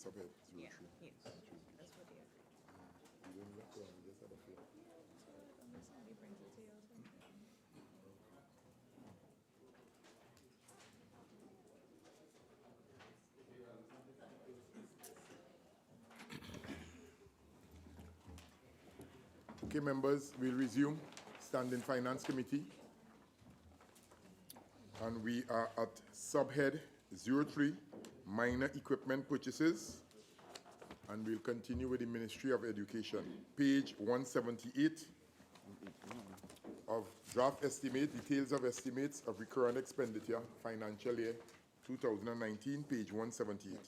subhead 03. Yeah, yes, that's what they are. You don't look wrong, you just had a flow. Unless somebody brings it to your attention. Okay, members, we'll resume. Standing Finance Committee. And we are at subhead 03, minor equipment purchases. And we'll continue with the Ministry of Education. Page 178 of draft estimate, details of estimates of recurrent expenditure, financial year 2019, page 178.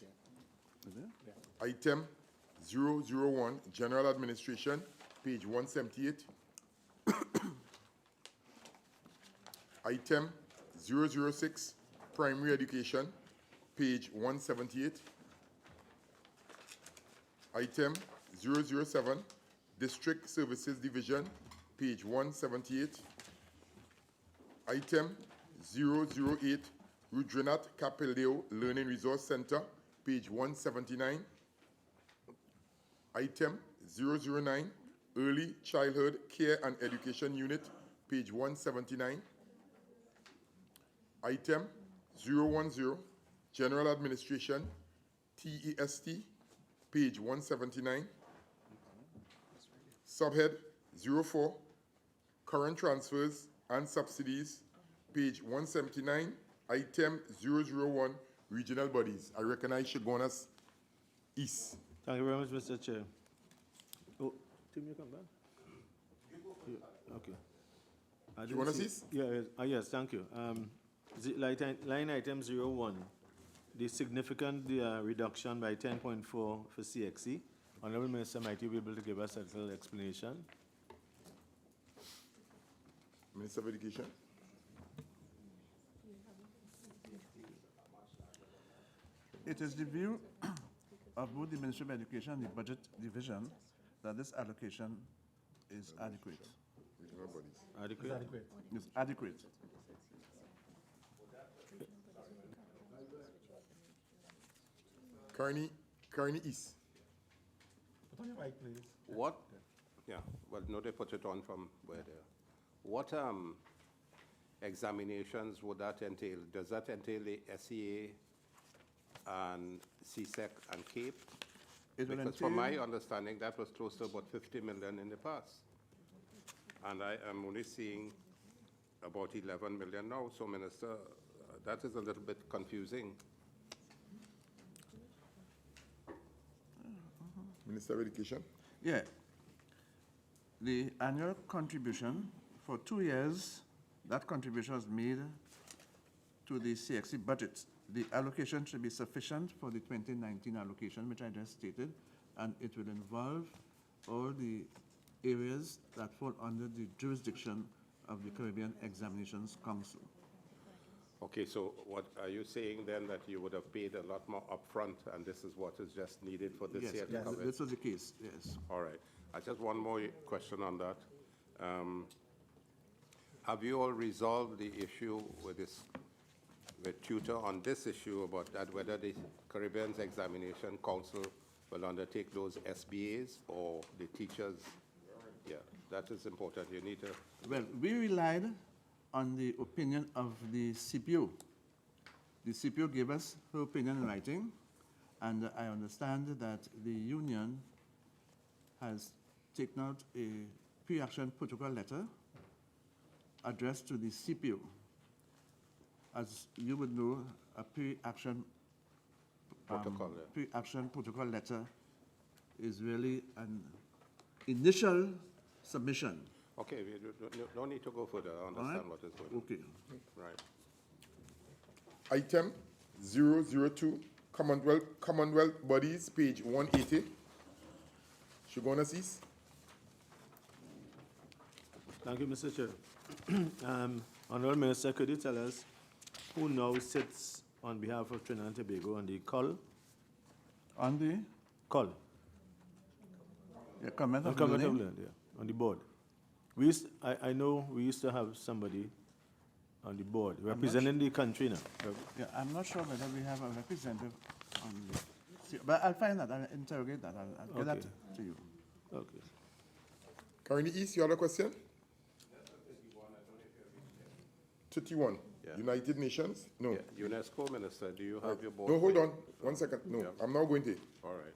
Item 001, General Administration, page 178. Item 006, Primary Education, page 178. Item 007, District Services Division, page 178. Item 008, Rudranath Kapileo Learning Resource Center, page 179. Item 009, Early Childhood Care and Education Unit, page 179. Item 010, General Administration, TEST, page 179. Subhead 04, Current Transfers and Subsidies, page 179. Item 001, Regional Bodies. I recognize Shagonas East. Thank you very much, Mr. Chair. Oh, Tim, you come back? Yeah, okay. You want to see? Yes, thank you. Line item 01, the significant reduction by 10.4 for CXE. Honorable Minister, might you be able to give us a little explanation? Minister of Education. It is the view of both the Ministry of Education and the Budget Division that this allocation is adequate. Regional Bodies. Adequate? It's adequate. Kearney East. Put on your mic, please. What? Yeah, well, no, they put it on from where they are. What examinations would that entail? Does that entail the SEA and CSEC and CAPE? Because from my understanding, that was close to about 50 million in the past. And I am only seeing about 11 million now. So, Minister, that is a little bit confusing. Minister of Education. Yeah. The annual contribution for 2 years, that contribution was made to the CXC budget. The allocation should be sufficient for the 2019 allocation, which I just stated, and it will involve all the areas that fall under the jurisdiction of the Caribbean Examinations Council. Okay, so what are you saying then, that you would have paid a lot more upfront, and this is what is just needed for this year to cover it? This was the case, yes. All right. I just one more question on that. Have you all resolved the issue with tutor on this issue about that, whether the Caribbean Examination Council will undertake those SBAs or the teachers? Yeah, that is important. You need to... Well, we relied on the opinion of the CPO. The CPO gave us her opinion in writing, and I understand that the union has taken out a pre-action protocol letter addressed to the CPO. As you would know, a pre-action protocol letter is really an initial submission. Okay, we no need to go further. I understand what is going on. Okay. Right. Item 002, Commonwealth Bodies, page 180. Shugona Sis. Thank you, Mr. Chair. Honorable Minister, could you tell us who now sits on behalf of Trinidad and Tobago on the call? On the? Call. Yeah, comment of Comment the of name? land, yeah, on the board. I know we used to have somebody on the board representing the country now. Yeah, I'm not sure whether we have a representative on the see, but I'll find that, I'll interrogate that, I'll get that Okay. to you. Okay. Carney East, you have a question? 31, Yeah. United Nations? No. Yeah, UNESCO, Minister, do you have your board? No, hold for- on, 1 second, no, Yeah. I'm now going to. All right.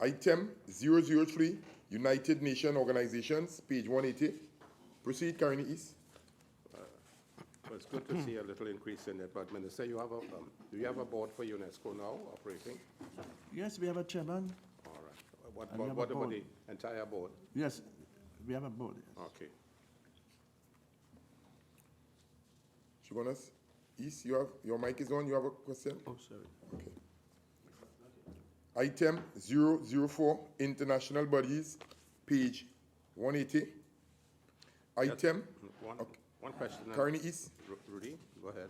Item 003, United Nations Organizations, page 180. Proceed, Carney East. Well, it's good to see a little increase in it, but Minister, you have a, do you have a board for UNESCO now operating? Yes, we have a chairman. All right. What, And we have what a about board. the entire board? Yes, we have a board, yes. Okay. Shogunas East, you have, your mic is on, you have a question? Oh, sorry. Okay. Item 004, International Bodies, page 180. Item, One question. Carney East. Rudy, go ahead.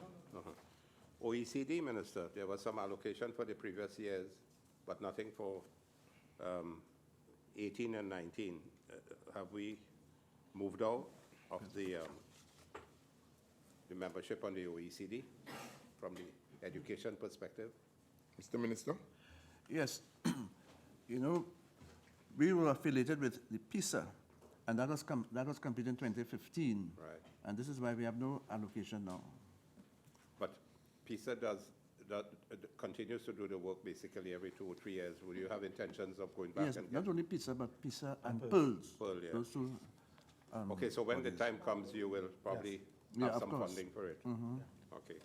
OECD, Minister, there was some allocation for the previous years, but nothing for 18 and 19. Have we moved out of the membership on the OECD from the education perspective? Mr. Minister. Yes, you know, we were affiliated with the PISA, and that was completed in 2015. Right. And this is why we have no allocation now. But PISA continues to do the work basically every 2 or 3 years. Will you have intentions of going back Yes, and? not only PISA, but PISA and PEARLS. Pearl, yeah. Those two. Okay, so when the time comes, you will probably Yeah, have of some course. funding for it? Okay.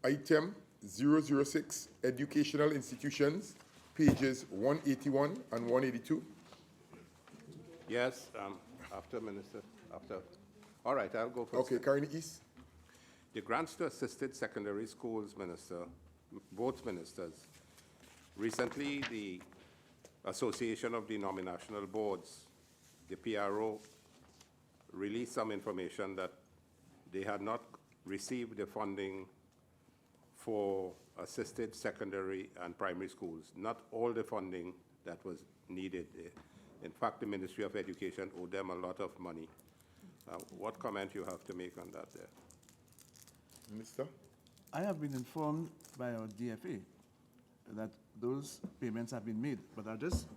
Item 006, Educational Institutions, pages 181 and 182. Yes, after Minister, after. All right, I'll go first. Okay, Carney East. The grants to assisted secondary schools, Minister, both ministers. Recently, the Association of Denominational Boards, the PRO, released some information that they had not received the funding for assisted secondary and primary schools. Not all the funding that was needed. In fact, the Ministry of Education owed them a lot of money. What comment you have to make on that there? Minister. I have been informed by our DFA that those payments have been made, but I'll just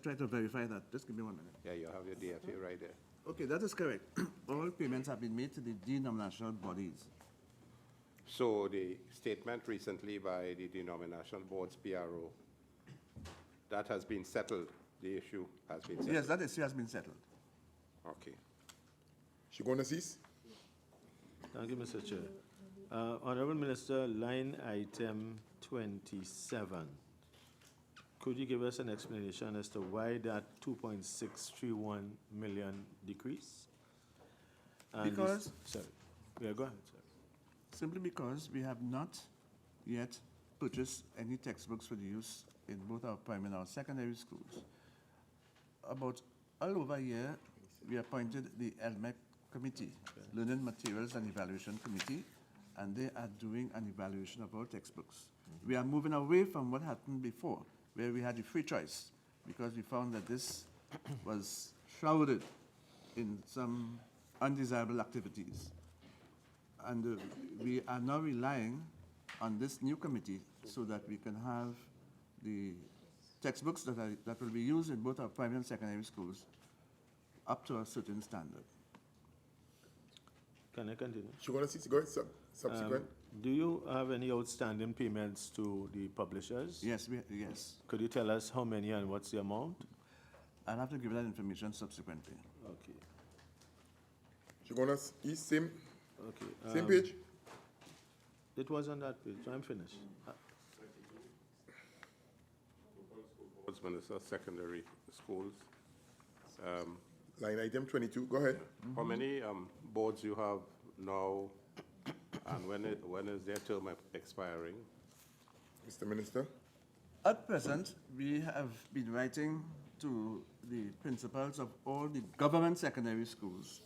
try to verify that. Just give me 1 minute. Yeah, you have your DFA right there. Okay, that is correct. All payments have been made to the denominational bodies. So the statement recently by the denominational board's PRO, that has been settled, the issue has been settled? Yes, that issue has been settled. Okay. Shogunas East. Thank you, Mr. Chair. Honorable Minister, line item 27. Could you give us an explanation as to why that 2.631 million decrease? And Because- sorry. Yeah, go ahead, sir. Simply because we have not yet purchased any textbooks for the use in both our primary and our secondary schools. About all over a year, we appointed the LMEC committee, Learning Materials and Evaluation Committee, and they are doing an evaluation of our textbooks. We are moving away from what happened before, where we had the free choice, because we found that this was shrouded in some undesirable activities. And we are now relying on this new committee so that we can have the textbooks that will be used in both our primary and secondary schools up to a certain standard. Can I continue? Shogunas East, go ahead, subsequent. Do you have any outstanding payments to the publishers? Yes, yes. Could you tell us how many and what's the amount? I'll have to give that information subsequently. Okay. Shogunas East, same Okay. page. It was on that page, so I'm finished. Boards, Minister, secondary schools. Line item 22, go ahead. How many boards you have now, and when is their term expiring? Mr. Minister. At present, we have been writing to the principals of all the government secondary schools,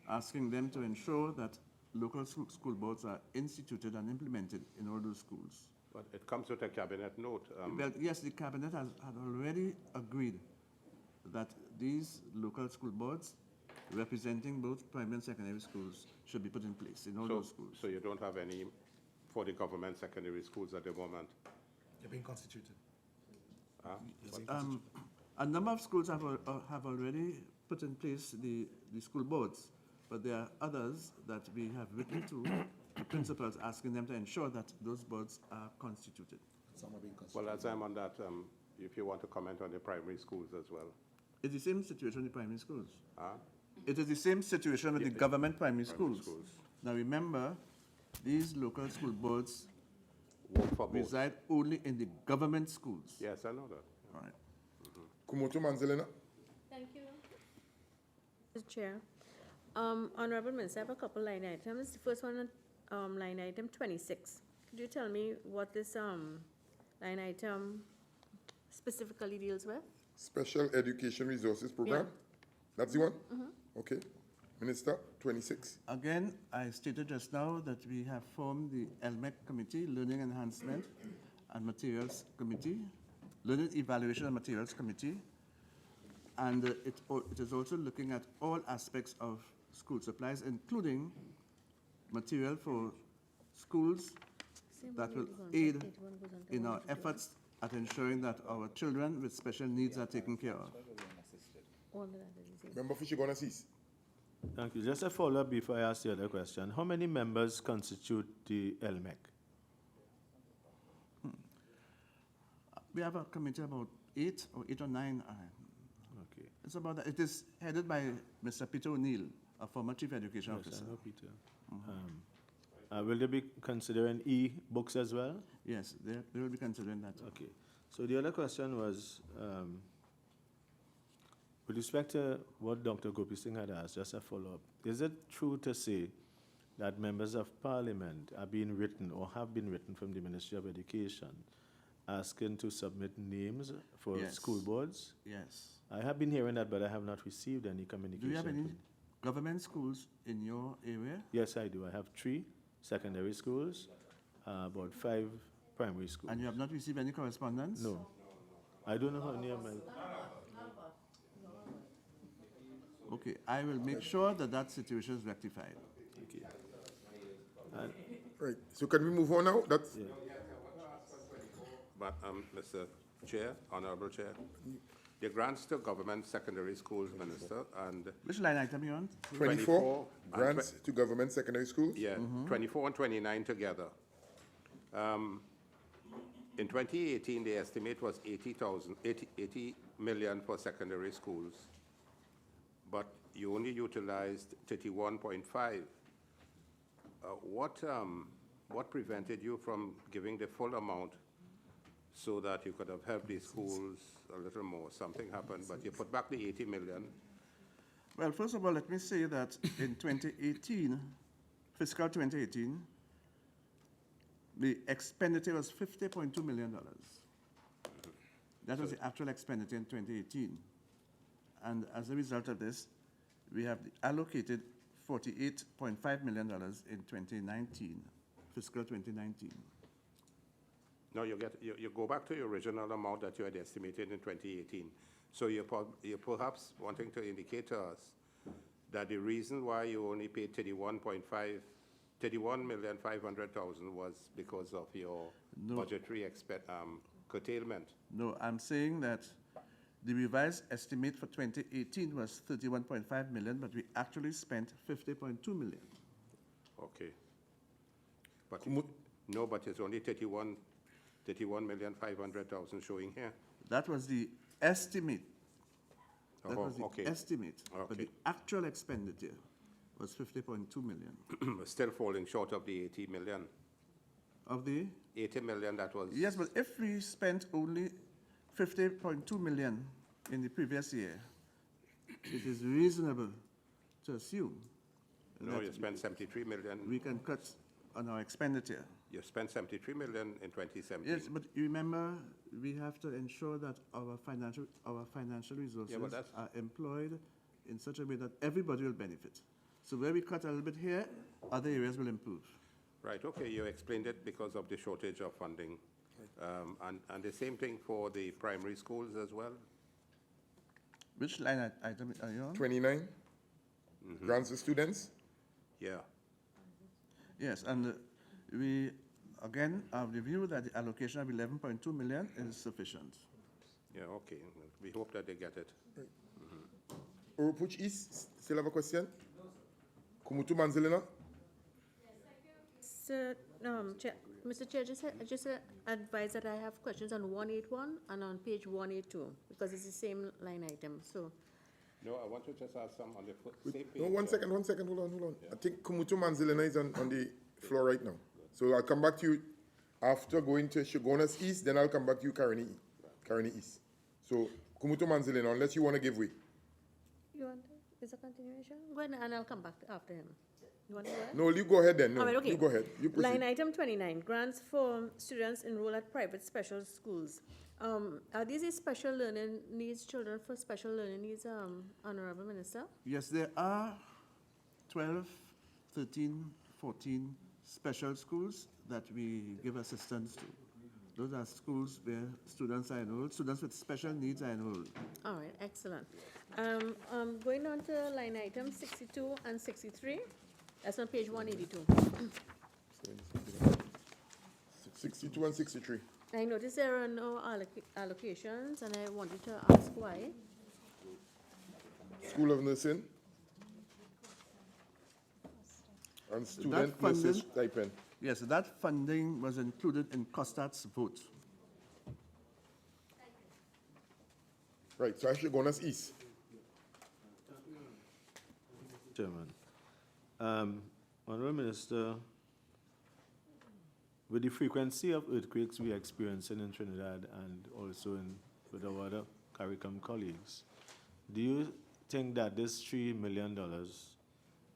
asking them to ensure that local school boards are instituted and implemented in all those schools. But it comes with a cabinet note. Well, yes, the cabinet had already agreed that these local school boards, representing both primary and secondary schools, should be put in place in all those schools. So you don't have any for the government secondary schools at the moment? They're being constituted. A number of schools have already put in place the school boards, but there are others that we have written to the principals asking them to ensure that those boards are constituted. Well, as I'm on that, if you want to comment on the primary schools as well. It's the same situation with the primary schools. Huh? It is the same situation with the government primary schools. schools. Now remember, these local school boards Work for both. reside only in the government schools. Yes, I know that. All right. Kumoto Manzelena. Thank you. Mr. Chair. Honorable Minister, I have a couple line items. The first one, line item 26. Could you tell me what this line item specifically deals with? Special Education Resources Program. That's the one? Okay. Minister, 26. Again, I stated just now that we have formed the LMEC Committee, Learning Enhancement and Materials Committee, Learning Evaluation and Materials Committee, and it is also looking at all aspects of school supplies, including material for schools that will aid in our efforts at ensuring that our children with special needs are taken care of. Member Fisher gonna cease. Thank you. Just a follow-up before I ask the other question. How many members constitute the LMEC? We have a committee about 8 or 9. Okay. It's about that. It is headed by Mr. Peter O'Neill, a former chief education Yes, officer. I know Peter. Will they be considering e-books as well? Yes, they will be considering that. Okay. So the other question was, with respect to what Dr. Gopi Singh had asked, just a follow-up. Is it true to say that members of parliament are being written or have been written from the Ministry of Education asking to submit names for Yes. school boards? Yes. I have been hearing that, but I have not received any Do communication. you have any from- government schools in your area? Yes, I do. I have 3 secondary schools, about 5 primary schools. And you have not received any correspondence? No. I don't know how near my... Okay, I will make sure that that situation is rectified. Okay. Right. So can we move on now? That's But, Mr. Chair, Honorable Chair, the grants to government secondary schools, Minister, and Which line item are you on? 24 and grants to government secondary schools. yeah, 24 and 29 together. In 2018, the estimate was 80 million for secondary schools, but you only utilized 31.5. What prevented you from giving the full amount so that you could have helped these schools a little more? Something happened, but you put back the 80 million. Well, first of all, let me say that in 2018, fiscal 2018, the expenditure was $50.2 million. That was the actual expenditure in 2018. And as a result of this, we have allocated $48.5 million in 2019, fiscal 2019. No, you go back to your original amount that you had estimated in 2018. So you're perhaps wanting to indicate to us that the reason why you only paid 31,500,000 was because of your budgetary curtailment. No, I'm saying that the revised estimate for 2018 was 31.5 million, but we actually spent 50.2 million. Okay. But no, but it's only 31,500,000 showing here. That was the estimate. That Oh, was the okay. estimate. But Okay. the actual expenditure was 50.2 million. Still falling short of the 80 million. Of the? 80 million that was... Yes, but if we spent only 50.2 million in the previous year, it is reasonable to assume No, that you spent 73 million. we can cut on our expenditure. You spent 73 million in 2017. Yes, but you remember, we have to ensure that our financial resources that's- are employed in such a way that everybody will benefit. So where we cut a little bit here, other areas will improve. Right, okay, you explained it because of the shortage of funding. And the same thing for the primary schools as well? Which line item are you on? 29 grants to students. Yeah. Yes, and we, again, have the view that the allocation of 11.2 million is sufficient. Yeah, okay. We hope that they get it. Orupuch East, still have a question? Kumutu Manzilina? Sir, Chair, Mr. Chair, just advise that I have questions on 181 and on page 182, because it's the same line item, so. No, I want to just ask some on the same page. No, one second, hold on. I think Kumutu Manzilina is on the floor right now. So I'll come back to you after going to Shogunas East, then I'll come back to you, Karani East. So Kumutu Manzilina, unless you want to give way. You want, is a continuation? Go ahead and I'll come back after him. You want to go ahead? No, you go ahead then. No, All right, okay. you go ahead. You proceed. Line item 29, grants for students enroll at private special schools. Are these special learning needs, children for special learning needs, Honorable Minister? Yes, there are 12, 13, 14 special schools that we give assistance to. Those are schools where students are enrolled, students with special needs are enrolled. All right, excellent. Going on to line item 62 and 63, that's on page 182. 62 and 63. I noticed there are no allocations, and I wanted to ask why. School of Nursing. And student nurses stipend. Yes, that funding was included in COSTAT's vote. Right, so I should go on as East. Chairman. Honorable Minister, with the frequency of earthquakes we are experiencing in Trinidad and also with our other CARICOM colleagues, do you think that this $3 million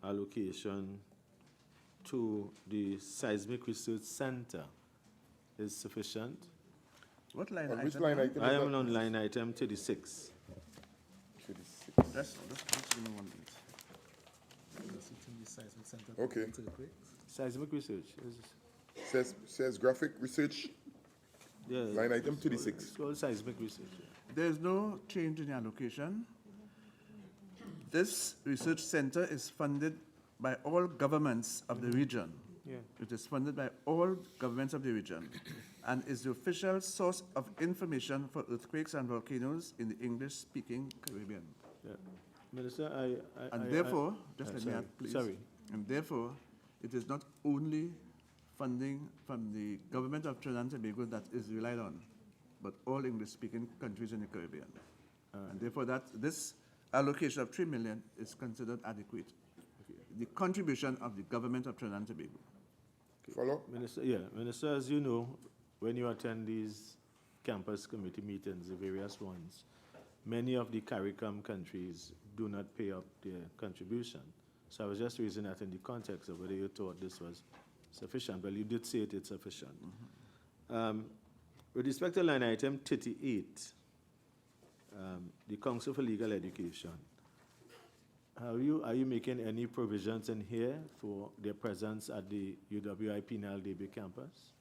allocation to the Seismic Research Center is sufficient? What line On item? which line item? I is am that? on line item 36. 36. Just give me 1 minute. Okay. Seismic Research is, Says graphic research, yeah. line item 36. It's called Seismic Research. Yeah. There's no change in the allocation. This research center is funded by all governments of the region. Yeah. It is funded by all governments of the region and is the official source of information for earthquakes and volcanoes in the English-speaking Caribbean. Yeah. Minister, And therefore, just let me sorry, add, please. sorry. And therefore, it is not only funding from the government of Trinidad and Tobago that is relied on, but all English-speaking countries in the Caribbean. And therefore, this allocation of $3 million is considered adequate. The contribution of the government of Trinidad and Tobago. Follow? Minister, as you know, when you attend these campus committee meetings, the various ones, many of the CARICOM countries do not pay up their contribution. So I was just raising that in the context of whether you thought this was sufficient. Well, you did say it's sufficient. With respect to line item 38, the Council for Legal Education, are you making any provisions in here for their presence at the UWI Penal DB campus?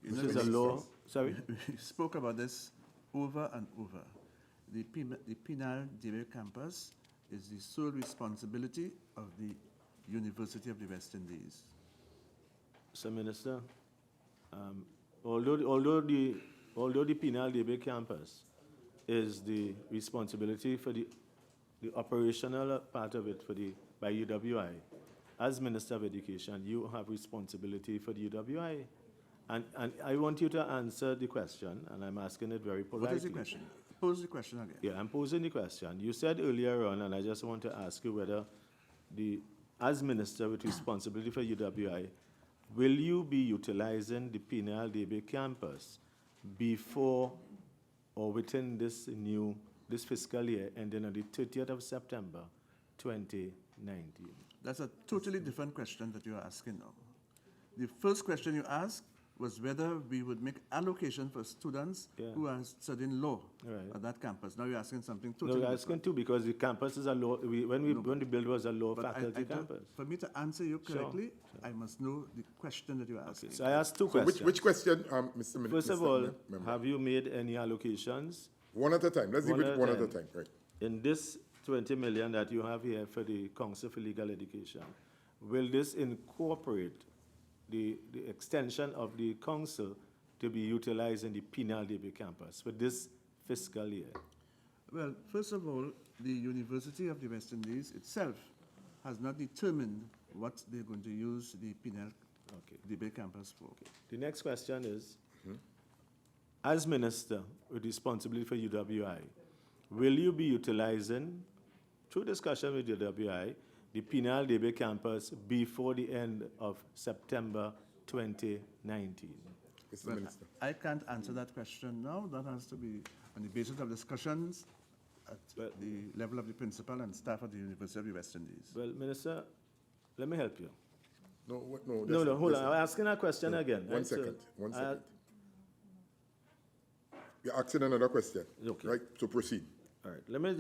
You Which know, is a law, sorry? We spoke about this over and over. The Penal DB campus is the sole responsibility of the University of the West Indies. So, Minister, although the Penal DB campus is the responsibility for the operational part of it by UWI, as Minister of Education, you have responsibility for the UWI. And I want you to answer the question, and I'm asking it very politely. What is the question? Pose the question again. Yeah, I'm posing the question. You said earlier on, and I just want to ask you whether, as Minister with responsibility for UWI, will you be utilizing the Penal DB campus before or within this fiscal year ending on the 30th of September 2019? That's a totally different question that you're asking now. The first question you asked was whether we would make allocation for students who are studying law at that campus. Now you're asking something totally No, you're asking too, because the campus is a law, when the bill was a law faculty campus. For me to answer you correctly, I must know the question that you're asking. Okay, so I asked two So questions. which question, Mr. Minister? First of all, have you made any allocations? One at a time. Let's deal with one at a time. Right. In this 20 million that you have here for the Council for Legal Education, will this incorporate the extension of the council to be utilized in the Penal DB campus for this fiscal year? Well, first of all, the University of the West Indies itself has not determined what they're going to use the Pinel Okay. debate campus for. The next question is, as minister with responsibility for UWI, will you be utilizing, through discussion with UWI, the Pinal DB campus before the end of September 2019? Mr. Well, Minister. I can't answer that question now. That has to be on the basis of discussions at Well- the level of the principal and staff of the University of the West Indies. Well, Minister, let me help you. No, what, no. No, hold listen. on. I'm asking a question again. One right? So, second, one I- second. You're asking another question. Okay. Right, so proceed. All right, let me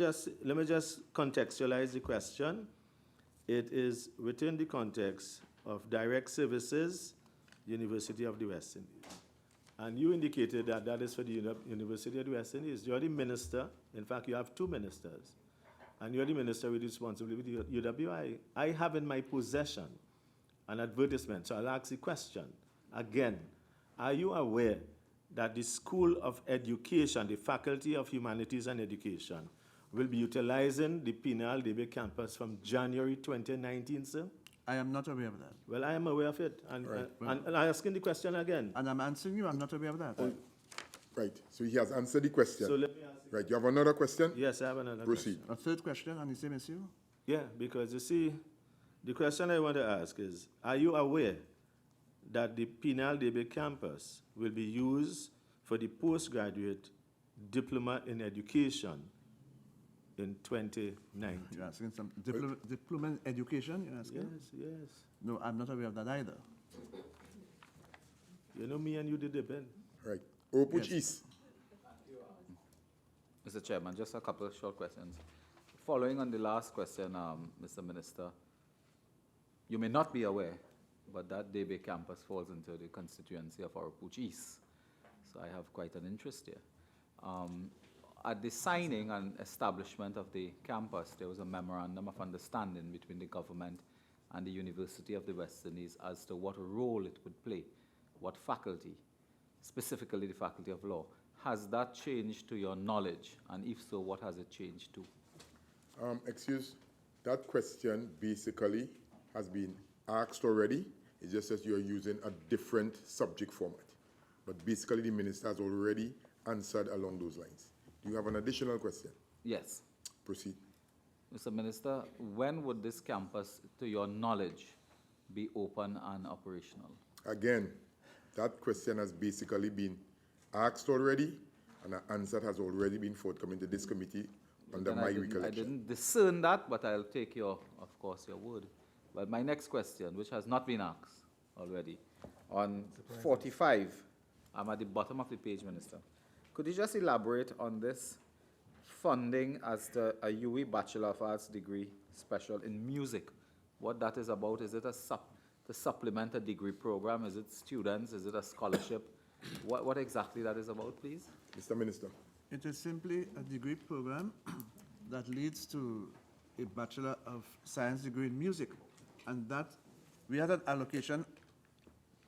just contextualize the question. It is within the context of direct services, University of the West Indies. And you indicated that that is for the University of the West Indies. You're the minister. In fact, you have two ministers. And you're the minister with responsibility with UWI. I have in my possession an advertisement, so I'll ask the question again. Are you aware that the School of Education, the Faculty of Humanities and Education, will be utilizing the Pinal DB campus from January 2019, sir? I am not aware of that. Well, I am aware of it. And, Right. and I'm asking the question again. And I'm answering you, I'm not aware of that. Right, so he has answered the question. So let me ask you. Right, you have another question? Yes, I have another Proceed. question. A third question on the same issue? Yeah, because you see, the question I want to ask is, are you aware that the Pinal DB campus will be used for the postgraduate diploma in education in 2019? You're asking some diploma in education, you're asking? Yes. No, I'm not aware of that either. You know me and you did the bend. Right. Opuch Yes. East. Mr. Chairman, just a couple of short questions. Following on the last question, Mr. Minister, you may not be aware, but that DB campus falls into the constituency of Opuch East. So I have quite an interest here. At the signing and establishment of the campus, there was a memorandum of understanding between the government and the University of the West Indies as to what role it would play, what faculty, specifically the Faculty of Law. Has that changed to your knowledge? And if so, what has it changed to? Excuse, that question basically has been asked already. It's just that you're using a different subject format. But basically, the minister has already answered along those lines. Do you have an additional question? Yes. Proceed. Mr. Minister, when would this campus, to your knowledge, be open and operational? Again, that question has basically been asked already, and an answer has already been forthcoming to this committee under Then my I recollection. didn't discern that, but I'll take your, of course, your word. But my next question, which has not been asked already, on 45, I'm at the bottom of the page, Minister. Could you just elaborate on this funding as the a UE Bachelor of Arts degree special in music? What that is about? Is it to supplement a degree program? Is it students? Is it a scholarship? What exactly that is about, please? Mr. Minister. It is simply a degree program that leads to a Bachelor of Science degree in music. And that, we had an allocation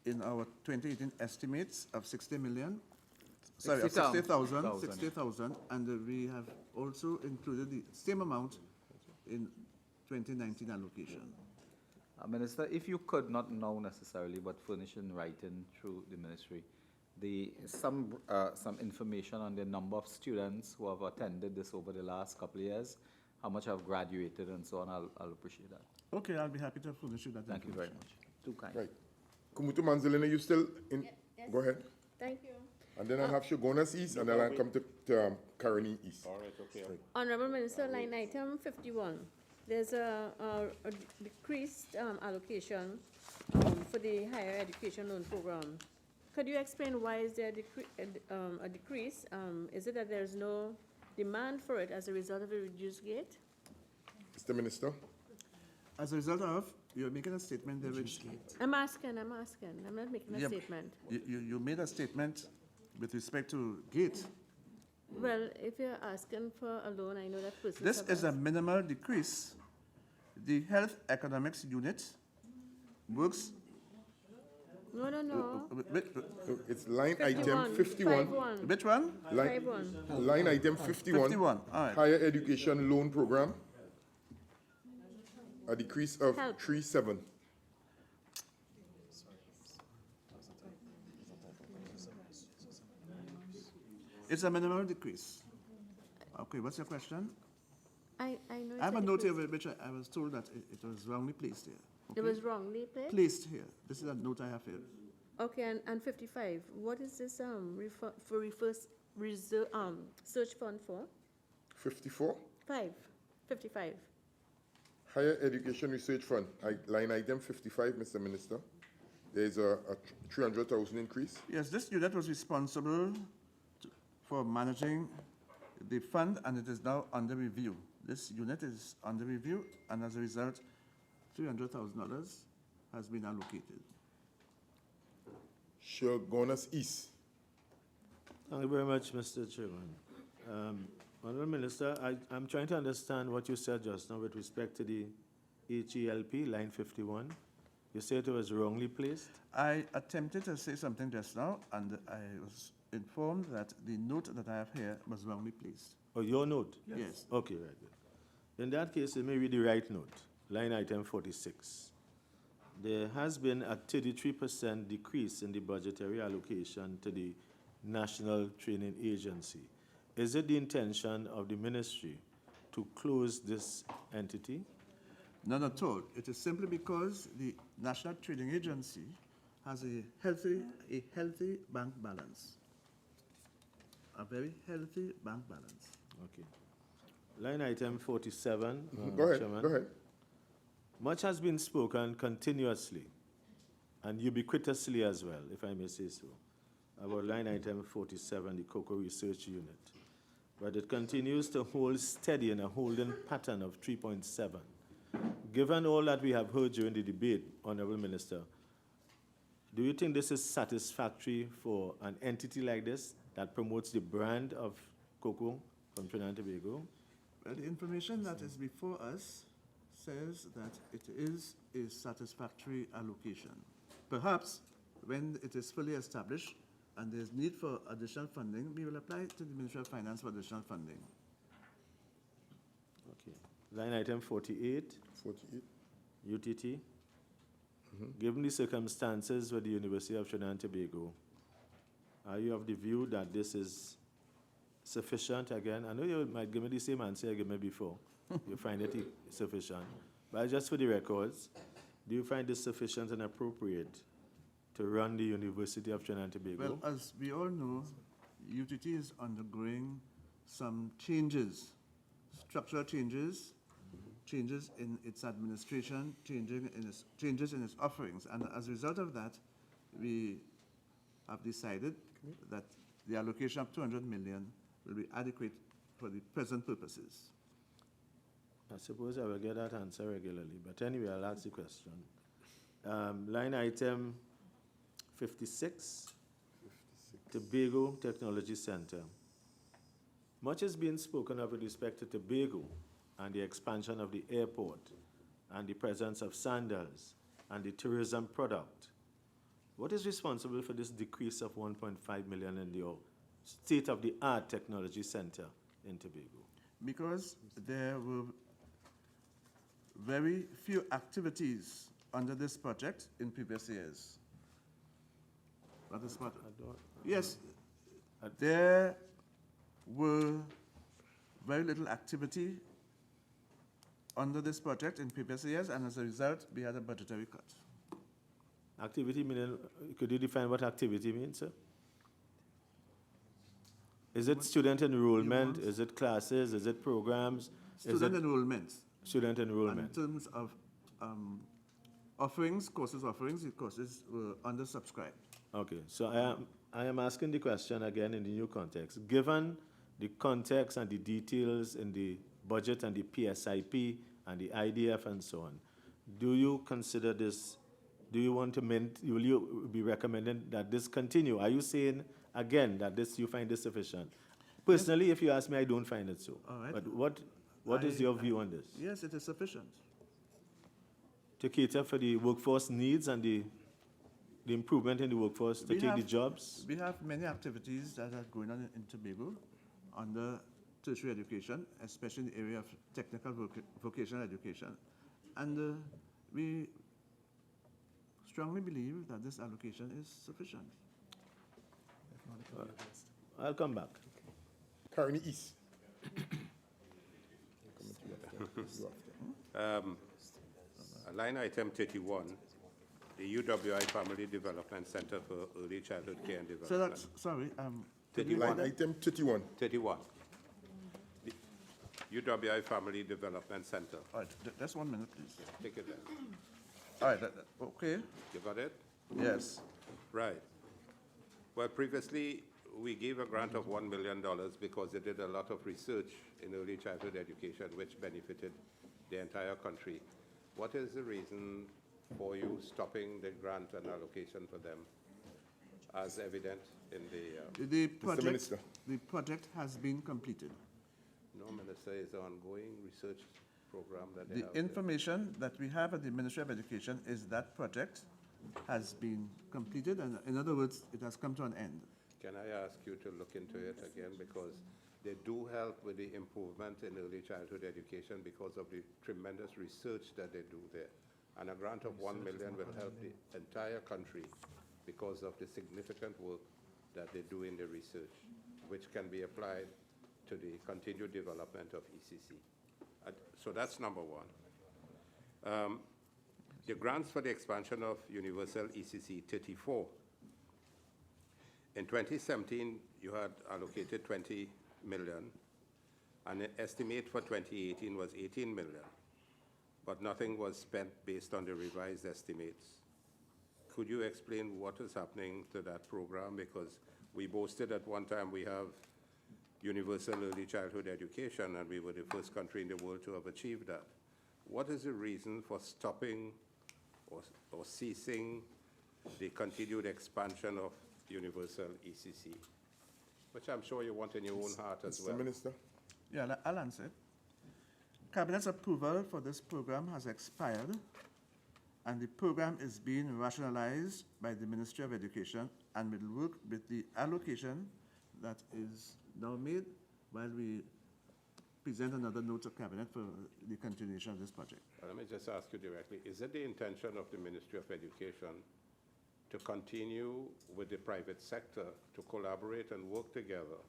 in our 2018 estimates of 60 million. Sorry, of 60,000, 60,000, and we have also included the same amount in 2019 allocation. Minister, if you could not know necessarily, but furnish in writing through the ministry, some information on the number of students who have attended this over the last couple of years, how much have graduated and so on, I'll appreciate that. Okay, I'll be happy to furnish you that Thank you very information. much. Too kind. Right. Kumutu Manzalina, you still in? Yes. Go ahead. Thank you. And then I'll have Shogunas East, and then I'll come to Karani East. All right, okay. Honorable Minister, line item 51. There's a decreased allocation for the higher education loan program. Could you explain why is there a decrease? Is it that there's no demand for it as a result of a reduced gate? Mr. Minister. As a result of, you're making a statement there which... I'm asking. I'm not making a Yeah, statement. You made a statement with respect to gate. Well, if you're asking for a loan, I know that person. This is a minimal decrease. The Health Economics Unit works No, no, no. So it's line item 51. 51. Which one? Line, 51. line item 51. 51, all right. Higher education loan program. A decrease of Help. 3.7. It's a minimal decrease. Okay, what's your question? I know. I have a it's note here decrease. which I was told that it was wrongly placed here. It was wrongly placed? Placed here. This is a note I have here. Okay, and 55, what is this, reserve, search fund for? 54. 55. Higher education research fund. Line item 55, Mr. Minister. There is a 300,000 increase. Yes, this unit was responsible for managing the fund, and it is now under review. This unit is under review, and as a result, $300,000 has been allocated. Shogunus East. Thank you very much, Mr. Chairman. Honourable Minister, I'm trying to understand what you said just now with respect to the HELP, line 51. You said it was wrongly placed? I attempted to say something just now, and I was informed that the note that I have here was wrongly placed. Oh, your note? Yes. Okay, very good. In that case, let me read the right note, line item 46. There has been a 33% decrease in the budgetary allocation to the National Training Agency. Is it the intention of the ministry to close this entity? None at all. It is simply because the National Training Agency has a healthy bank balance. A very healthy bank balance. Okay. Line item 47, Go ahead, Chairman. go ahead. Much has been spoken continuously and ubiquitously as well, if I may say so, about line item 47, the Cocoa Research Unit. But it continues to hold steady in a holding pattern of 3.7. Given all that we have heard during the debate, Honourable Minister, do you think this is satisfactory for an entity like this that promotes the brand of cocoa from Trinidad and Tobago? Well, the information that is before us says that it is a satisfactory allocation. Perhaps when it is fully established and there's need for additional funding, we will apply to the Ministry of Finance for additional funding. Okay. Line item 48, 48. UTT. Given the circumstances with the University of Trinidad and Tobago, are you of the view that this is sufficient again? I know you might give me the same answer you gave me before. You find it sufficient. But just for the records, do you find this sufficient and appropriate to run the University of Trinidad and Tobago? Well, as we all know, UTT is undergoing some changes, structural changes, changes in its administration, changes in its offerings. And as a result of that, we have decided that the allocation of 200 million will be adequate for the present purposes. I suppose I will get that answer regularly, but anyway, I'll ask the question. Line item 56, Tobago Technology Center. Much has been spoken of with respect to Tobago and the expansion of the airport and the presence of sandals and the tourism product. What is responsible for this decrease of 1.5 million in the state-of-the-art technology center in Tobago? Because there were very few activities under this project in previous years. That is what? Yes, there were very little activity under this project in previous years, and as a result, we had a budgetary cut. Activity meaning, could you define what activity means, sir? Is it student enrollment? Is it classes? Is it programs? Student enrollment. Student enrollment. And in terms of offerings, the courses were undersubscribed. Okay, so I am asking the question again in the new context. Given the context and the details in the budget and the PSIP and the IDF and so on, do you consider this, do you want to, will you be recommending that this continue? Are you saying again that this, you find this sufficient? Personally, if you ask me, I don't find it so. All right. But what is your view on this? Yes, it is sufficient. To cater for the workforce needs and the the improvement in the workforce to We take the have- jobs? We have many activities that are going on in Tobago under tertiary education, especially in the area of technical vocational education. And we strongly believe that this allocation is sufficient. I'll come back. Carney East. Line item 31, the UWI Family Development Center for Early Childhood Care and So Development. that's, sorry, Line item 31. 31. The UWI Family Development Center. all right, just 1 minute, please. Take it there. All right, okay, You got it? yes. Right. Well, previously, we gave a grant of $1 million because they did a lot of research in early childhood education, which benefited the entire country. What is the reason for you stopping the grant and allocation for them, as evident in the, The project, Minister. the project has been completed. no, Minister, is the ongoing research program that they The have there. information that we have at the Ministry of Education is that project has been completed, and in other words, it has come to an end. Can I ask you to look into it again, because they do help with the improvement in early childhood education because of the tremendous research that they do there. And a grant of $1 million will help the entire country because of the significant work that they do in the research, which can be applied to the continued development of ECC. So that's number one. The grants for the expansion of Universal ECC 34. In 2017, you had allocated 20 million, and the estimate for 2018 was 18 million, but nothing was spent based on the revised estimates. Could you explain what is happening to that program? Because we boasted at one time we have universal early childhood education, and we were the first country in the world to have achieved that. What is the reason for stopping or ceasing the continued expansion of universal ECC, which I'm sure you want in your own heart as Mr. well? Minister. Yeah, I'll answer. Cabinet's approval for this program has expired, and the program is being rationalized by the Ministry of Education and will work with the allocation that is now made while we present another note to Cabinet for the continuation of this project. Let me just ask you directly, is it the intention of the Ministry of Education to continue with the private sector to collaborate and work together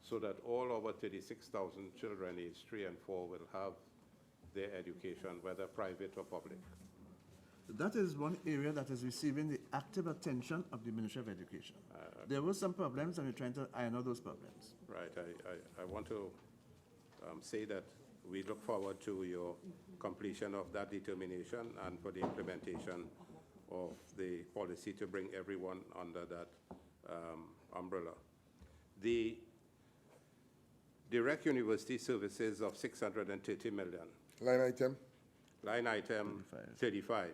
so that all over 36,000 children aged 3 and 4 will have their education, whether private or public? That is one area that is receiving the active attention of the Ministry of Education. There were some problems, and we're trying to iron out those problems. Right. I want to say that we look forward to your completion of that determination and for the implementation of the policy to bring everyone under that umbrella. The direct university services of 630 million. Line item. Line item 35.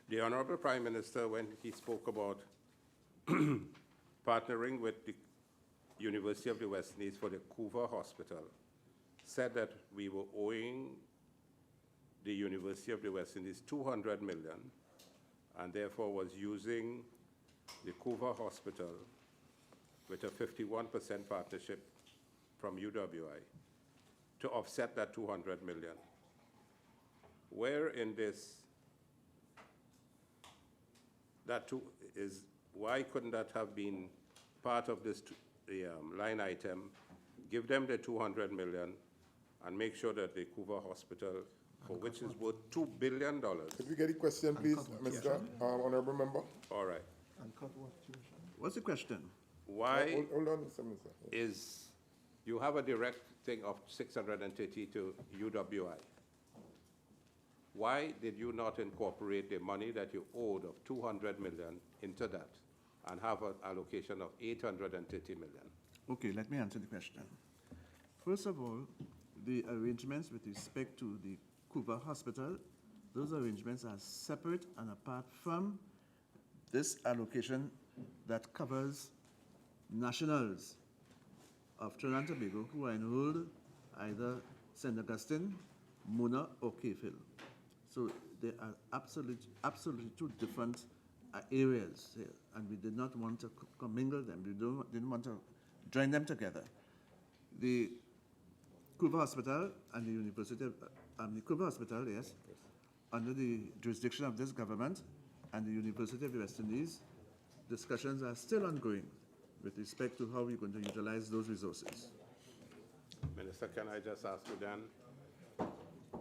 The Honorable Prime Minister, when he spoke about partnering with the University of the West Indies for the Couva Hospital, said that we were owing the University of the West Indies 200 million, and therefore was using the Couva Hospital with a 51% partnership from UWI to offset that 200 million. Where in this, why couldn't that have been part of this line item, give them the 200 million, and make sure that the Couva Hospital, for which is worth $2 billion. Could we get a question, please, Mr. Honorable Member? All right. And cut what tuition? What's the question? Why Hold on, Mr. Minister. is, you have a direct thing of 630 to UWI. Why did you not incorporate the money that you owed of 200 million into that and have an allocation of 830 million? Okay, let me answer the question. First of all, the arrangements with respect to the Couva Hospital, those arrangements are separate and apart from this allocation that covers nationals of Trinidad and Tobago who are enrolled either St. Augustine, Mona, or Cave Hill. So they are absolutely two different areas here, and we did not want to commingle them. We didn't want to join them together. The Cuba Hospital and the University of, the Cuba Hospital, yes, under the jurisdiction of this government and the University of the West Indies, discussions are still ongoing with respect to how we're going to utilize those resources. Minister, can I just ask you then,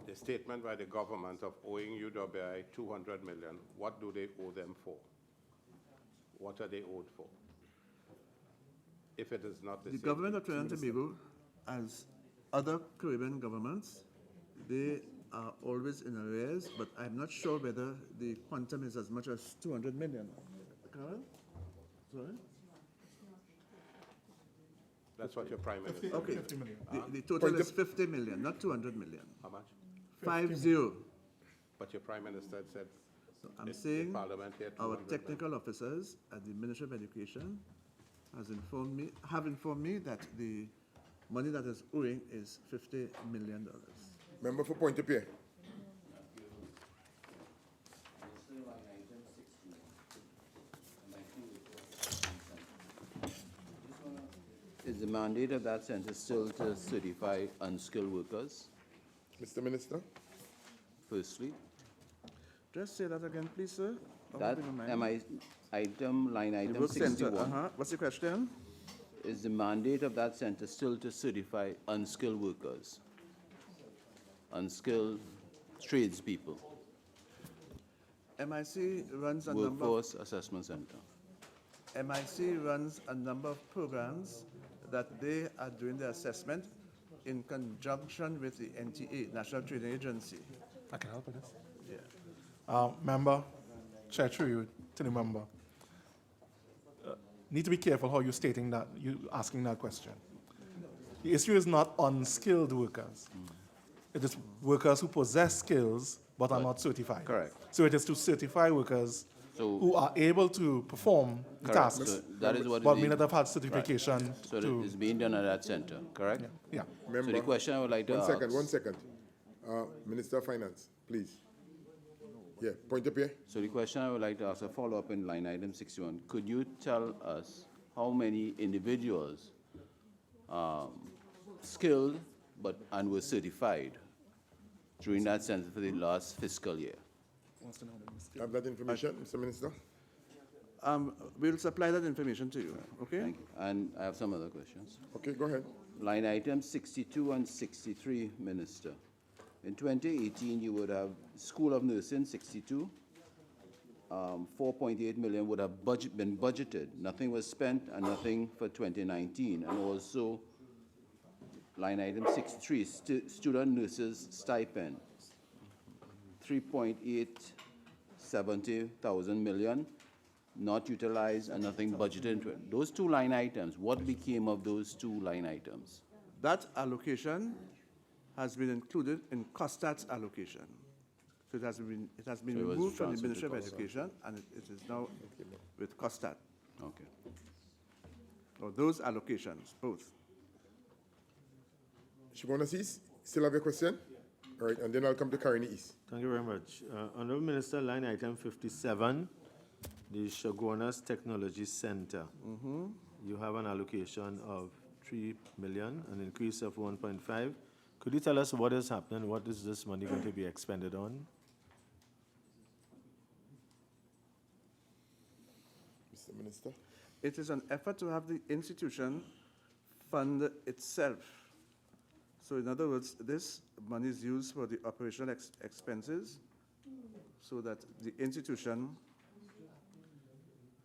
the statement by the government of owing UWI 200 million, what do they owe them for? What are they owed for? If it is not the The same. government of Trinidad and Tobago, as other Caribbean governments, they are always in arrears, but I'm not sure whether the quantum is as much as 200 million. Carol? Sorry? That's what your Prime Minister. Okay. 50 million. The total is 50 million, not 200 million. How much? 50. But your Prime Minister said. So I'm in saying Parliament here, our 200 technical officers at the Ministry of Education have informed me that the money that is owing is $50 million. Member for Pointe-a-Pierre. Is the mandate of that center still to certify unskilled workers, Mr. Minister. firstly? Just say that again, please, sir. That line The item work center, 61, What's the question? is the mandate of that center still to certify unskilled workers, unskilled tradespeople, MIC runs a number of workforce assessment center? MIC runs a number of programs that they are doing the assessment in conjunction with the NTA, National Training Agency. I can help with this. Yeah. Member, Chair through you to the member. Need to be careful how you're stating that, you asking that question. The issue is not unskilled workers. It is workers who possess skills but are not certified. Correct. So it is to certify workers So- who are able to perform the Correct. tasks, So that is what but is may not being, have had certification so to, it's being done at that center, correct? yeah. So the Member. question I would like to One ask. second, 1 second. Minister of Finance, please. Yeah, Pointe-a-Pierre. So the question I would like to ask, a follow-up in line item 61. Could you tell us how many individuals skilled and were certified during that center for the last fiscal year? Have that information, Mr. Minister? We'll supply that information to you, okay? Thank you. And I have some other questions. Okay, go ahead. Line items 62 and 63, Minister. In 2018, you would have School of Nursing, 62. 4.8 million would have been budgeted. Nothing was spent and nothing for 2019. And also, line item 63, student nurses stipend, 3.870 million, not utilized and nothing budgeted. Those two line items, what became of those two line items? That allocation has been included in COSTAT's allocation. So it has been So it was removed from the transferred to Ministry of COSTAT. Education, and it is now with COSTAT. Okay. Or those allocations, both. Shimona Sis, still have your question? All right, and then I'll come to Caroni East. Thank you very much. Honorable Minister, line item 57, the Chaguanas Technology Center. You have an allocation of 3 million, an increase of 1.5. Could you tell us what is happening? What is this money going to be expended on? Mr. Minister? It is an effort to have the institution fund itself. So in other words, this money is used for the operational expenses so that the institution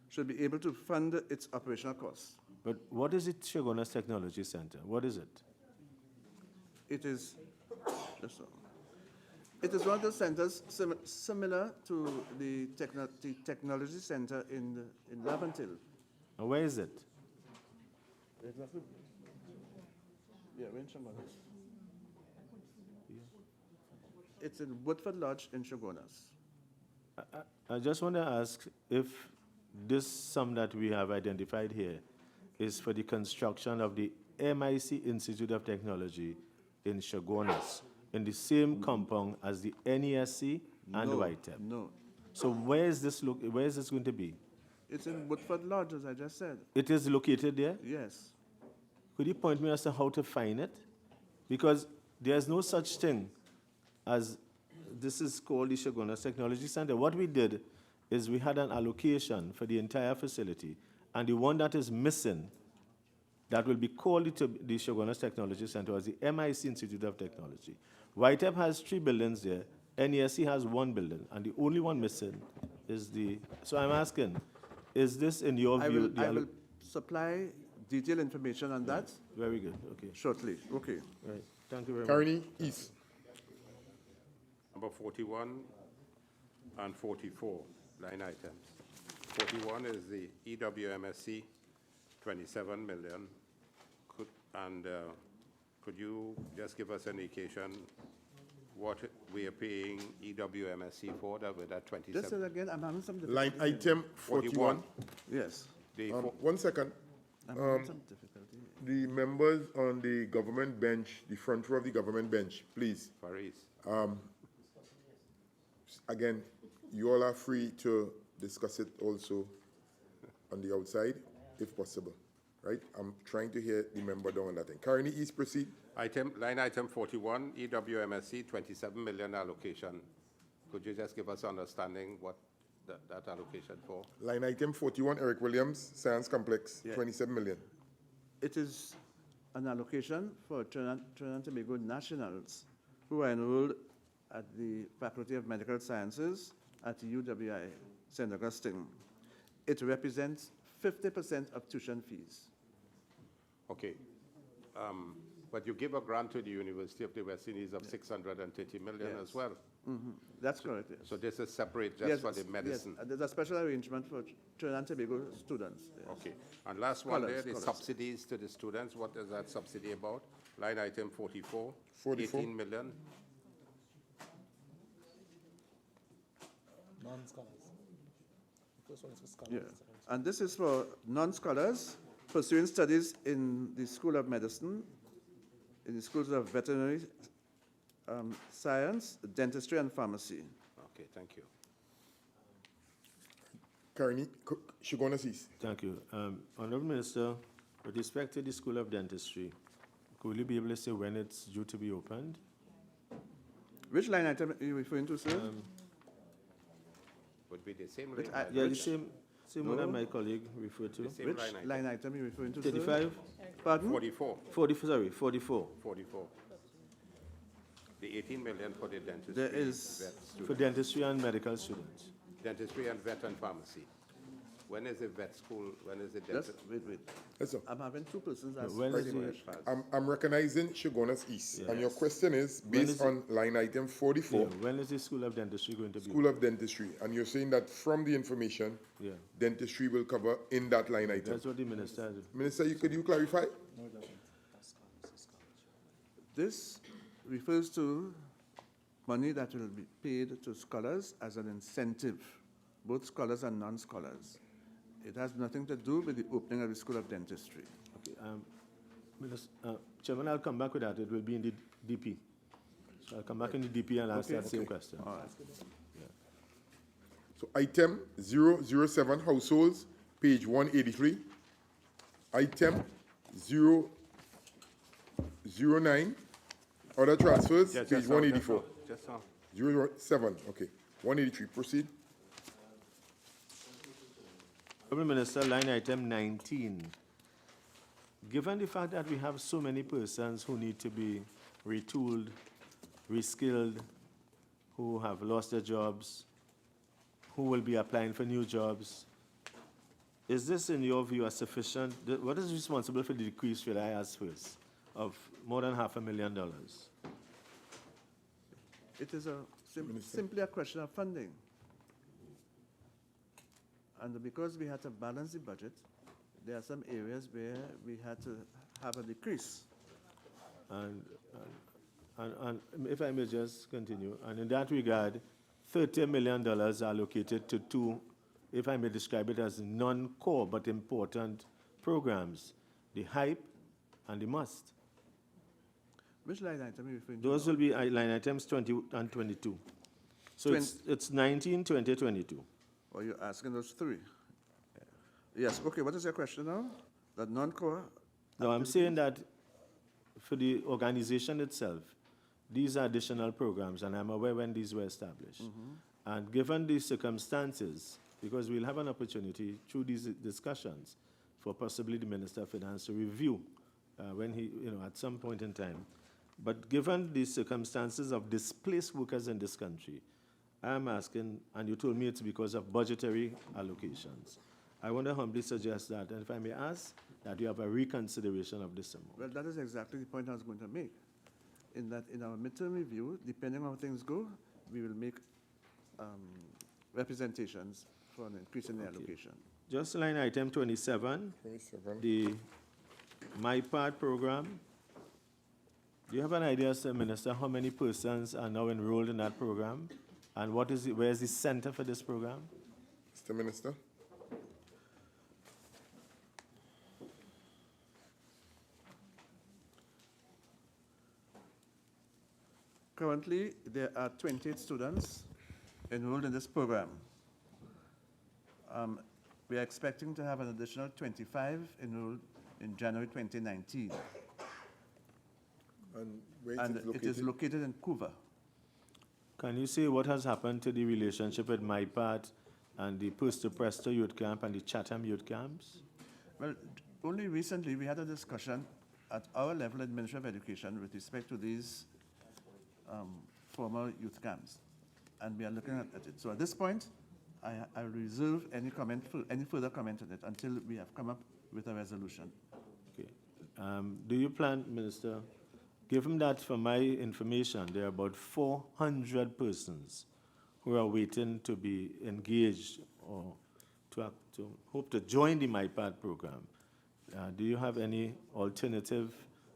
should be able to fund its operational costs. But what is it, Chaguanas Technology Center? What is it? It is, it is one of the centers similar to the technology center in Laventille. And where is it? Yeah, we're in Chaguanas. It's in Woodford Lodge in Chaguanas. I just want to ask if this sum that we have identified here is for the construction of the MIC Institute of Technology in Chaguanas, in the same compound as the NESC and No, YTEP. No. So where is this going to be? It's in Woodford Lodge, as I just said. It is located there? Yes. Could you point me as to how to find it? Because there's no such thing as, this is called the Shogunas Technology Center. What we did is we had an allocation for the entire facility, and the one that is missing, that will be called the Shogunas Technology Center, was the MIC Institute of Technology. YTEP has 3 buildings there, NESC has 1 building, and the only one missing is the, so I'm asking, is this in your view? I will supply detailed information on that Very good, okay. shortly. Okay. Right, thank you very much. Carney East. Number 41 and 44, line items. 41 is the EWMSC, 27 million. Could you just give us an indication what we are paying EWMSC for, that with that 27? Just say again, I'm having some Line difficulty. item 41. Yes. The 1 second. I'm having some difficulty. The members on the government bench, the front row of the government bench, please. Faris. Again, you all are free to discuss it also on the outside, if possible, right? I'm trying to hear the member down on that thing. Carney East, proceed. Line item 41, EWMSC, 27 million allocation. Could you just give us understanding what that allocation for? Line item 41, Eric Williams, Science Complex, Yeah. 27 million. It is an allocation for Trinidad and Tobago nationals who are enrolled at the Faculty of Medical Sciences at UWI, St. Augustine. It represents 50% of tuition fees. Okay. But you give a grant to the University of the West Indies of 630 million Yes. as well. That's correct, yes. So this is separate just Yes, for the medicine. Yes, there's a special arrangement for Trinidad and Tobago students. Yes. Okay. And last one there, Scholars, the scholars. subsidies to the students. What is that subsidy about? Line item 44. 44. 18 million. Non-scholars. The first one is for scholars. Yeah. the second is- And this is for non-scholars pursuing studies in the School of Medicine, in the schools of veterinary science, dentistry, and pharmacy. Okay, thank you. Carney, Shogunas East. Thank you. Honorable Minister, with respect to the School of Dentistry, could you be able to say when it's due to be opened? Which line item are you referring to, sir? Would be the same Which line. Yeah, the Which- same one that my colleague referred to. The same Which line item. line item are you referring to, sir? 35? Pardon? 44. 44. 44. The 18 million for the dentistry. There is- vet For students. dentistry and medical students. Dentistry and vet and pharmacy. When is the vet school, when is the Just dentist? wait. Yes, sir. I'm having 2 persons as When is right. the, I'm recognizing Shogunas East. And your Yes. question is When based is it- on line item 44, yeah, when is the School of Dentistry going to be? School of Dentistry. And you're saying that from the information, Yeah, dentistry will cover in that line item. that's what the minister has. Minister, could you clarify? This refers to money that will be paid to scholars as an incentive, both scholars and non-scholars. It has nothing to do with the opening of the School of Dentistry. Okay, Chairman, I'll come back with that. It will be in the DP. So I'll come back in the DP and ask that same question. All right. So item 007, households, page 183. Item 009, other transfers, Yeah, page just now, 184. Just now. 07, okay. 183, proceed. Honourable Minister, line item 19. Given the fact that we have so many persons who need to be retooled, reskilled, who have lost their jobs, who will be applying for new jobs, is this, in your view, a sufficient? What is responsible for the decrease, will I ask first, of more than $500,000? It is simply a question of funding. And because we had to balance the budget, there are some areas where we had to have a decrease. And if I may just continue, and in that regard, $30 million are allocated to 2, if I may describe it as non-core but important programs, the HYPE and the MUST. Which line item are you referring to? Those will be line items 20 and 22. So it's 19, 20, 22. Or you're asking those three? Yes, okay, what is your question now? The non-core? No, I'm saying that for the organization itself, these are additional programs, and I'm aware when these were established. And given the circumstances, because we'll have an opportunity through these discussions for possibly the Minister of Finance to review when he, at some point in time. But given the circumstances of displaced workers in this country, I'm asking, and you told me it's because of budgetary allocations. I want to humbly suggest that, and if I may ask, that you have a reconsideration of this amount. Well, that is exactly the point I was going to make. In that, in our midterm review, depending on how things go, we will make representations for an increase in the allocation. Just line item 27, the My Part program. Do you have an idea, Sir Minister, how many persons are now enrolled in that program? And what is where is the center for this program? Mr. Minister? Currently, there are 28 students enrolled in this program. We are expecting to have an additional 25 enrolled in January 2019. And where And is it it is located? located in Cuba. Can you say what has happened to the relationship with My Part and the Puerto Presto Youth Camp and the Chatham Youth Camps? Well, only recently we had a discussion at our level in Ministry of Education with respect to these former youth camps, and we are looking at it. So at this point, I reserve any comment, any further comment on it until we have come up with a resolution. Okay. Do you plan, Minister, given that from my information, there are about 400 persons who are waiting to be engaged or to hope to join the My Part program, do you have any alternative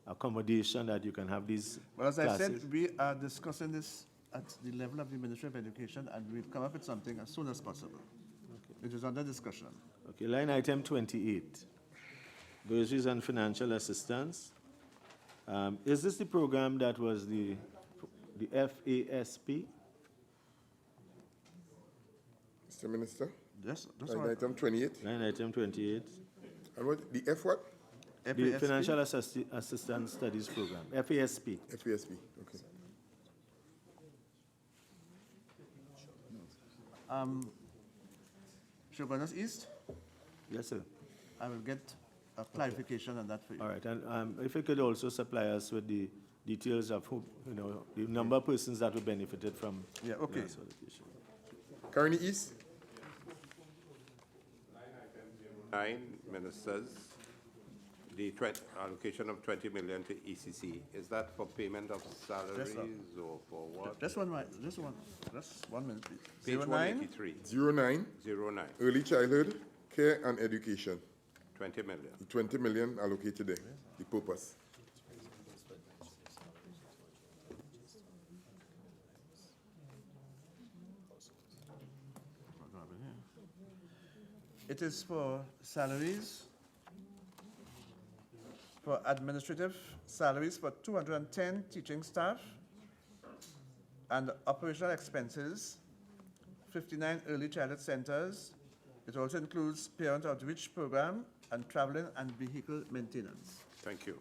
accommodation that you can have these Well, as I classes? said, we are discussing this at the level of the Ministry of Education, and we'll come up with something as soon as possible. Okay. It is under discussion. Okay, line item 28, bursaries and financial assistance. Is this the program that was the FASP? Mr. Minister? Yes, that's Line all. item 28. Line item 28, And what, the F what? the FASP? Financial Assistance Studies Program, FASP. FASB, okay. Shogunus East, Yes, sir. I will get a clarification on that for you. All right, and if you could also supply us with the details of who, the number of persons that were benefited from. Yeah, okay. this allocation. Carney East? 9 ministers, the allocation of 20 million to ECC, is that for payment of salaries or for what? Just one minute, just one minute, please. Page 09? 183, 09, 09, early childhood care and education. 20 million. The 20 million allocated there, the purpose. It is for salaries, for administrative salaries for 210 teaching staff, and operational expenses, 59 early childhood centers. It also includes parent outreach program and traveling and vehicle maintenance. Thank you.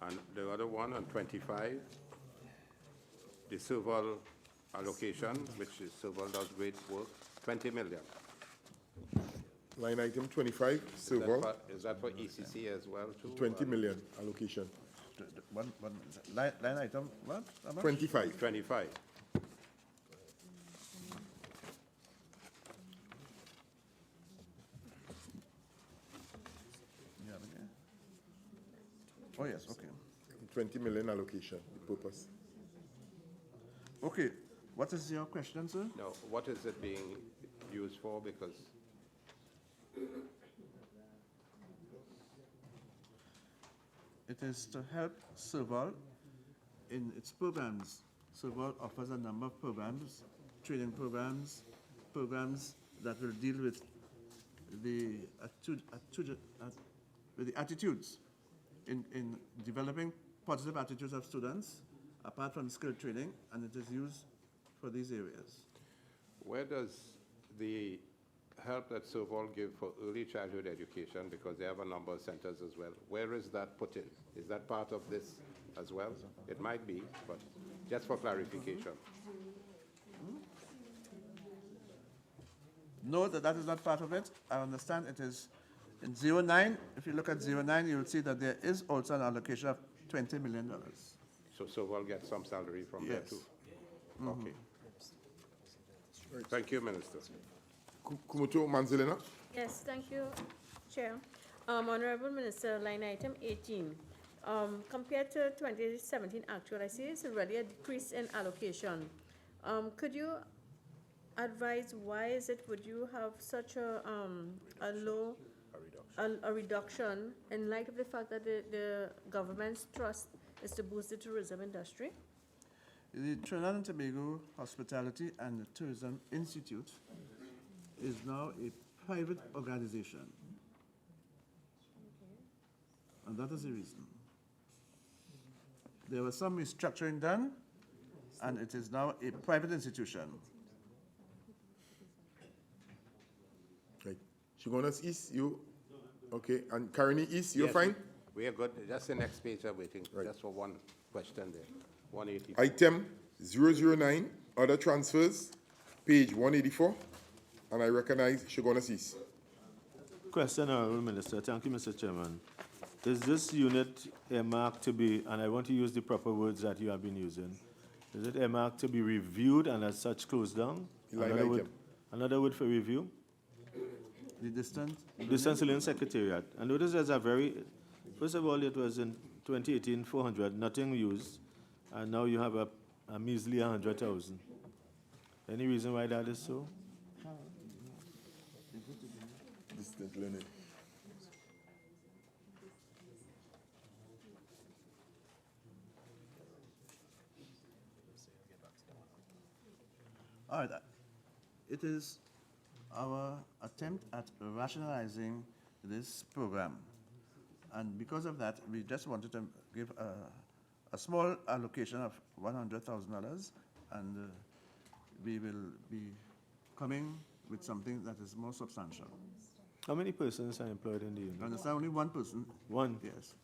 And the other one on 25, the civil allocation, which is civil does great work, 20 million. Line item 25, civil, Is that for ECC as well too? 20 million allocation. Line item, what? How much? 25. 25. You have it there? Oh, yes, okay. 20 million allocation, the purpose. Okay, what is your question, sir? Now, what is it being used for? Because It is to help Serval in its programs. Serval offers a number of programs, training programs, programs that will deal with the attitudes in developing positive attitudes of students, apart from skill training, and it is used for these areas. Where does the help that Serval give for early childhood education, because they have a number of centers as well, where is that put in? Is that part of this as well? It might be, but just for clarification. No, that is not part of it. I understand it is in 09. If you look at 09, you will see that there is also an allocation of $20 million. So Serval gets some salary from there Yes. too? Okay. Thank you, Minister. Kumuto Manzelena? Yes, thank you, Chair. Honorable Minister, line item 18. Compared to 2017 actual, I see it's already a decrease in allocation. Could you advise why is it would you have such a low, a reduction in light of the fact that the government's trust is to boost the tourism industry? The Trinidad and Tobago Hospitality and Tourism Institute is now a private organization. And that is the reason. There was some restructuring done, and it is now a private institution. Right. Shigonas East, you? Okay, and Karani East, you're Yes, fine? We are good. Just the next page I'm waiting, Right. just for one question there. 180. Item 009, other transfers, page 184, and I recognize Shigonas East. Question, Honorable Minister. Thank you, Mr. Chairman. Is this unit earmarked to be, and I want to use the proper words that you have been using, is it earmarked to be reviewed and as such closed down? Line Another word for review? The distance, Distance Lane Secretariat. And notice there's a very, first of all, it was in 2018, 400, nothing used, and now you have a measly 100,000. Any reason why that is so? Distant learning. all right, it is our attempt at rationalizing this program. And because of that, we just wanted to give a small allocation of $100,000, and we will be coming with something that is more substantial. How many persons are employed in the You unit? understand? Only one person? One. Yes.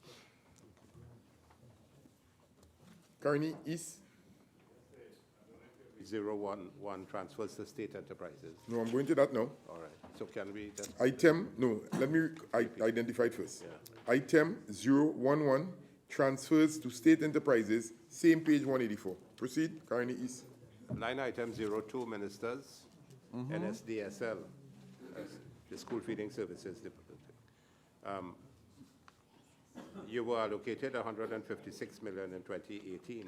Karani East? 011 transfers to state enterprises. No, I'm going to that now. All right. So can we just, Item, no, let me identify it first. Item 011, transfers to state enterprises, same page 184. Proceed, Karani East. line item 02, Ministers, NSDSL, the School Feeding Services Department. You were allocated $156 million in 2018,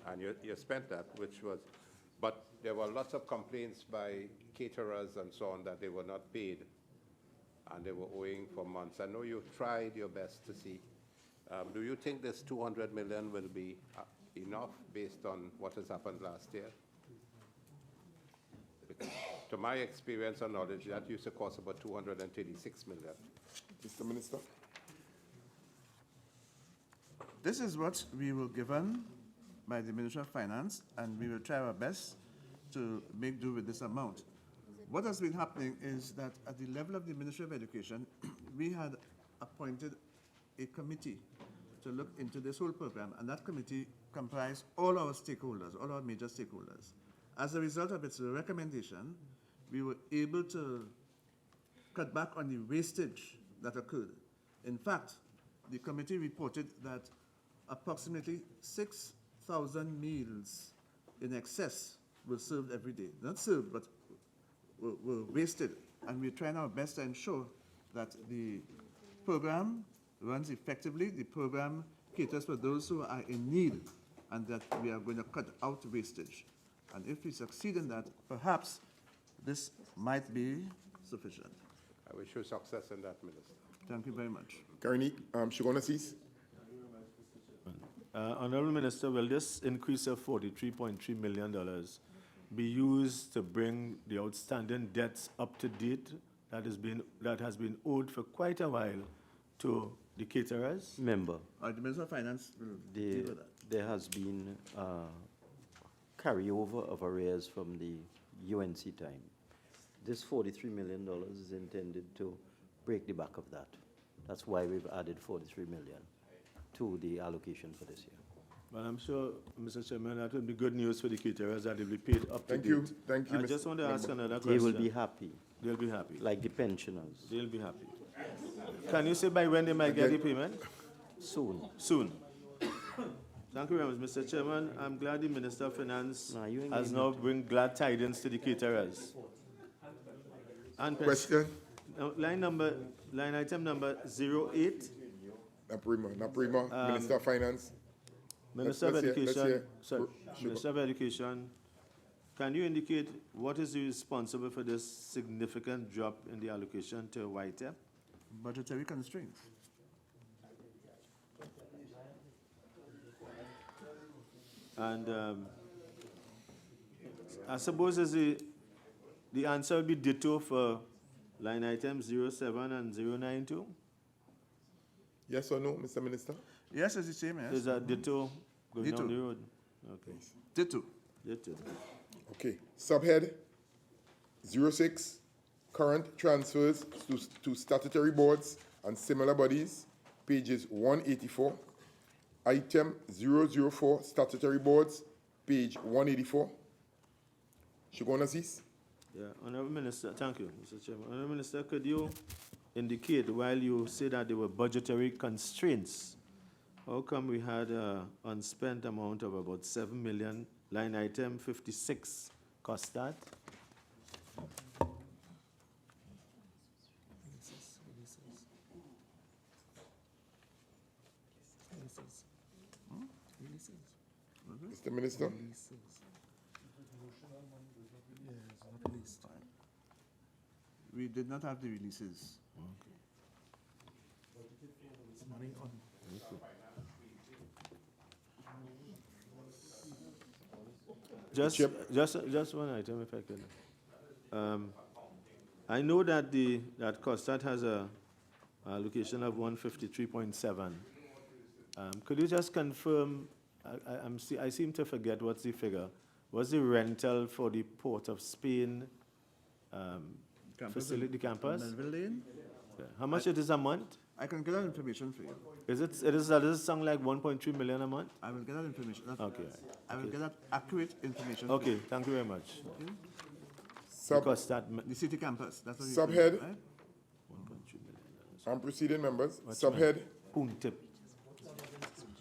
and you spent that, which was, but there were lots of complaints by caterers and so on that they were not paid, and they were owing for months. I know you tried your best to see. Do you think this $200 million will be enough based on what has happened last year? Because to my experience and knowledge, that used to cost about $236 million. Mr. Minister? This is what we were given by the Ministry of Finance, and we will try our best to make do with this amount. What has been happening is that at the level of the Ministry of Education, we had appointed a committee to look into this whole program, and that committee comprised all our stakeholders, all our major stakeholders. As a result of its recommendation, we were able to cut back on the wastage that occurred. In fact, the committee reported that approximately 6,000 meals in excess were served every day. Not served, but were wasted. And we're trying our best to ensure that the program runs effectively, the program caters for those who are in need, and that we are going to cut out wastage. And if we succeed in that, perhaps this might be sufficient. I wish you success in that, Minister. Thank you very much. Karani, Shigona East? Honorable Minister, will this increase of $43.3 million be used to bring the outstanding debts up to date that has been owed for quite a while to the caterers? Member, The Minister of Finance will deal with that. there has been carryover of arrears from the UNC time. This $43 million is intended to break the back of that. That's why we've added $43 million to the allocation for this year. Well, I'm sure, Mr. Chairman, that will be good news for the caterers that they'll be paid up to Thank date. you. Thank you, I Mr. just want to ask another They question. will be happy, They'll be happy. like the pensioners, They'll be happy. Can you say by when they might get the payment? soon. Soon. Thank you very much, Mr. Chairman. I'm glad the Minister of Finance Nah, you ain't has getting now bring glad tidings to the caterers. And Question? Line item number 08, Naprima, Minister of Finance. Minister of let's hear- Education. Sorry, Sure. Minister of Education, can you indicate what is responsible for this significant drop in the allocation to YTEP? Budgetary constraints. And I suppose is the answer will be ditto for line items 07 and 09 too? Yes or no, Mr. Minister? Yes, it's the same, yes. Is that ditto going down Ditto. the road? Okay, Ditto. ditto. Okay. Subhead 06, current transfers to statutory boards and similar bodies, pages 184. Item 004, statutory boards, page 184. Shugona Aziz? Yeah, Honorable Minister, thank you, Mr. Chairman. Honorable Minister, could you indicate, while you say that there were budgetary constraints, how come we had an unspent amount of about 7 million, line item 56, cost that? Mr. Minister? We did not have the releases. Just one item, if I could. I know that that COSTAT has a allocation of 153.7. Could you just confirm, I seem to forget what's the figure. What's the rental for the Port of Spain facility, campus? Melville Lane? Yeah. How much it is a month? I can get that information for you. Does it sound like 1.3 million a month? I will get that information. Okay. I will get that accurate information. for Okay, you. thank you very much. Sub, Because that, The city campus, that's what you Subhead. right? I'm proceeding, members. Subhead Poon tip.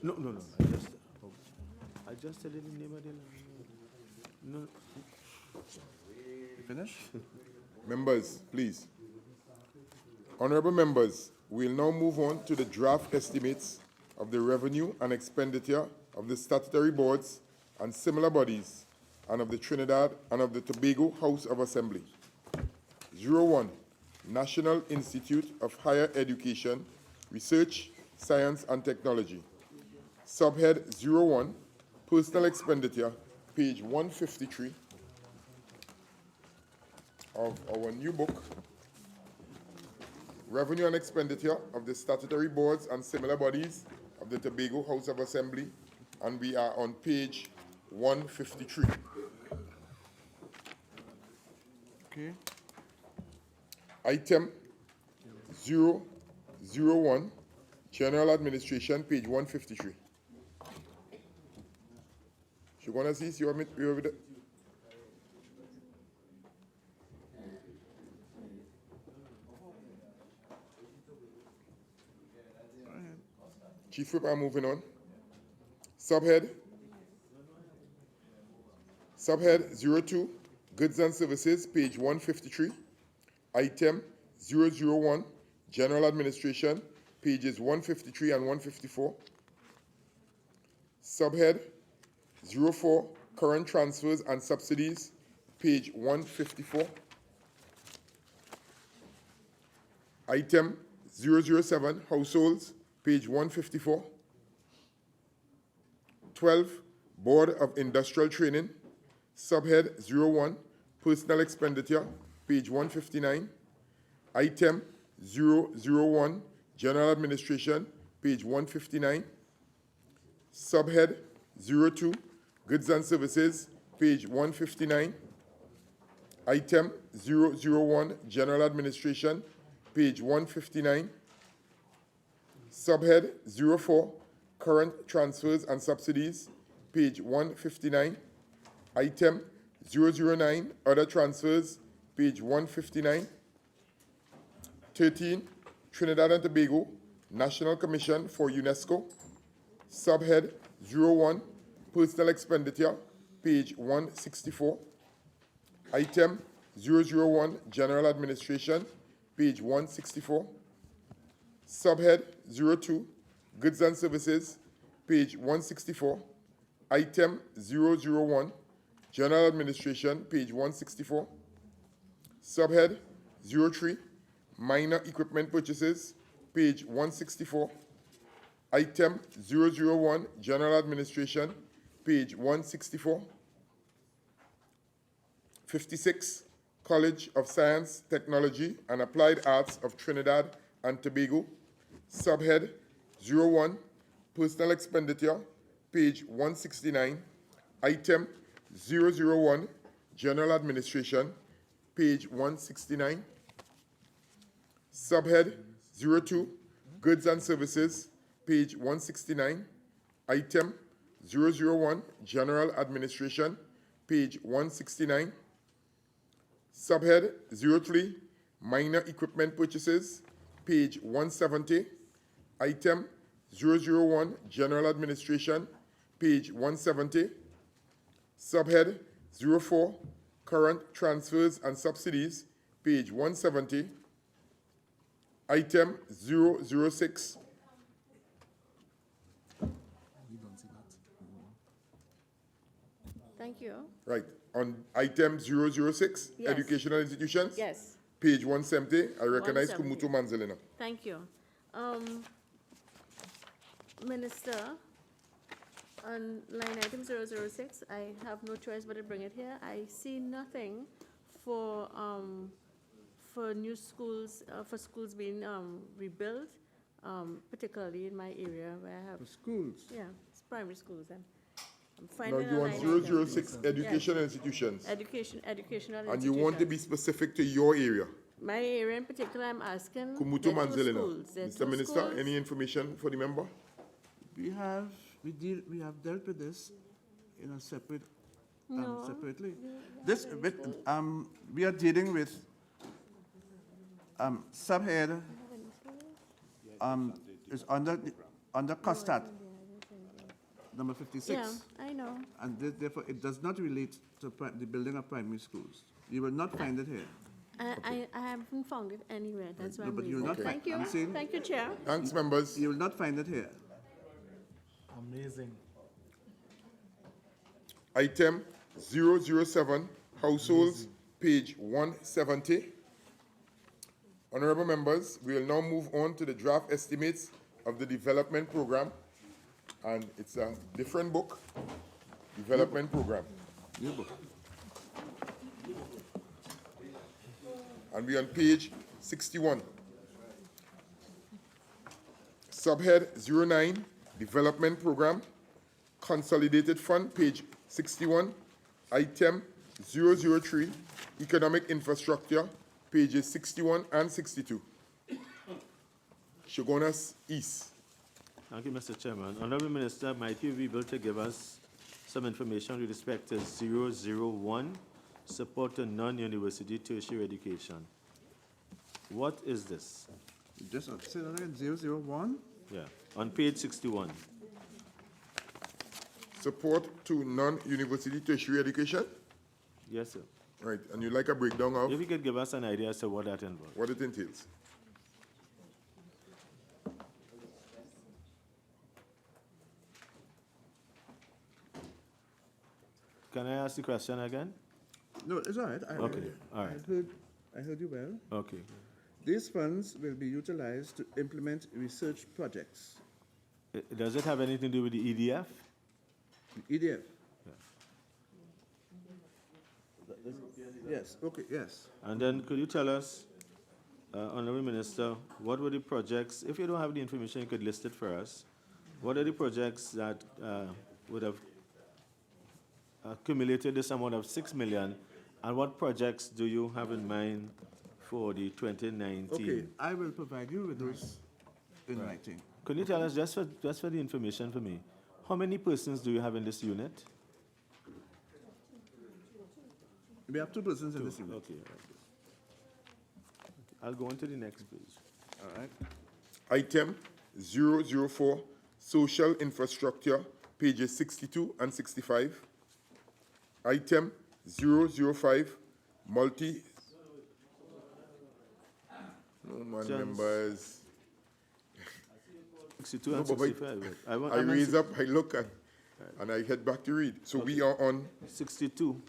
No, I just said it in name of the no. You finish? members, please. Honorable members, we'll now move on to the draft estimates of the revenue and expenditure of the statutory boards and similar bodies and of the Trinidad and of the Tobago House of Assembly. 01, National Institute of Higher Education, Research, Science and Technology. Subhead 01, Personal Expenditure, page 153 of our new book, Revenue and Expenditure of the Statutory Boards and Similar Bodies of the Tobago House of Assembly, and we are on page 153. Okay. Item 001, General Administration, page 153. Shugona Aziz, you want me over there? Chief Whip, I'm moving on. Subhead 02, Goods and Services, page 153. Item 001, General Administration, pages 153 and 154. Subhead 04, Current Transfers and Subsidies, page 154. Item 007, Households, page 154. 12, Board of Industrial Training, Subhead 01, Personal Expenditure, page 159. Item 001, General Administration, page 159. Subhead 02, Goods and Services, page 159. Item 001, General Administration, page 159. Subhead 04, Current Transfers and Subsidies, page 159. Item 009, Other Transfers, page 159. 13, Trinidad and Tobago, National Commission for UNESCO. Subhead 01, Personal Expenditure, page 164. Item 001, General Administration, page 164. Subhead 02, Goods and Services, page 164. Item 001, General Administration, page 164. Subhead 03, Minor Equipment Purchases, page 164. Item 001, General Administration, page 164. 56, College of Science, Technology, and Applied Arts of Trinidad and Tobago. Subhead 01, Personal Expenditure, page 169. Item 001, General Administration, page 169. Subhead 02, Goods and Services, page 169. Item 001, General Administration, page 169. Subhead 03, Minor Equipment Purchases, page 170. Item 001, General Administration, page 170. Subhead 04, Current Transfers and Subsidies, page 170. Item 006, Thank you. right, on item 006, Yes. Educational Institutions, Yes, page 170, I recognize 170. Kumutu Manzelina. thank you. Minister, on line item 006, I have no choice but to bring it here. I see nothing for new schools, for schools being rebuilt, particularly in my area where I have, Schools. yeah, it's primary schools. I'm Now finding a you want line item. 006, Educational Institutions, Educational and you want to be institutions. specific to your area. My area in particular, I'm asking. Kumutu there are two Manzelina. schools. There are Mr. two Minister, schools. any information for the member? We have dealt with this in a separate, No. separately. This, we are dealing with, subhead, is under COSTAT, number 56. Yeah, I know. And therefore, it does not relate to the building of primary schools. You will not find it here. I haven't found it anywhere, that's why No, I'm but you'll raising not it. find- Thank you, I'm saying- thank you, Chair. Thanks, members. You will not find it here. Amazing. Item 007, Households, page 170. Honorable members, we will now move on to the draft estimates of the development program. And it's a different book, development program. New book. And we're on page 61. Subhead 09, Development Program, Consolidated Fund, page 61. Item 003, Economic Infrastructure, pages 61 and 62. Shogunas East. Thank you, Mr. Chairman. Honorable Minister, might you be able to give us some information with respect to 001, support to non-university tertiary education? What is this? Just say that again, 001? Yeah, on page 61. Support to non-university tertiary education. Yes, sir. Right, and you'd like a breakdown of If you could give us an idea as to what that involves. what it entails. Can I ask the question again? No, it's all right. Okay, all right. I heard you well. Okay. These funds will be utilized to implement research projects. Does it have anything to do with the EDF? EDF? Yes, okay, yes. And then could you tell us, Honorable Minister, what were the projects, if you don't have the information, you could list it for us. What are the projects that would have accumulated this amount of 6 million, And what projects do you have in mind for the 2019? Okay, I will provide you with those in writing. Could you tell us, just for the information for me, how many persons do you have in this unit? We have 2 persons in this unit. Okay, all right. I'll go on to the next page. All right. Item 004, social infrastructure, pages 62 and 65. Item 005, multi. No man, John's- members. 62 and No, but 65. I I'm on raise up, I look, and I head back to read. So we are on 62,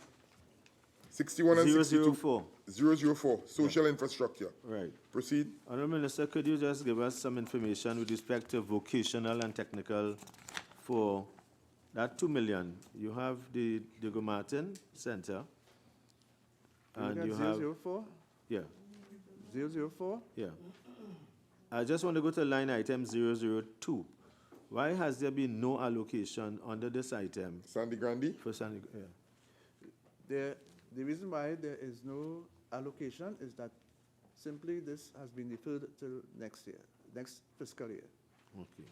61 and 62. 004. 004, social infrastructure. Right. Proceed. Honorable Minister, could you just give us some information with respect to vocational and technical for that 2 million? You have the Diego Martin Center, and you have, 004? yeah, 004? yeah. I just want to go to line item 002. Why has there been no allocation under this item Sandy Grandi. for San, yeah? The reason why there is no allocation is that simply this has been deferred till next year, next fiscal year. Okay.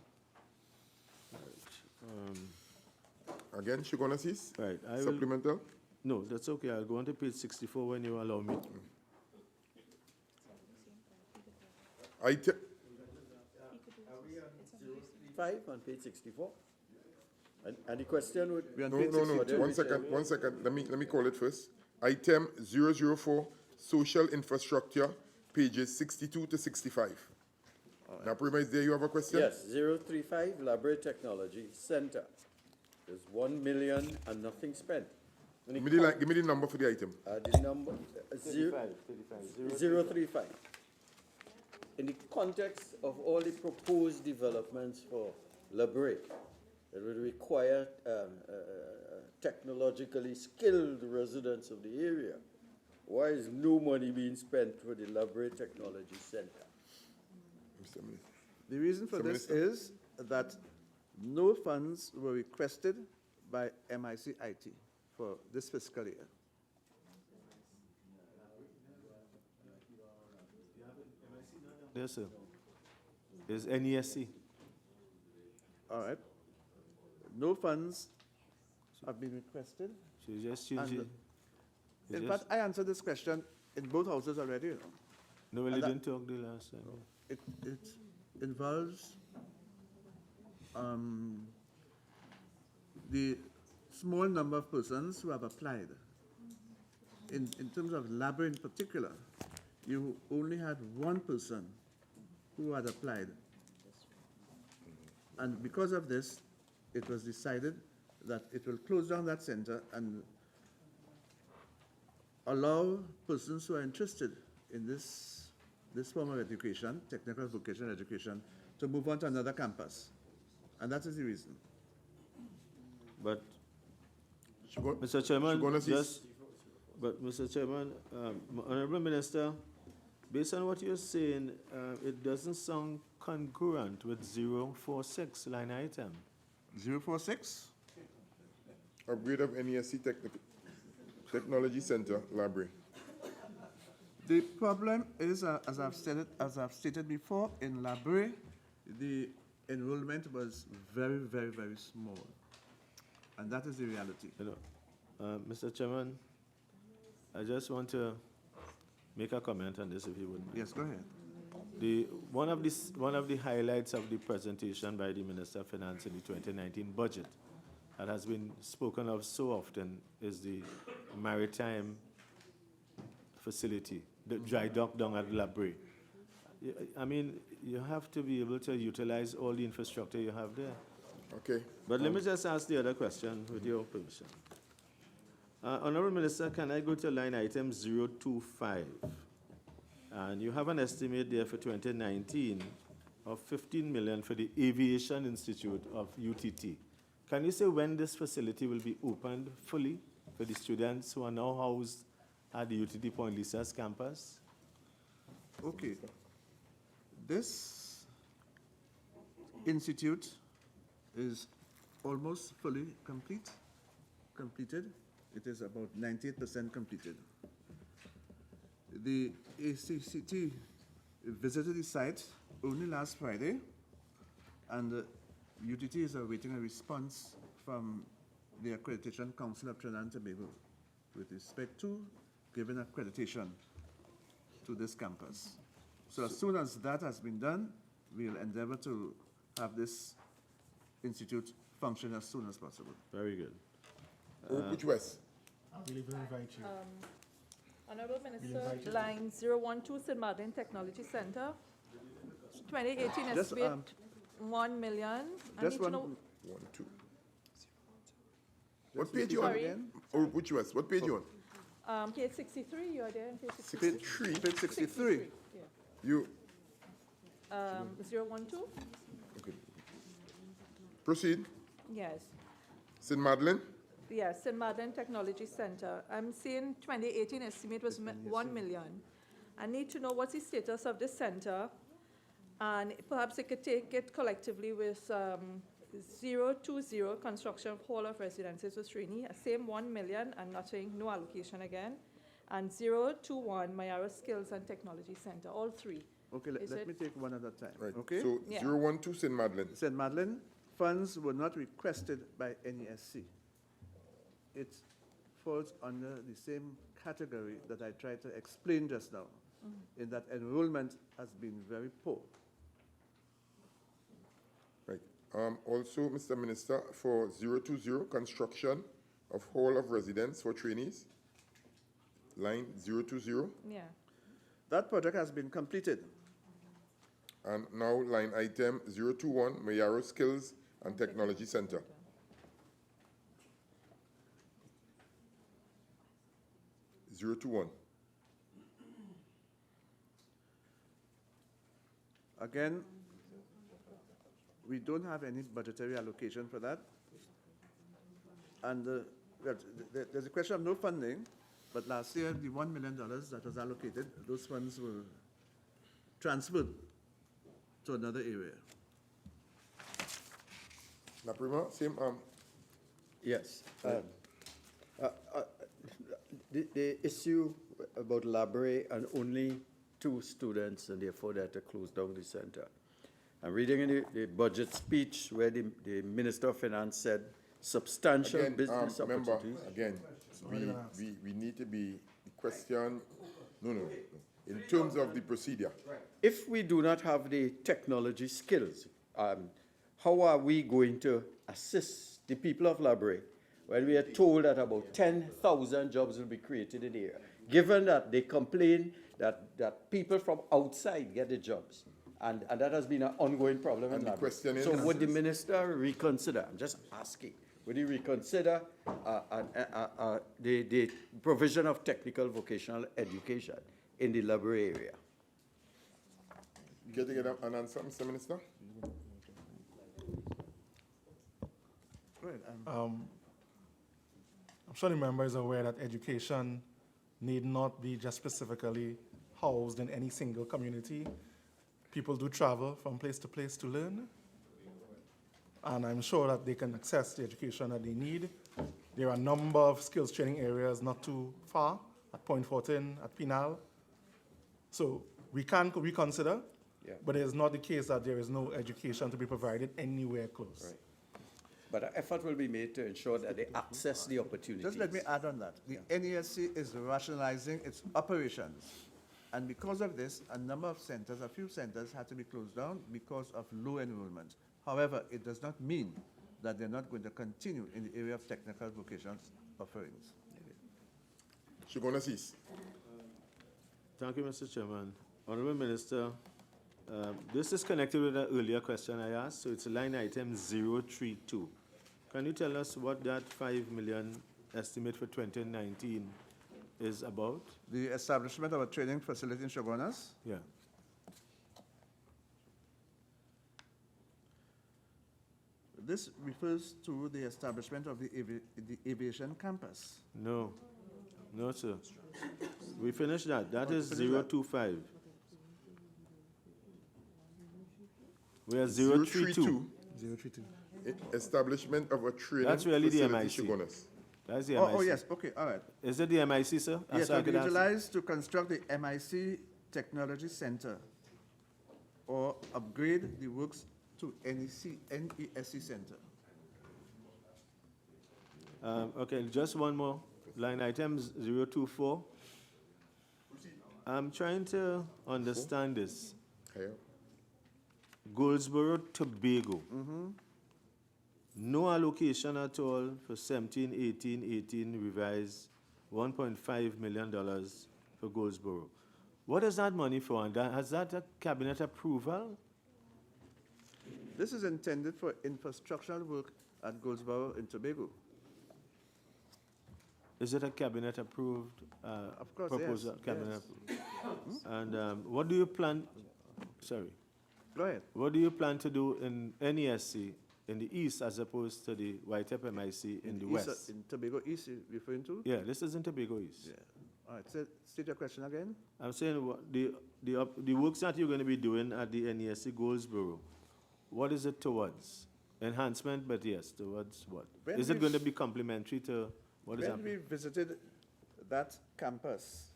Again, she gonna cease? Right, I will, Supplemental? no, that's okay. I'll go on to page 64 when you allow me. Item, 5 on page 64. And the question would, We are on no, page no, no, 62. one second, let me call it first. Item 004, social infrastructure, pages 62 to 65. Now, Prima, is there you have a question? yes, 035, Library Technology Center. There's 1 million and nothing spent. Give me the number for the item. The number, 035. In the context of all the proposed developments for library, it would require technologically skilled residents of the area. Why is no money being spent for the Library Technology Center? Mr. Minister. The reason for Mr. this Minister. is that no funds were requested by MIC IT for this fiscal year. Yes, sir. There's NESC. All right. No funds have been requested. So you just change And it. You In just- fact, I answered this question in both houses already, you know. No, well, you and that- didn't talk the last time. It involves the small number of persons who have applied. In terms of library in particular, you only had 1 person who had applied. And because of this, it was decided that it will close down that center and allow persons who are interested in this form of education, technical vocational education, to move on to another campus. And that is the reason. But, She go- Mr. Chairman, she gonna cease? just, but, Mr. Chairman, Honorable Minister, based on what you're saying, it doesn't sound congruent with 046 line item. 046? Upgrade of NESC Technology Center, library. The problem is, as I've stated before, in library, the enrollment was very, very, very small. And that is the reality. You know, Mr. Chairman, I just want to make a comment on this, if you wouldn't mind. Yes, go ahead. One of the highlights of the presentation by the Minister of Finance in the 2019 budget that has been spoken of so often is the maritime facility, the dry dock down at Labray. I mean, you have to be able to utilize all the infrastructure you have there. Okay. But let me just ask the other question with your permission. Honorable Minister, can I go to line item 025? And you have an estimate there for 2019 of 15 million for the Aviation Institute of UTT. Can you say when this facility will be opened fully for the students who are now housed at the UTT Point Lisa's campus? Okay. This institute is almost fully completed. It is about 98% completed. The ACCT visited the site only last Friday, and UTT is awaiting a response from the Accreditation Council of Trinidad and Tobago with respect to giving accreditation to this campus. So as soon as that has been done, we'll endeavor to have this institute function as soon as possible. Very good. Which West? We'll even invite you. Honorable Minister, line 012, St. Martin Technology Center, 2018 Just, estimate 1 million. I just need to know, 1, 2. What page you on? Sorry? Or which West? What page you on? page 63, you are there, page 63? Page 63. Yeah. You, 012? okay. Proceed. Yes. St. Madeleine? Yes, St. Martin Technology Center. I'm seeing 2018 estimate was 1 million. I need to know what's the status of this center, and perhaps I could take it collectively with 020, construction of hall of residences with Srini, same 1 million and nothing, no allocation again, and 021, Mayara Skills and Technology Center, all three. Okay, Is let it- me take one at a time. Right. Okay? So Yeah. 012 St. Madeleine. St. Madeleine, funds were not requested by NESC. It falls under the same category that I tried to explain just now, in that enrollment has been very poor. Right. Also, Mr. Minister, for 020, construction of hall of residence for trainees, line 020, Yeah. That project has been completed. and now line item 021, Mayaro Skills and Technology Center. Zero to one. Again, we don't have any budgetary allocation for that. And well, there's a question of no funding, but last year, the $1 million that was allocated, those funds were transferred to another area. La Prima, same, Yes. The issue about library and only 2 students, and therefore they had to close down the center. I'm reading in the budget speech where the Minister of Finance said substantial again, business member, opportunities. again, we need to be, the question, no, in terms of the procedure. If we do not have the technology skills, how are we going to assist the people of library when we are told that about 10,000 jobs will be created in the area, given that they complain that people from outside get the jobs? And that has been an ongoing problem in And the library. question is- So would the minister reconsider, I'm just asking, would he reconsider the provision of technical vocational education in the library area? You get an answer, Mr. Minister? Right, I'm sure the member is aware that education need not be just specifically housed in any single community. People do travel from place to place to learn, and I'm sure that they can access the education that they need. There are a number of skills training areas not too far, at Point Fortin, at Pinal. So we can reconsider, Yeah. but it is not the case that there is no education to be provided anywhere close. Right. But an effort will be made to ensure that they access the opportunities. just let me add on that. The NESC is rationalizing its operations. And because of this, a few centers had to be closed down because of low enrollment. However, it does not mean that they're not going to continue in the area of technical vocations offerings. Shugona cease. Thank you, Mr. Chairman. Honorable Minister, this is connected with an earlier question I asked, so it's line item 032. Can you tell us what that 5 million estimate for 2019 is about? The establishment of a training facility in Shogunas, Yeah. this refers to the establishment of the aviation campus. No, sir. We finished that. That is finished that. 025. We are 032. 032. Establishment of a training That's really the facility, MIC. Shogunas. That's the Oh, MIC. oh, yes, okay, all right. Is it the MIC, sir? Yes, So I to be could ask- utilized to construct the MIC Technology Center or upgrade the works to NESC Center. Okay, just one more. Line items 024. I'm trying to understand this. Higher. Goldsboro, Tobago. No allocation at all for 17, 18 revised, $1.5 million for Goldsboro. What is that money for? And has that a cabinet approval? This is intended for infrastructural work at Goldsboro in Tobago. Is it a cabinet approved Of course, proposal? yes, Cabinet yes. approved. And what do you plan? Sorry. Go ahead. What do you plan to do in NESC in the east as opposed to the Whitep MIC in the East, west? in Tobago East, you're referring to? Yeah, this is in Tobago East. Yeah. All right, so state your question again. I'm saying the works that you're going to be doing at the NESC Goldsboro, what is it towards? Enhancement, but yes, towards what? When Is it we going to s- be complementary to what is When happening? we visited that campus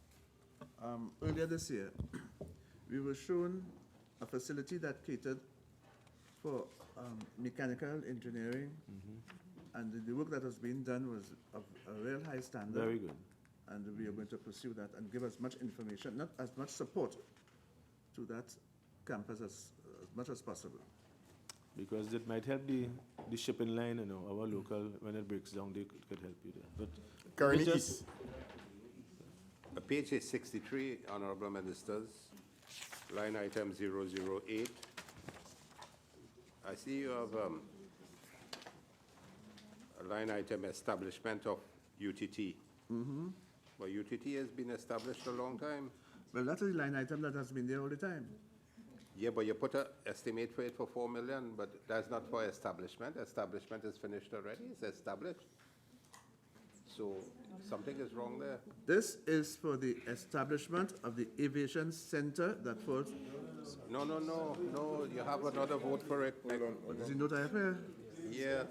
earlier this year, we were shown a facility that catered for mechanical engineering, and the work that was being done was of a real high standard. Very good. And we are going to pursue that and give as much information, not as much support to that campus as much as possible. Because it might help the shipping line, you know, our local, when it breaks down, they could help you there. But Currently we just- East. Page 63, Honorable Ministers, line item 008. I see you have a line item establishment of UTT. But UTT has been established a long time. Well, that is a line item that has been there all the time. Yeah, but you put an estimate for it for 4 million, but that's not for establishment. Establishment is finished already, it's established. So something is wrong there. This is for the establishment of the aviation center that falls. No, you have another vote for it. What is the note I have here? Yeah.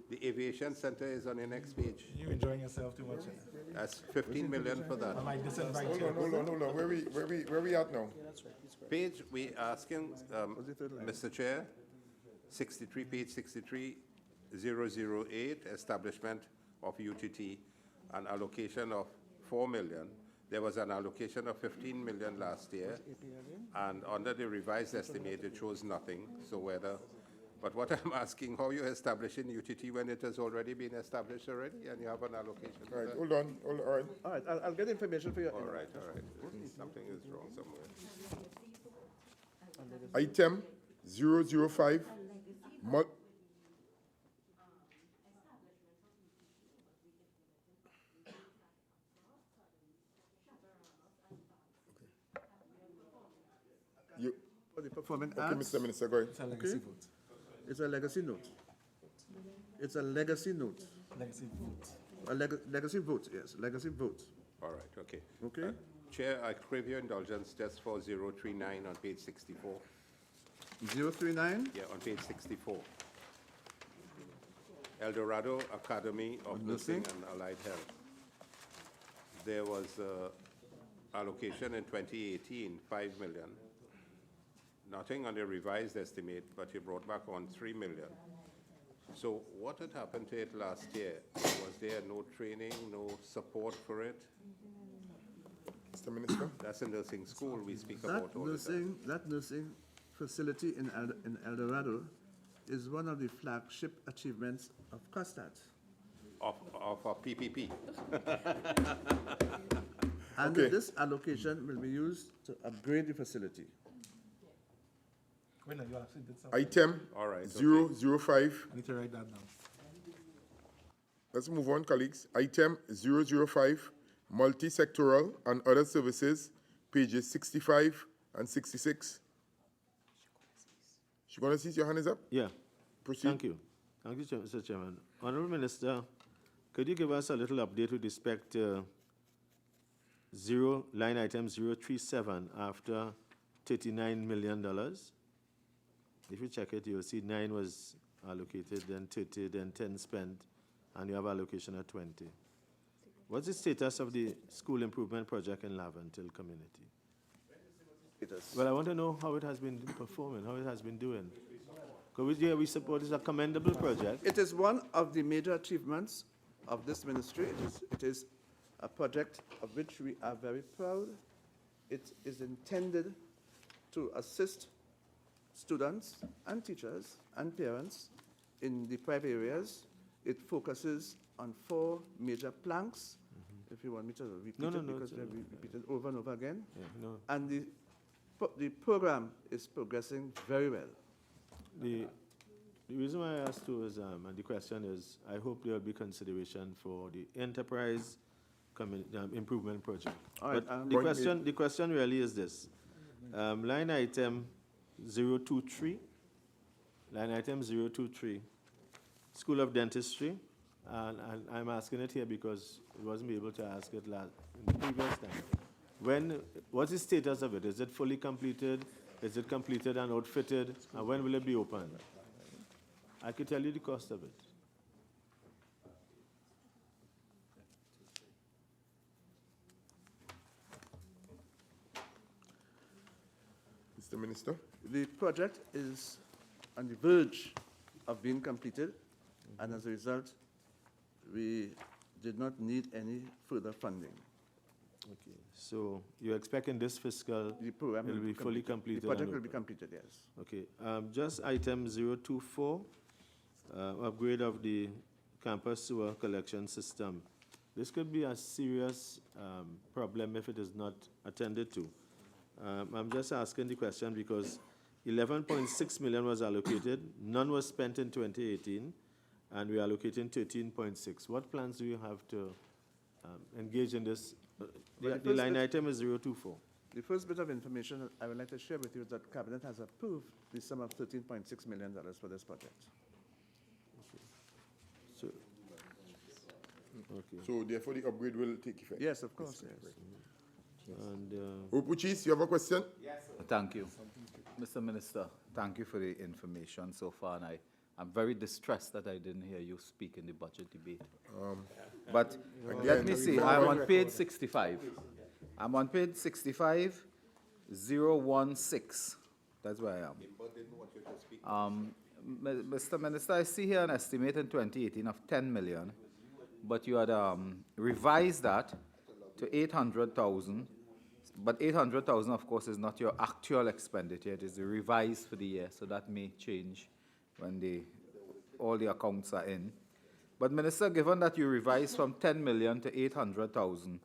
The aviation center is on the next page. You enjoying yourself too much? That's 15 million for that. I might disinvite Hold you. on, hold on, hold on. Where we at now? Page, we asking, Mr. Chair, 63, page 63, 008, establishment of UTT, an allocation of 4 million. There was an allocation of 15 million last year, and under the revised estimate, it shows nothing. So whether, but what I'm asking, how you establishing UTT when it has already been established already, and you have an allocation? All right, hold on, all right. All right, I'll get information for you. All right. Something is wrong somewhere. Item 005, you, For the performing okay, arts, Mr. Minister, go ahead. It's a legacy vote. it's a legacy note. It's a legacy note. Legacy vote. A legacy vote, yes, legacy vote. All right, okay. Okay. Chair, I crave your indulgence just for 039 on page 64. 039, Yeah, on page 64. El Dorado Academy of Nursing and Allied Health. There was allocation in 2018, 5 million. Nothing on the revised estimate, but you brought back on 3 million. So what had happened to it last year? Was there no training, no support for it? Mr. Minister? That's a nursing school we speak about all the time. that nursing facility in El Dorado is one of the flagship achievements of COSTAT. Of a PPP. And Okay. this allocation will be used to upgrade the facility. Wait, no, you actually did something. Item All right, 005. I need to write that down. Let's move on, colleagues. Item 005, multi-sectoral and other services, pages 65 and 66. Shugona, your hand is up? Yeah. Proceed. Thank you. Thank you, Mr. Chairman. Honorable Minister, could you give us a little update with respect to line item 037 after $39 million? If you check it, you'll see 9 was allocated, then 30, then 10 spent, and you have allocation at 20. What's the status of the school improvement project in Laventil community? Well, I want to know how it has been performing, how it has been doing. Because we support it's a commendable project. It is one of the major achievements of this ministry. It is a project of which we are very proud. It is intended to assist students and teachers and parents in the private areas. It focuses on 4 major planks. If you want me to repeat because we repeat it over and over again. Yeah, no. And the program is progressing very well. The reason why I asked too is, and the question is, I hope there will be consideration for the enterprise improvement project. All right, But the question really is this. Line item 023, line item 023, School of Dentistry, and I'm asking it here because we wasn't able to ask it in the previous time. What's the status of it? Is it fully completed? Is it completed and outfitted? And when will it be opened? I could tell you the cost of it. Mr. Minister? The project is on the verge of being completed, and as a result, we did not need any further funding. Okay, so you're expecting this fiscal, The program it will be fully completed? The project and will be open. completed, yes. Okay, just item 024, upgrade of the campus sewer collection system. This could be a serious problem if it is not attended to. I'm just asking the question because 11.6 million was allocated, none was spent in 2018, and we are allocating 13.6. What plans do you have to engage in this? The line item is 024. The first bit of information I would like to share with you is that Cabinet has approved the sum of $13.6 million for this project. So, okay. So therefore the upgrade will take effect? Yes, of course, yes. And Opuchis, you have a question? Thank you. Mr. Minister, thank you for the information so far, and I'm very distressed that I didn't hear you speak in the budget debate. But let me see, I'm on page 65. I'm on page 65, 016. That's where I am. Mr. Minister, I see here an estimate in 2018 of 10 million, but you had revised that to 800,000. But 800,000, of course, is not your actual expenditure. It is the revised for the year, so that may change when all the accounts are in. But, Minister, given that you revised from 10 million to 800,000,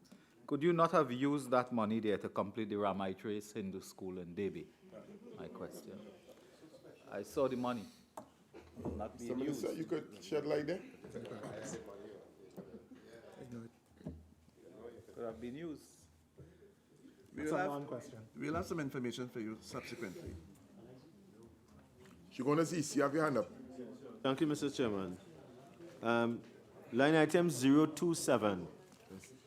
could you not have used that money there to complete the Ramai Trace Hindu School in Debi? My question. I saw the money not being Mr. used. Minister, you could shed light there? Could have been used. That's a long question. We'll have some information for you subsequently. You have your hand up. thank you, Mr. Chairman. Line item 027,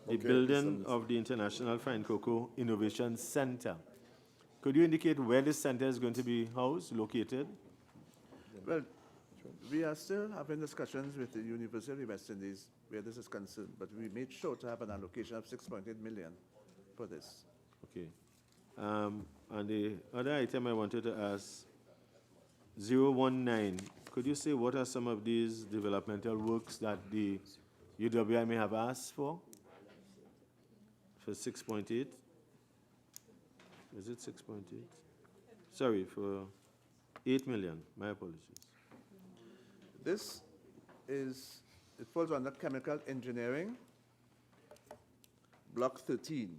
the Okay, building of the International Fine Cocoa Innovation Center. Could you indicate where this center is going to be housed, located? Well, we are still having discussions with the University of the West Indies where this is concerned, but we made sure to have an allocation of 6.8 million for this. Okay. And the other item I wanted to ask, 019, could you say what are some of these developmental works that the UWI may have asked for 6.8? Is it 6.8? Sorry, for 8 million, my apologies. This it falls under chemical engineering, block 13.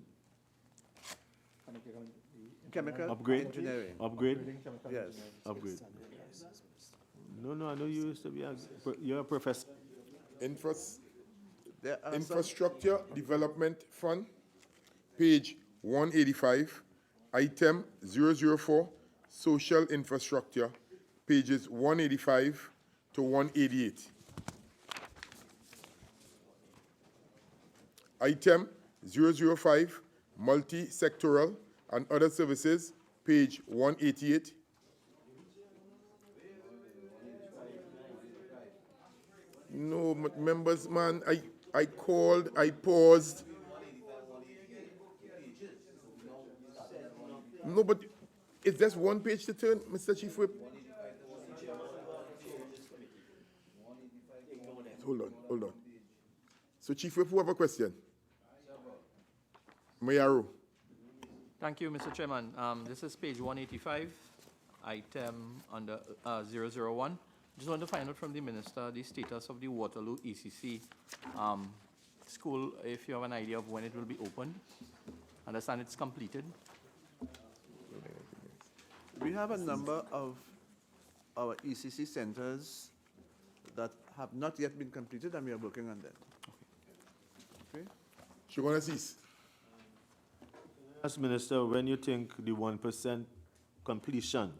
Chemical Upgrade? engineering, Upgrade? yes. Upgrade. No, I know you used to be you're a professor. There are some, Infrastructure Development Fund, page 185, item 004, Social Infrastructure, pages 185 to 188. Item 005, Multi-Sectoral and Other Services, page 188. No, members, man, I called, I paused. No, but it's just one page to turn, Mr. Chief Whip. Hold on. So, Chief Whip, who have a question? Mayaro. Thank you, Mr. Chairman. This is page 185, item under 001. Just want to find out from the minister the status of the Waterloo ECC school, if you have an idea of when it will be opened. Understand it's completed. We have a number of our ECC centers that have not yet been completed, and we are working on them. Okay? Shogun Ask Minister, when you think the 1% completion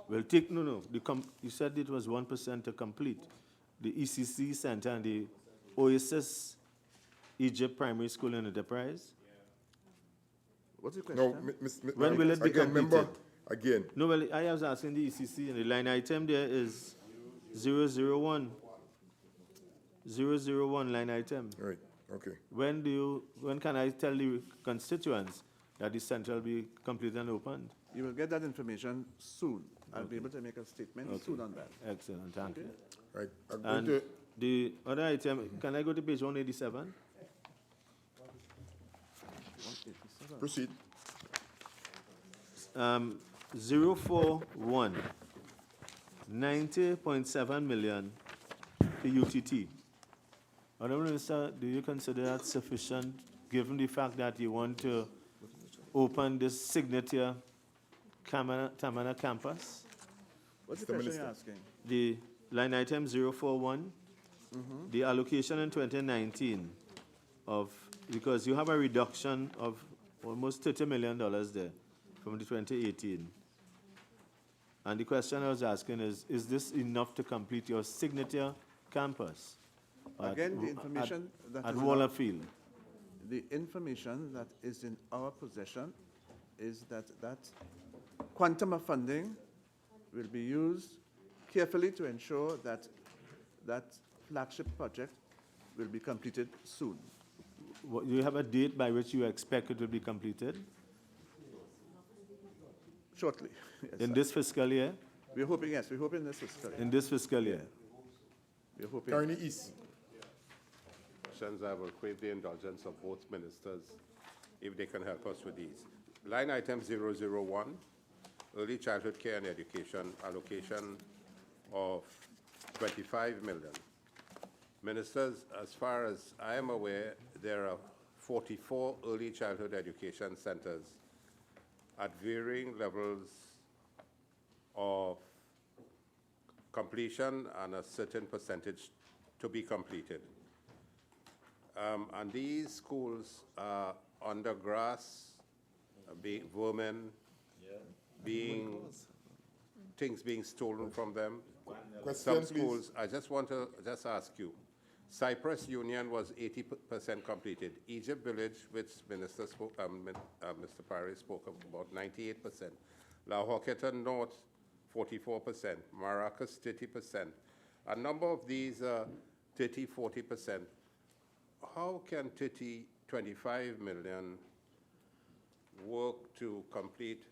will take, you said it was 1% to complete. The ECC Center and the Oasis Egypt Primary School and Enterprise? What's the question? No, When will it be again, completed? member, again. No, well, I was asking the ECC, and the line item there is 001. 001 line item. Right, okay. When can I tell the constituents that the center will be completed and opened? You will get that information soon. I'll be able to make a statement soon on that. Excellent, thank you. Right, I'm going And to, the other item, can I go to page 187? proceed. 041, 90.7 million to UTT. Honorable Minister, do you consider that sufficient, given the fact that you want to open this signature Tamana campus? What's the Mr. question Minister. you're asking? The line item 041, the allocation in 2019 of, because you have a reduction of almost $30 million there from the 2018. And the question I was asking is this enough to complete your signature campus? Again, the information that at is Waller Field. The information that is in our possession is that quantum of funding will be used carefully to ensure that that flagship project will be completed soon. Do you have a date by which you expect it will be completed? Shortly. Yes, In sir. this fiscal year? We're hoping, yes, we're hoping this fiscal year. In this fiscal year? We're hoping. Carney East. Questions, I will crave the indulgence of both ministers if they can help us with these. Line item 001, early childhood care and education, allocation of 25 million. Ministers, as far as I am aware, there are 44 early childhood education centers at varying levels of completion and a certain percentage to be completed. And these schools are under grass, vermin, things being stolen from them. Question, Some please. schools, I just want to ask you, Cypress Union was 80% completed. Egypt Village, which Minister spoke, Mr. Parry spoke about, 98%. La Hoqueta North, 44%. Maracas, 30%. A number of these are 30, 40%. How can 25 million work to complete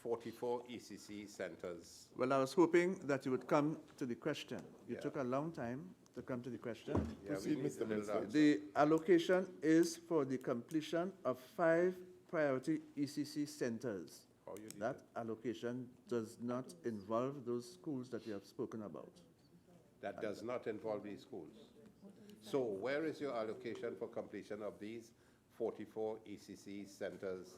44 ECC centers? Well, I was hoping that you would come to the question. You took a long time to come to the question. Yeah, Proceed, we need Mr. a little Minister. answer. The allocation is for the completion of 5 priority ECC centers. How you did That allocation does not involve those schools that you have spoken about. That does not involve these schools. So where is your allocation for completion of these 44 ECC centers?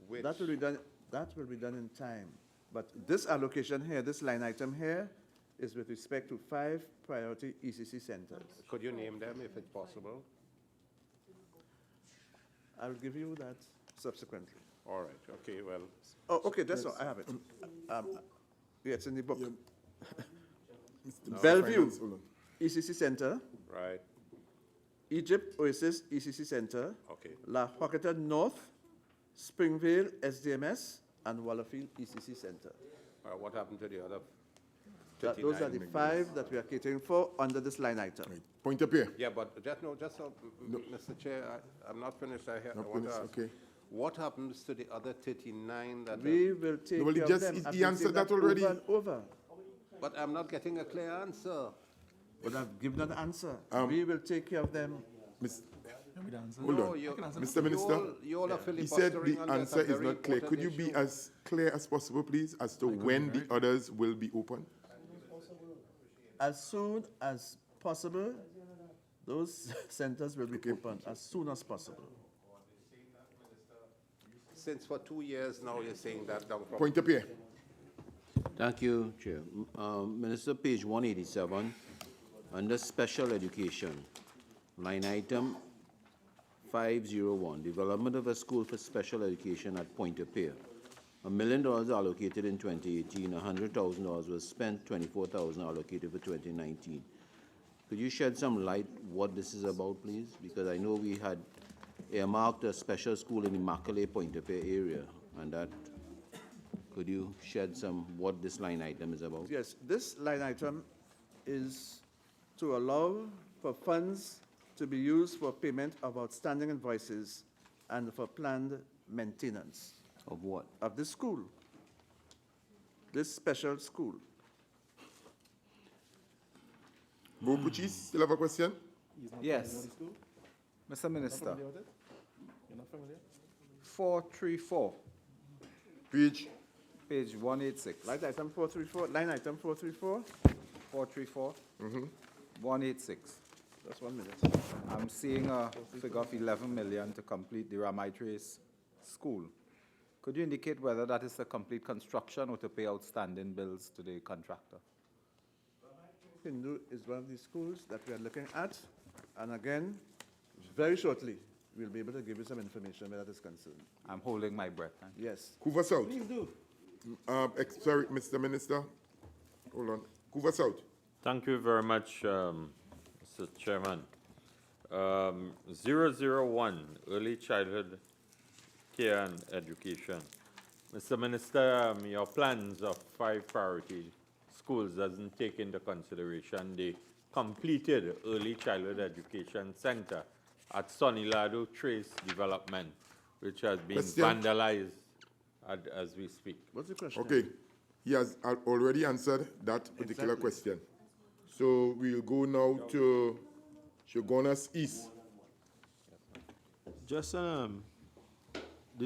Which That will be done in time. But this allocation here, this line item here, is with respect to 5 priority ECC centers. could you name them if it's possible? I will give you that subsequently. All right, okay, well, Oh, okay, that's all, I have it. Yeah, it's in the book. Mr. Bellevue Finance, hold on. ECC Center, right, Egypt Oasis ECC Center, okay. La Hoqueta North, Springvale SDMS, and Wallerfield ECC Center. What happened to the other Those are the 5 that we are catering for under this line item. Right. Point up here. Yeah, but Mr. Chair, I'm not finished. I Not want to finished, ask, okay. what happens to the other 39 that We will take Nobody care just- of them. he I've been answered saying that already. Over and over. But I'm not getting a clear answer. But I've given an answer. We will take care of them. Hold on. Mr. Minister, You all are he said filibustering the on that, answer a is very not clear. Could you important be issue. as clear as possible, please, as to when the others will be open? As soon as possible, those centers will be open as soon as possible. Since for 2 years now, you're saying that down from. Point up here. Thank you, Chair. Minister, page 187, under special education, line item 501, development of a school for special education at Pointe-a-Pierre. $1 million allocated in 2018, $100,000 was spent, $24,000 allocated for 2019. Could you shed some light what this is about, please? Because I know we had earmarked a special school in Immaculate Pointe-a-Pierre area, and that, could you shed some what this line item is about? Yes, this line item is to allow for funds to be used for payment of outstanding invoices and for planned maintenance Of what? of this school, this special school. Bo Puchis, still have a question? Yes. Mr. Minister, You're not familiar? 434, Page, page 186. Line item 434, line item 434, 434, 186. just 1 minute. I'm seeing a figure of 11 million to complete the Ramaitrace school. Could you indicate whether that is to complete construction or to pay outstanding bills to the contractor? Hindu is one of the schools that we are looking at, and again, very shortly, we'll be able to give you some information where that is concerned. I'm holding my breath. Thank you. Yes. Hoover South. Please do. Sorry, Mr. Minister. Hold on. Hoover South. Thank you very much, Mr. Chairman. 001, Early Childhood Care and Education. Mr. Minister, your plans of 5 priority schools doesn't take into consideration the completed Early Childhood Education Center at Sonilado Trace Development, which has been Question. vandalized as we speak. What's the question? Okay. He has already answered that particular Exactly. question. So we'll go now to Shogunas East. Just the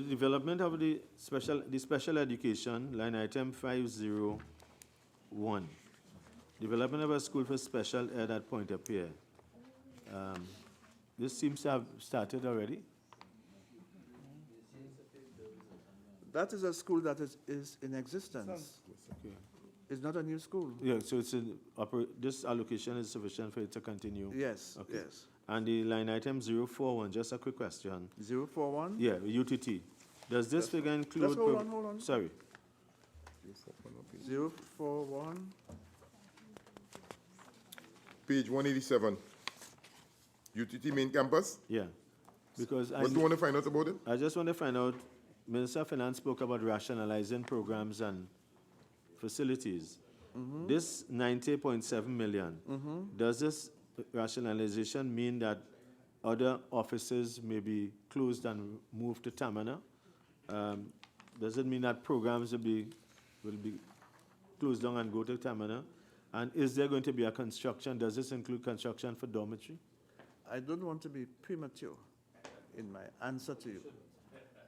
development of the special education, line item 501. Development of a school for special ed at Pointe-a-Pierre. This seems to have started already. That is a school that is in existence. Okay. It's not a new school. Yeah, so it's this allocation is sufficient for it to continue? Yes, Okay. yes. And the line item 041, just a quick question. 041? Yeah, UTT. Does this figure include? Just hold on. Sorry. 041. Page 187. UTT main campus. Yeah, because What do you want to find out about it? I just want to find out, Minister of Finance spoke about rationalizing programs and facilities. This 90.7 million, does this rationalization mean that other offices may be closed and moved to Tamana? Does it mean that programs will be closed down and go to Tamana? And is there going to be a construction? Does this include construction for dormitory? I don't want to be premature in my answer to you.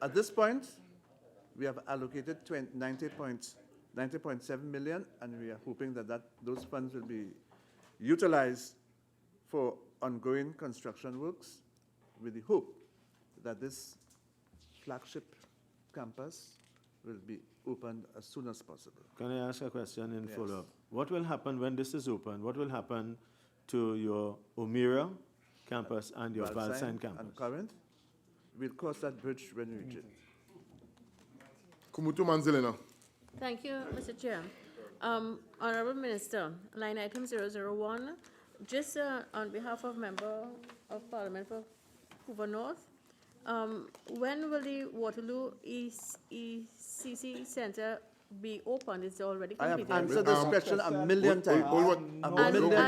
At this point, we have allocated 90.7 million, and we are hoping that those funds will be utilized for ongoing construction works with the hope that this flagship campus will be opened as soon as possible. Can I ask a question in Yes. follow-up? What will happen when this is open? What will happen to your Omira campus and your Valsine campus? And current, we'll cross that bridge when we reach it. Kumutu Manzilina. Thank you, Mr. Chair. Honorable Minister, line item 001, just on behalf of Member of Parliament for Hoover North, when will the Waterloo ECC Center be opened, it's already I have completed. answered this question a million times. A million And-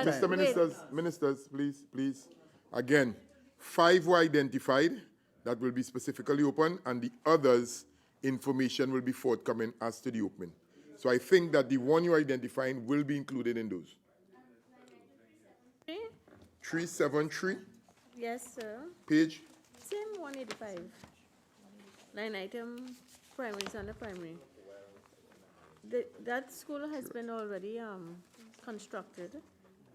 times. Mr. Ministers, please. Again, 5 were identified that will be specifically open, and the others, information will be forthcoming as to the opening. So I think that the one you're identifying will be included in those. 373, Yes, sir. page. Same 185. Line item, primary, it's under primary. That school has been already constructed,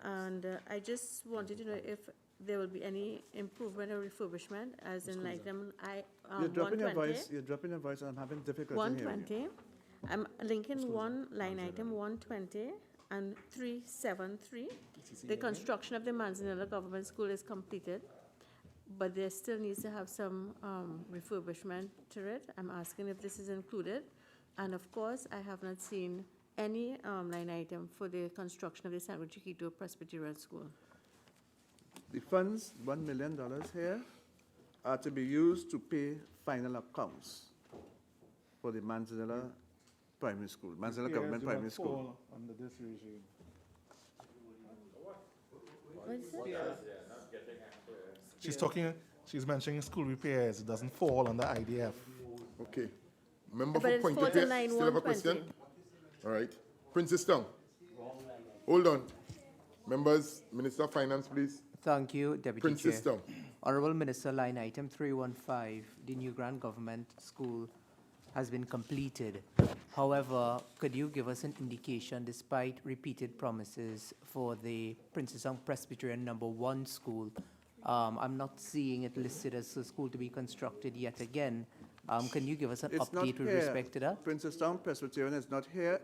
and I just wanted to know if there will be any improvement or refurbishment, as in like them, You're dropping your 120. voice, and I'm having difficulty hearing you. 120. I'm linking one line item 120 and 373. The construction of the Manzanilla Government School is completed, but there still needs to have some refurbishment to it. I'm asking if this is included. And of course, I have not seen any line item for the construction of the San Chiquito Presbyterian School. The funds, $1 million here, are to be used to pay final accounts for the Manzanilla Primary School, Manzanilla Government Primary School. Fall under this regime. What is it? She's mentioning school repairs. It doesn't fall under IDF. Okay. Member But for it's Point of Peace, 49, still have a question? 120. All right. Princess Town. Hold on. Members, Minister of Finance, please. Thank you, Deputy Princess Chair. Town. Honorable Minister, line item 315, the New Grand Government School has been completed. However, could you give us an indication, despite repeated promises for the Princess Town Presbyterian #1 school, I'm not seeing it listed as a school to be constructed yet again. Can you give us an It's not update with here. respect to that? Princestown Presbyterian is not here.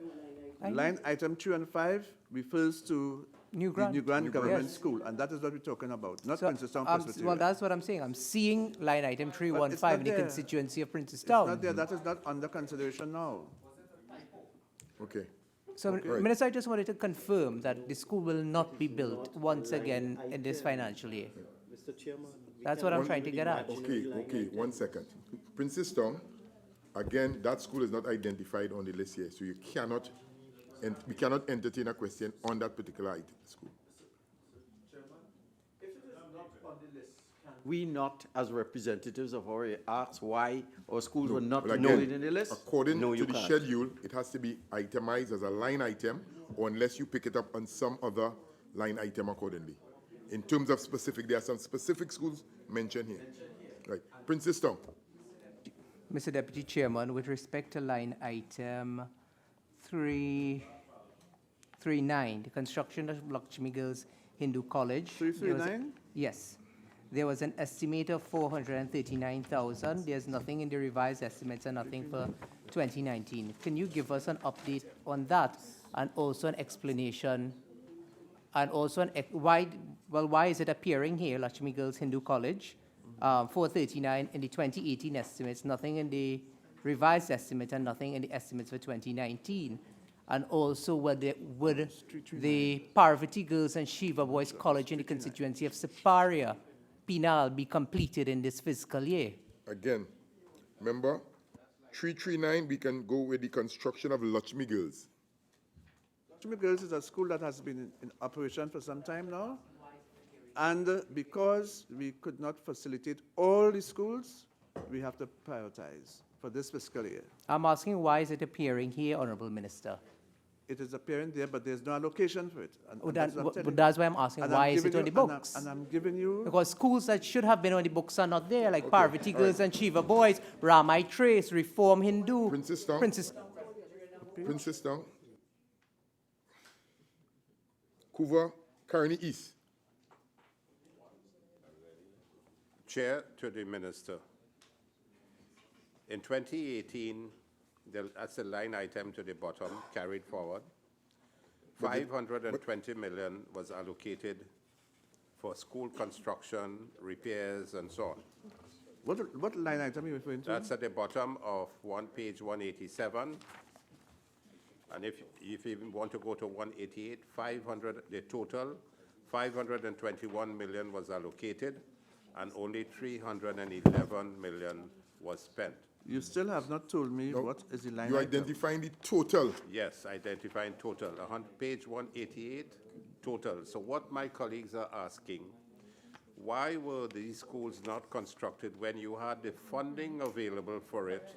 Line item 315 refers to New the Grand. New Grand Government Yes. School, and that is what we're talking about, not So, Princestown well, Presbyterian. that's what I'm saying. I'm seeing line item 315 in the there. constituency of It's Princetown. not there, that is not under consideration now. Okay. So, Minister, I just wanted to confirm that the school will not be built once again in this financial year. Mr. Chairman. That's what I'm trying to get at. Okay, 1 second. Princess Town, again, that school is not identified on the list here, so you cannot, and we cannot entertain a question on that particular item, school. We not, as representatives of our ask why our schools were not Well, included again, in the list? according No, to you the can't. schedule, it has to be itemized as a line item, or unless you pick it up on some other line item accordingly. In terms of specific, there are some specific schools mentioned here. Right. Princess Town. Mr. Deputy Chairman, with respect to line item 339, the construction of Lakshmi Girls Hindu College. 339? Yes. There was an estimate of 439,000. There's nothing in the revised estimates and nothing for 2019. Can you give us an update on that, and also an explanation, and also why is it appearing here, Lakshmi Girls Hindu College, 439 in the 2018 estimates, nothing in the revised estimate, and nothing in the estimates for 2019? And also, would the Parvati Girls and Shiva Boys College in the constituency of Siparia, Penal, be completed in this fiscal year? Again, remember, 339, we can go with the construction of Lakshmi Girls. Lakshmi Girls is a school that has been in operation for some time now. And because we could not facilitate all the schools, we have to prioritize for this fiscal year. I'm asking, why is it appearing here, Honorable Minister? It is appearing there, but there's no allocation for it. And But that's what I'm telling you. that's why I'm asking, And why I'm is it giving on the you- books? And I'm giving you, Because schools that should have been on the books are not there, like Parvati Girls and Shiva Boys, Ramai Trace, Reform Hindu. Princess Town. Princess. Princess Town. Couva, Carney East. Chair to the Minister. In 2018, that's a line item to the bottom, carried forward. 520 million was allocated for school construction, repairs, and so on. what line item are you referring to? That's at the bottom of page 187. And if you want to go to 188, the total, 521 million was allocated, and only 311 million was spent. You still have not told me No, what is the line You're item. identifying the total. Yes, identifying total, on page 188, total. So what my colleagues are asking, why were these schools not constructed when you had the funding available for it?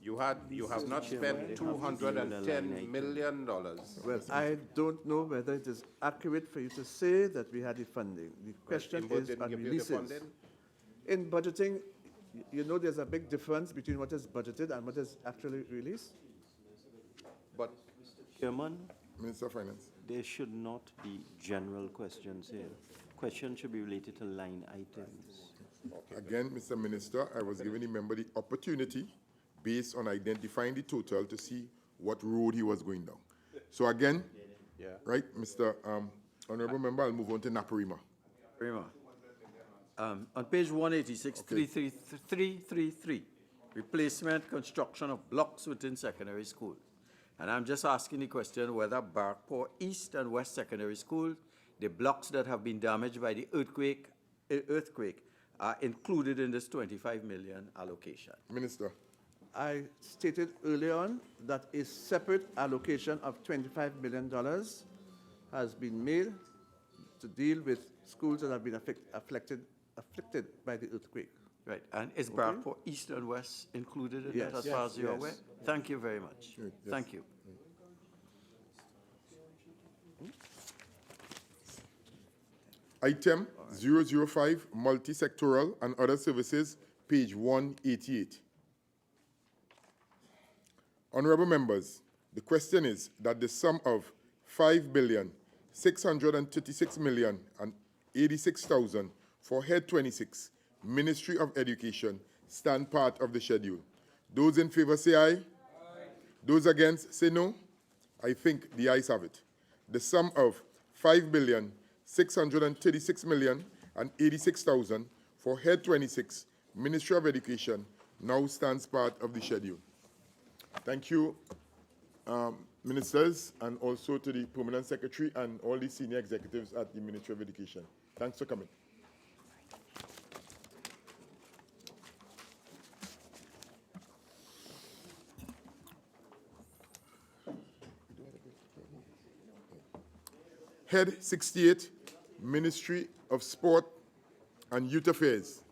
You have not spent $210 million. Well, I don't know whether it is accurate for you to say that we had the funding. The question Imbo is didn't on give you the releases. funding? In budgeting, you know there's a big difference between what is budgeted and what is actually released. But Chairman, Minister of Finance. there should not be general questions here. Questions should be related to line items. Again, Mr. Minister, I was giving the member the opportunity, based on identifying the total, to see what road he was going down. So again, right, Mr. Honorable Member, I'll move on to Naparima. Prima. On page 186, 333, replacement construction of blocks within secondary school. And I'm just asking the question whether Barkpore East and West Secondary School, the blocks that have been damaged by the earthquake are included in this 25 million allocation. Minister. I stated earlier on that a separate allocation of $25 million has been made to deal with schools that have been afflicted by the earthquake. Right, and is Barkpore East and West included in that as far as you're aware? Thank you very much. Yes. Thank you. Item 005, multi-sectoral and other services, page 188. Honorable members, the question is that the sum of $5,636,086,000 for Head 26, Ministry of Education, stand part of the schedule. Those in favor say aye. Those against say no. I think the ayes have it. The sum of $5,636,086,000 for Head 26, Ministry of Education, now stands part of the schedule. Thank you, ministers, and also to the Permanent Secretary and all the senior executives at the Ministry of Education. Thanks for coming. Head 68, Ministry of Sport and Youth Affairs.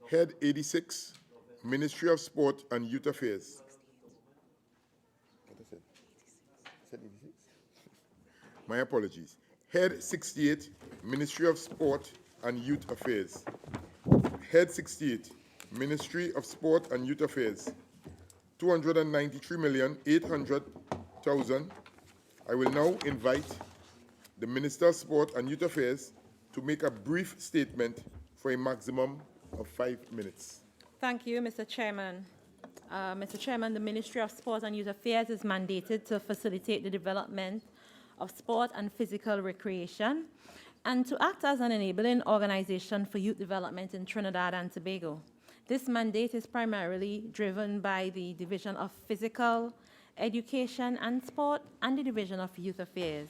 Head 86, Ministry of Sport and Youth Affairs. What I said? I said 86? My apologies. Head 68, Ministry of Sport and Youth Affairs. Head 68, Ministry of Sport and Youth Affairs, $293,800,000. I will now invite the Minister of Sport and Youth Affairs to make a brief statement for a maximum of 5 minutes. Thank you, Mr. Chairman. Mr. Chairman, the Ministry of Sport and Youth Affairs is mandated to facilitate the development of sport and physical recreation and to act as an enabling organization for youth development in Trinidad and Tobago. This mandate is primarily driven by the Division of Physical Education and Sport and the Division of Youth Affairs.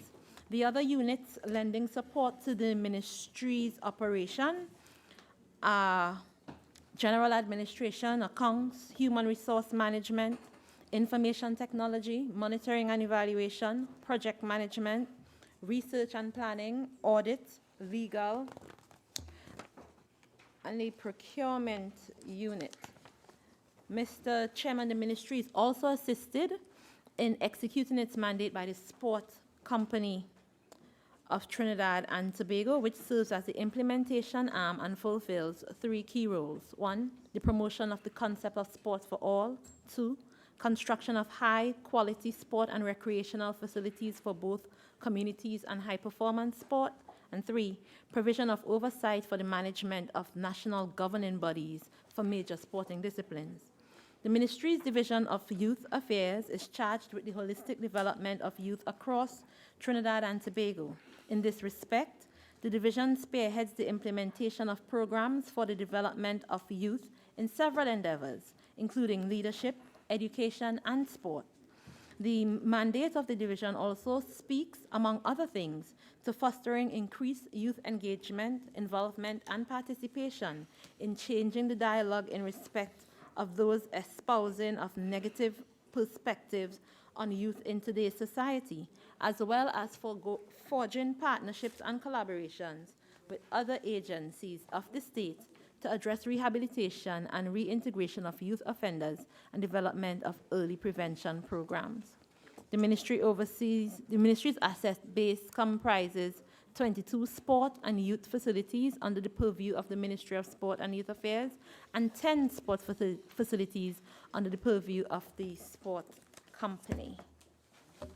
The other units lending support to the ministry's operation are General Administration, Accounts, Human Resource Management, Information Technology, Monitoring and Evaluation, Project Management, Research and Planning, Audit, Legal, and the Procurement Unit. Mr. Chairman, the ministry is also assisted in executing its mandate by the Sport Company of Trinidad and Tobago, which serves as the implementation arm and fulfills 3 key roles. 1, the promotion of the concept of sport for all. 2, construction of high-quality sport and recreational facilities for both communities and high-performance sport. And 3, provision of oversight for the management of national governing bodies for major sporting disciplines. The Ministry's Division of Youth Affairs is charged with the holistic development of youth across Trinidad and Tobago. In this respect, the division spearheads the implementation of programs for the development of youth in several endeavors, including leadership, education, and sport. The mandate of the division also speaks, among other things, to fostering increased youth engagement, involvement, and participation in changing the dialogue in respect of those espousing of negative perspectives on youth in today's society, as well as for forging partnerships and collaborations with other agencies of the state to address rehabilitation and reintegration of youth offenders and development of early prevention programs. The ministry's asset base comprises 22 sport and youth facilities under the purview of the Ministry of Sport and Youth Affairs and 10 sport facilities under the purview of the Sport Company.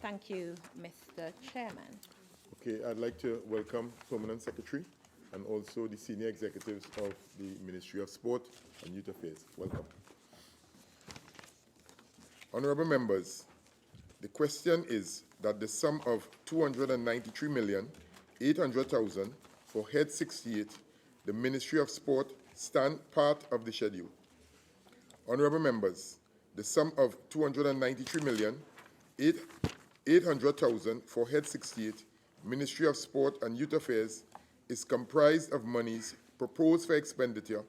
Thank you, Mr. Chairman. Okay, I'd like to welcome Permanent Secretary and also the senior executives of the Ministry of Sport and Youth Affairs. Welcome. Honorable members, the question is that the sum of $293,800,000 for Head 68, the Ministry of Sport, stand part of the schedule. Honorable members, the sum of $293,800,000 for Head 68, Ministry of Sport and Youth Affairs, is comprised of monies proposed for expenditure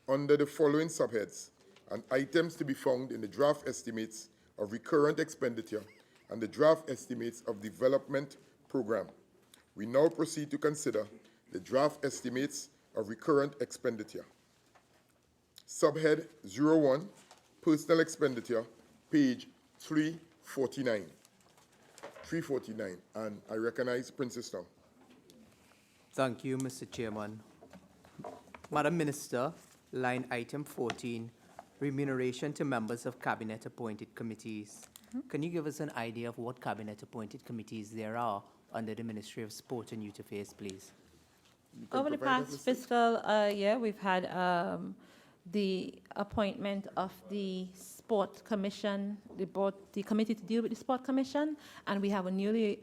under the following subheads and items to be found in the draft estimates of recurrent expenditure and the draft estimates of development program. We now proceed to consider the draft estimates of recurrent expenditure. Subhead 01, Personal Expenditure, page 349. 349, and I recognize Princess Tom. Thank you, Mr. Chairman. Madam Minister, line item 14, remuneration to members of cabinet-appointed committees. Can you give us an idea of what cabinet-appointed committees there are under the Ministry of Sport and Youth Affairs, please? Over the past fiscal year, we've had the appointment of the Sport Commission, the committee to deal with the Sport Commission, and we have a newly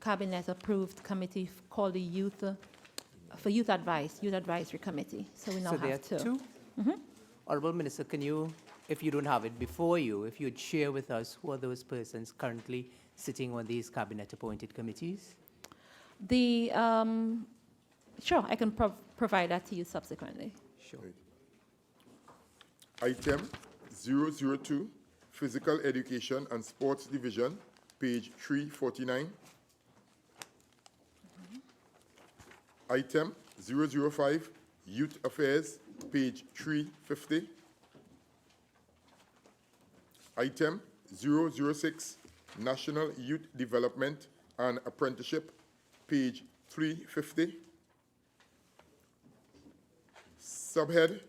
cabinet-approved committee called the Youth Advisory Committee. So we now have two. There are two? Honorable Minister, can you, if you don't have it before you, if you'd share with us who are those persons currently sitting on these cabinet-appointed committees? Sure, I can provide that to you subsequently. Sure. Item 002, Physical Education and Sports Division, page 349. Item 005, Youth Affairs, page 350. Item 006, National Youth Development and Apprenticeship, page 350. Subhead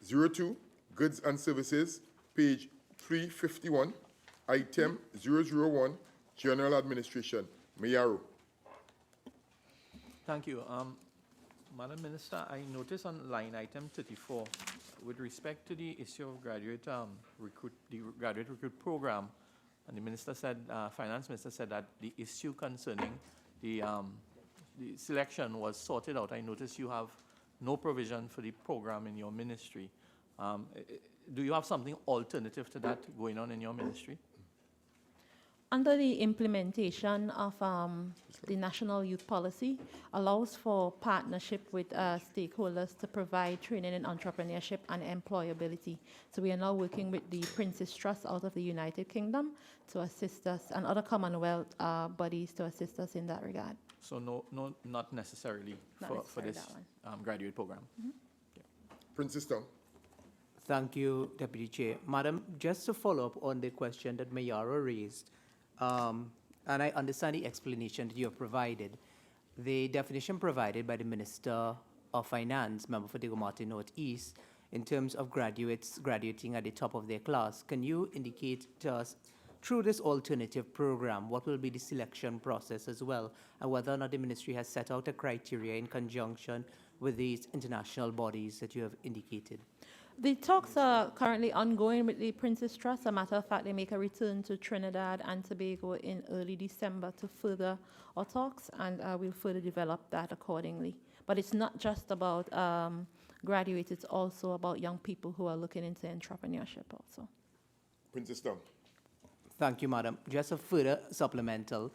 02, Goods and Services, page 351. Item 001, General Administration, Mayaro. Thank you. Madam Minister, I noticed on line item 34, with respect to the issue of graduate recruit program, and the minister said, finance minister said that the issue concerning the selection was sorted out. I noticed you have no provision for the program in your ministry. Do you have something alternative to that going on in your ministry? Under the implementation of the National Youth Policy, allows for partnership with stakeholders to provide training in entrepreneurship and employability. So we are now working with the Prince's Trust out of the United Kingdom to assist us, and other Commonwealth bodies to assist us in that regard. So not necessarily for this graduate program. Princess Town. Thank you, Deputy Chair. Madam, just to follow up on the question that Mayara raised, and I understand the explanation that you have provided. The definition provided by the Minister of Finance, member for Diego Martin North East, in terms of graduates graduating at the top of their class, can you indicate to us, through this alternative program, what will be the selection process as well, and whether or not the Ministry has set out a criteria in conjunction with these international bodies that you have indicated? The talks are currently ongoing with the Princess Trust. As a matter of fact, they make a return to Trinidad and Tobago in early December to further our talks, and we'll further develop that accordingly. But it's not just about graduates, it's also about young people who are looking into entrepreneurship also. Princess Town. Thank you, Madam. Just a further supplemental.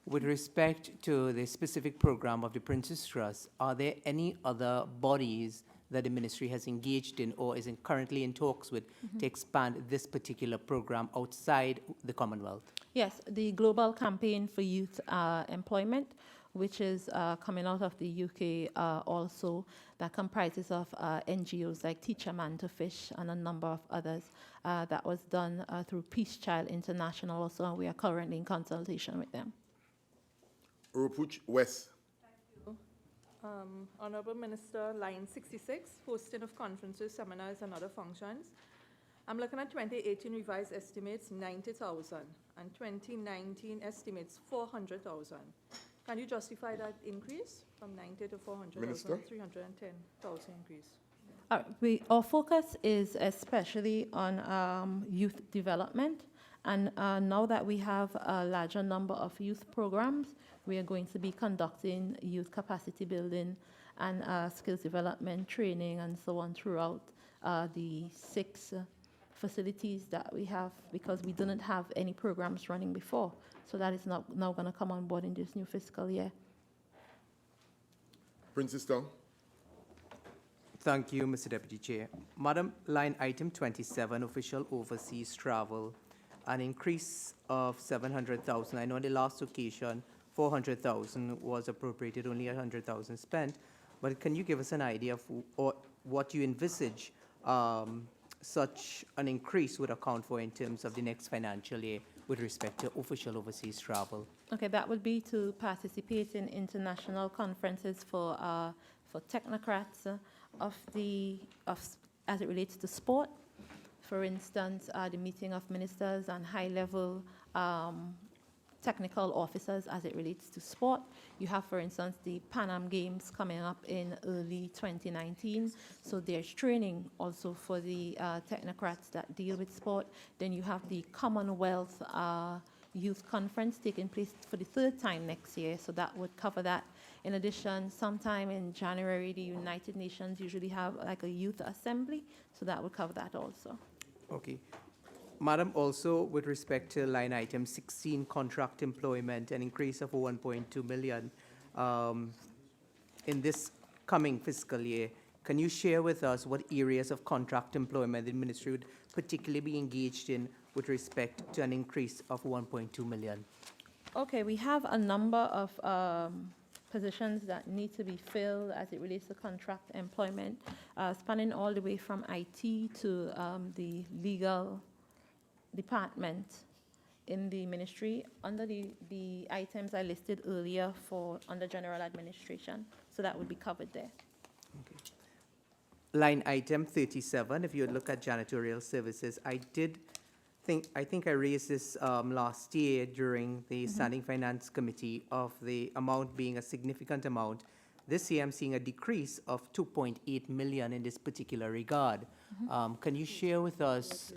With respect to the specific program of the Princess Trust, are there any other bodies that the ministry has engaged in or is currently in talks with to expand this particular program outside the Commonwealth? Yes, the Global Campaign for Youth Employment, which is coming out of the UK also, that comprises of NGOs like Teach a Man to Fish and a number of others. That was done through Peace Child International also, and we are currently in consultation with them. Oropuch West. Honorable Minister, line 66, hosting of conferences, seminars, and other functions. I'm looking at 2018 revised estimates, 90,000, and 2019 estimates, 400,000. Can you justify that increase from 90 to 400,000? Minister? 310,000 increase. Our focus is especially on youth development, and now that we have a larger number of youth programs, we are going to be conducting youth capacity building and skills development training and so on throughout the 6 facilities that we have, because we didn't have any programs running before. So that is now going to come on board in this new fiscal year. Princess Town. Thank you, Mr. Deputy Chair. Madam, line item 27, official overseas travel, an increase of 700,000. I know on the last occasion, 400,000 was appropriated, only 100,000 spent. But can you give us an idea of what you envisage such an increase would account for in terms of the next financial year with respect to official overseas travel? Okay, that would be to participate in international conferences for technocrats as it relates to sport. For instance, the meeting of ministers and high-level technical officers as it relates to sport. You have, for instance, the Pan Am Games coming up in early 2019. So there's training also for the technocrats that deal with sport. Then you have the Commonwealth Youth Conference taking place for the 3rd time next year. So that would cover that. In addition, sometime in January, the United Nations usually have like a youth assembly. So that would cover that also. Okay. Madam, also with respect to line item 16, contract employment, an increase of 1.2 million in this coming fiscal year. Can you share with us what areas of contract employment the ministry would particularly be engaged in with respect to an increase of 1.2 million? Okay, we have a number of positions that need to be filled as it relates to contract employment, spanning all the way from IT to the legal department in the ministry under the items I listed earlier for under general administration. So that would be covered there. Okay. Line item 37, if you would look at janitorial services, I think I raised this last year during the Standing Finance Committee of the amount being a significant amount. This year I'm seeing a decrease of 2.8 million in this particular regard. Can you share with us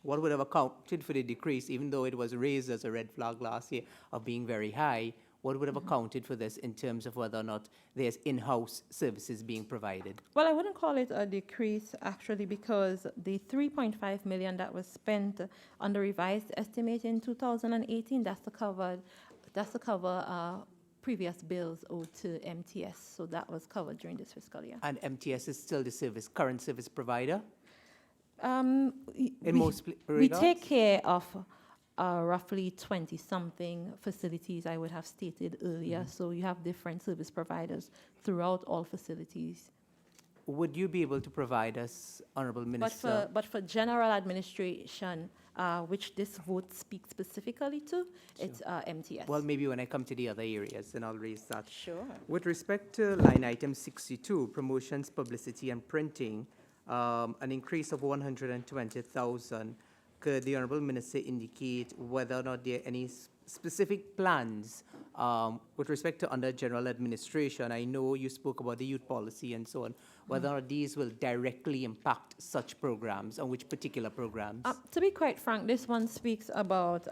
what would have accounted for the decrease, even though it was raised as a red flag last year of being very high? What would have accounted for this in terms of whether or not there's in-house services being provided? Well, I wouldn't call it a decrease, actually, because the 3.5 million that was spent on the revised estimate in 2018, that's to cover previous bills owed to MTS. So that was covered during this fiscal year. And MTS is still the current service provider? We take care of roughly 20-something facilities, I would have stated earlier. So you have different service providers throughout all facilities. Would you be able to provide us, Honorable Minister? But for general administration, which this vote speaks specifically to, it's MTS. Well, maybe when I come to the other areas, then I'll raise that. Sure. With respect to line item 62, promotions, publicity, and printing, an increase of 120,000. Could the Honorable Minister indicate whether or not there are any specific plans With respect to under general administration, I know you spoke about the youth policy and so on, whether or not these will directly impact such programs, and which particular programs? To be quite frank, this one speaks about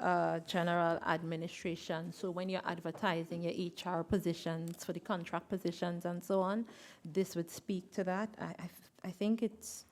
general administration. So when you're advertising your HR positions for the contract positions and so on, this would speak to that. I think it's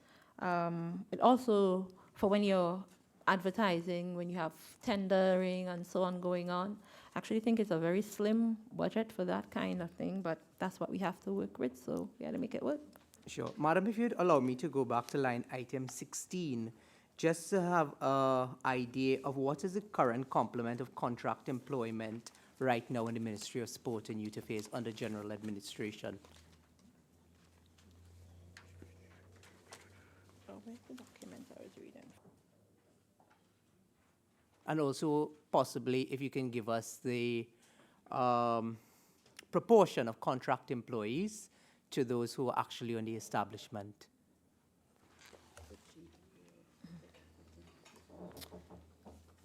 it also, for when you're advertising, when you have tendering and so on going on, I actually think it's a very slim budget for that kind of thing, but that's what we have to work with, so we had to make it work. Sure. Madam, if you'd allow me to go back to line item 16, just to have an idea of what is the current complement of contract employment right now in the Ministry of Sport and Youth Affairs under general administration. Where's the document I was reading? And also, possibly, if you can give us the proportion of contract employees to those who are actually on the establishment.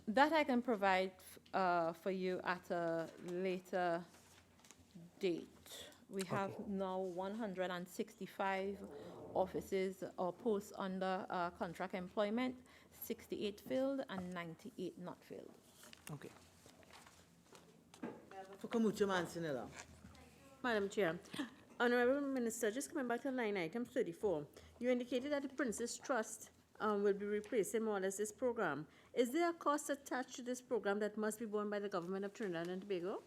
That I can provide for you at a later date. We have now 165 offices or posts under contract employment, 68 filled and 98 not filled. Okay. Madam Chair, Honorable Minister, just coming back to line item 34, you indicated that the Princess Trust will be replacing more or less this program. Is there a cost attached to this program that must be borne by the government of Trinidad and Tobago?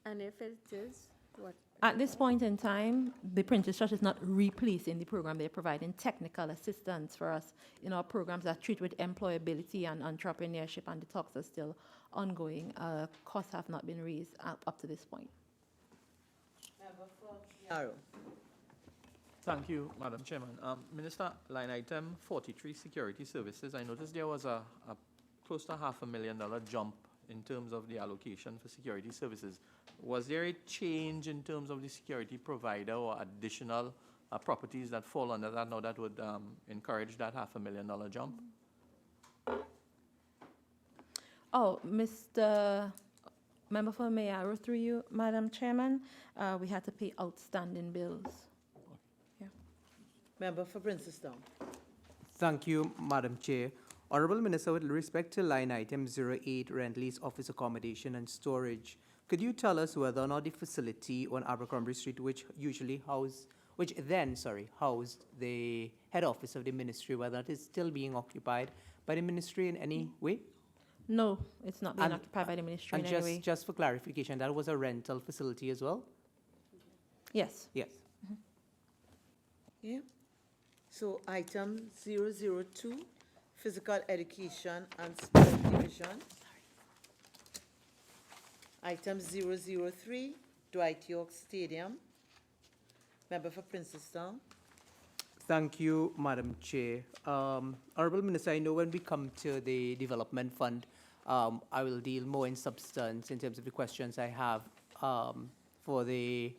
And if it is, what? At this point in time, the Princess Trust is not replacing the program. They're providing technical assistance for us in our programs that treat with employability and entrepreneurship, and the talks are still ongoing. Costs have not been raised up to this point. Thank you, Madam Chairman. Minister, line item 43, Security Services. I noticed there was a close to $500,000 jump in terms of the allocation for security services. Was there a change in terms of the security provider or additional properties that fall under that now that would encourage that $500,000 jump? Oh, Mr. Member for Mayor, through you, Madam Chairman, we had to pay outstanding bills. Yeah. Member for Princestown. Thank you, Madam Chair. Honorable Minister, with respect to line item 08, rent lease office accommodation and storage, could you tell us whether or not the facility on Abercrombie Street, which then housed the head office of the ministry, whether it is still being occupied by the ministry in any way? No, it's not being occupied by the ministry in any way. And just for clarification, that was a rental facility as well? Yes. Yes. Yeah. So item 002, Physical Education and Sport Division. Item 003, Dwight York Stadium. Member for Princestown. Thank you, Madam Chair. Honorable Minister, I know when we come to the development fund, I will deal more in substance in terms of the questions I have for the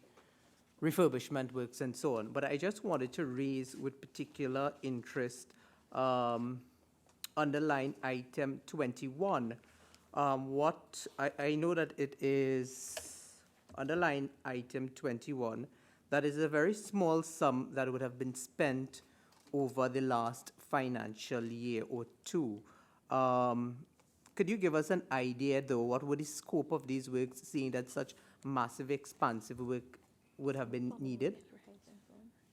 refurbishment works and so on. But I just wanted to raise with particular interest under line item 21. I know that it is under line item 21. That is a very small sum that would have been spent over the last financial year or two. Could you give us an idea, though, what would the scope of these works, seeing that such massive, expansive work would have been needed?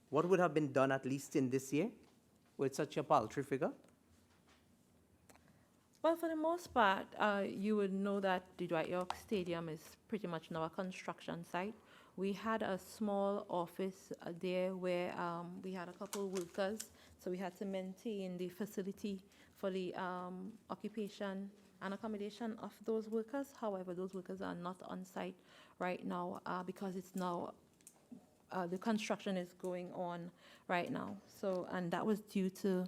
What would have been done, at least in this year, with such a paltry figure? Well, for the most part, you would know that the Dwight York Stadium is pretty much now a construction site. We had a small office there where we had a couple workers, so we had to maintain the facility for the occupation and accommodation of those workers. However, those workers are not on site right now because it's now, the construction is going on right now. So, and that was due to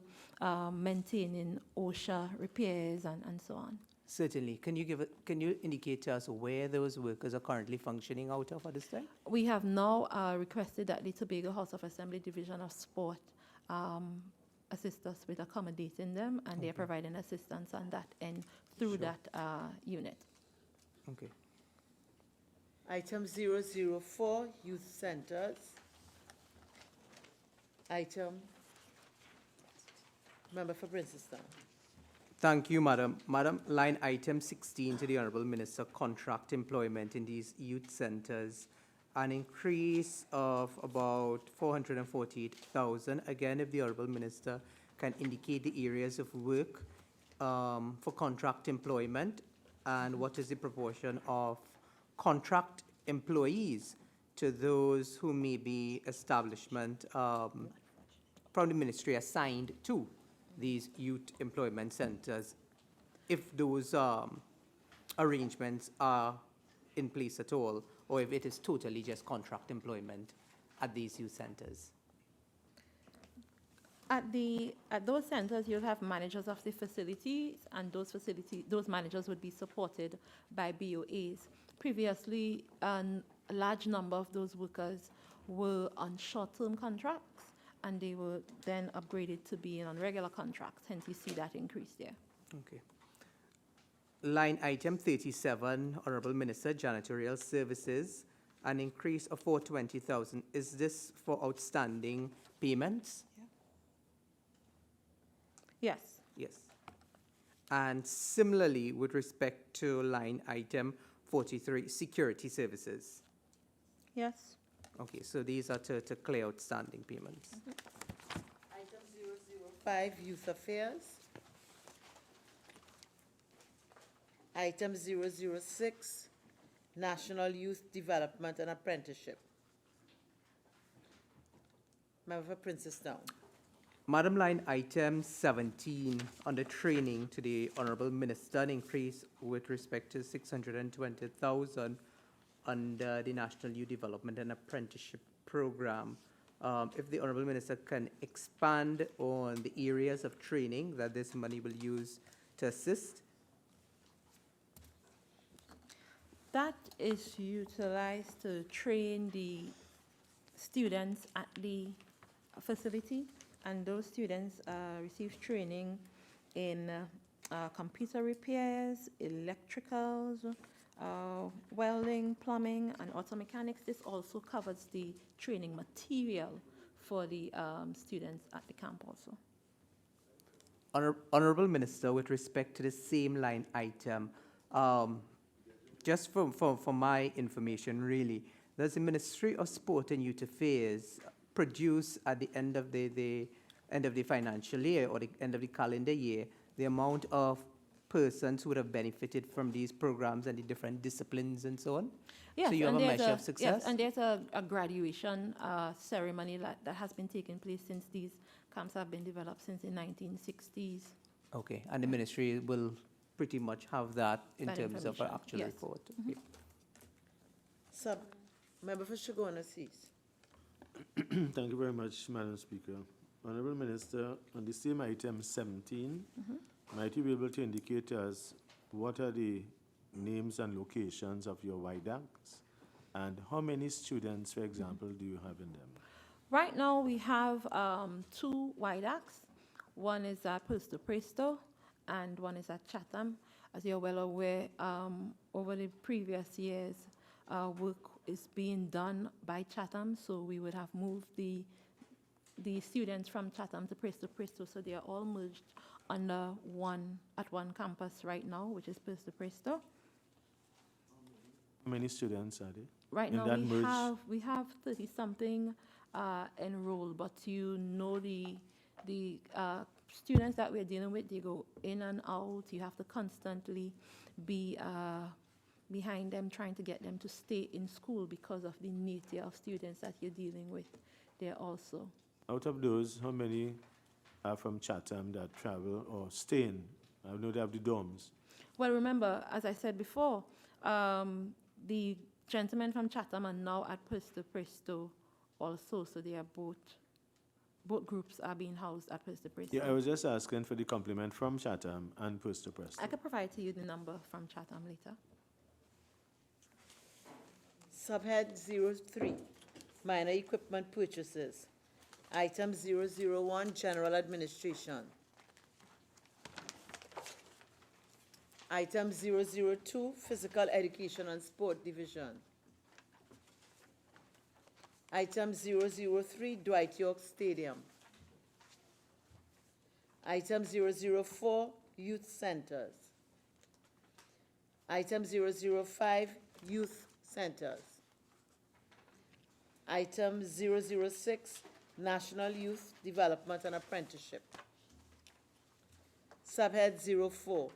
maintaining OSHA repairs and so on. Certainly. Can you indicate to us where those workers are currently functioning out of at this time? We have now requested that the Tobago House of Assembly Division of Sport assist us with accommodating them, and they're providing assistance on that end through that unit. Okay. Item 004, youth centers. Item, member for Princestown. Thank you, Madam. Madam, line item 16 to the Honorable Minister, contract employment in these youth centers, an increase of about 448,000. Again, if the Honorable Minister can indicate the areas of work for contract employment and what is the proportion of contract employees to those who may be establishment from the ministry assigned to these youth employment centers, if those arrangements are in place at all, or if it is totally just contract employment at these youth centers. At those centers, you'll have managers of the facilities, and those managers would be supported by BOAs. Previously, a large number of those workers were on short-term contracts, and they were then upgraded to being on regular contracts. Hence, you see that increase there. Okay. Line item 37, Honorable Minister, Janitorial Services, an increase of 420,000. Is this for outstanding payments? Yes. Yes. And similarly, with respect to line item 43, security services. Yes. Okay, so these are to clear outstanding payments. Item 005, youth affairs. Item 006, national youth development and apprenticeship. Member for Princestown. Madam, line item 17 under training to the Honorable Minister, an increase with respect to 620,000 under the National Youth Development and Apprenticeship Program. If the Honorable Minister can expand on the areas of training that this money will use to assist. That is utilized to train the students at the facility, and those students receive training in computer repairs, electricals, welding, plumbing, and auto mechanics. This also covers the training material for the students at the camp also. Honorable Minister, with respect to the same line item, just for my information, really, does the Ministry of Sport and Youth Affairs produce at the end of the end of the financial year or the end of the calendar year the amount of persons who would have benefited from these programs and the different disciplines and so on? Yes, so you have a measure of success? Yes, and there's a graduation ceremony that has been taking place since these camps have been developed since the 1960s. Okay, and the ministry will pretty much have that in terms of an actual yes. report. Mm-hmm. Okay. Member for Shagona cease. Thank you very much, Madam Speaker. Honorable Minister, on the same item 17, might you be able to indicate to us what are the names and locations of your viaducts, and how many students, for example, do you have in them? Right now, we have 2 viaducts. One is at Puerto Presto, and one is at Chatham. As you're well aware, over the previous years, work is being done by Chatham, so we would have moved the students from Chatham to Presto, so they are all merged under one campus right now, which is Presto. How many students are there? Right in now, that we have 30-something enrolled, but you know the students that we're dealing with, they go in and out. You have to constantly be behind them, trying to get them to stay in school because of the nature of students that you're dealing with there also. Out of those, how many are from Chatham that travel or stay in? I know they have the dorms. Well, remember, as I said before, the gentlemen from Chatham are now at Presto also, so they are both groups are being housed at Presto. Yeah, I was just asking for the complement from Chatham and Presto. I could provide to you the number from Chatham later. Subhead 03, minor equipment purchases. Item 001, general administration. Item 002, Physical Education and Sport Division. Item 003, Dwight York Stadium. Item 004, Youth Centers. Item 005, Youth Centers. Item 006, National Youth Development and Apprenticeship. Subhead 04,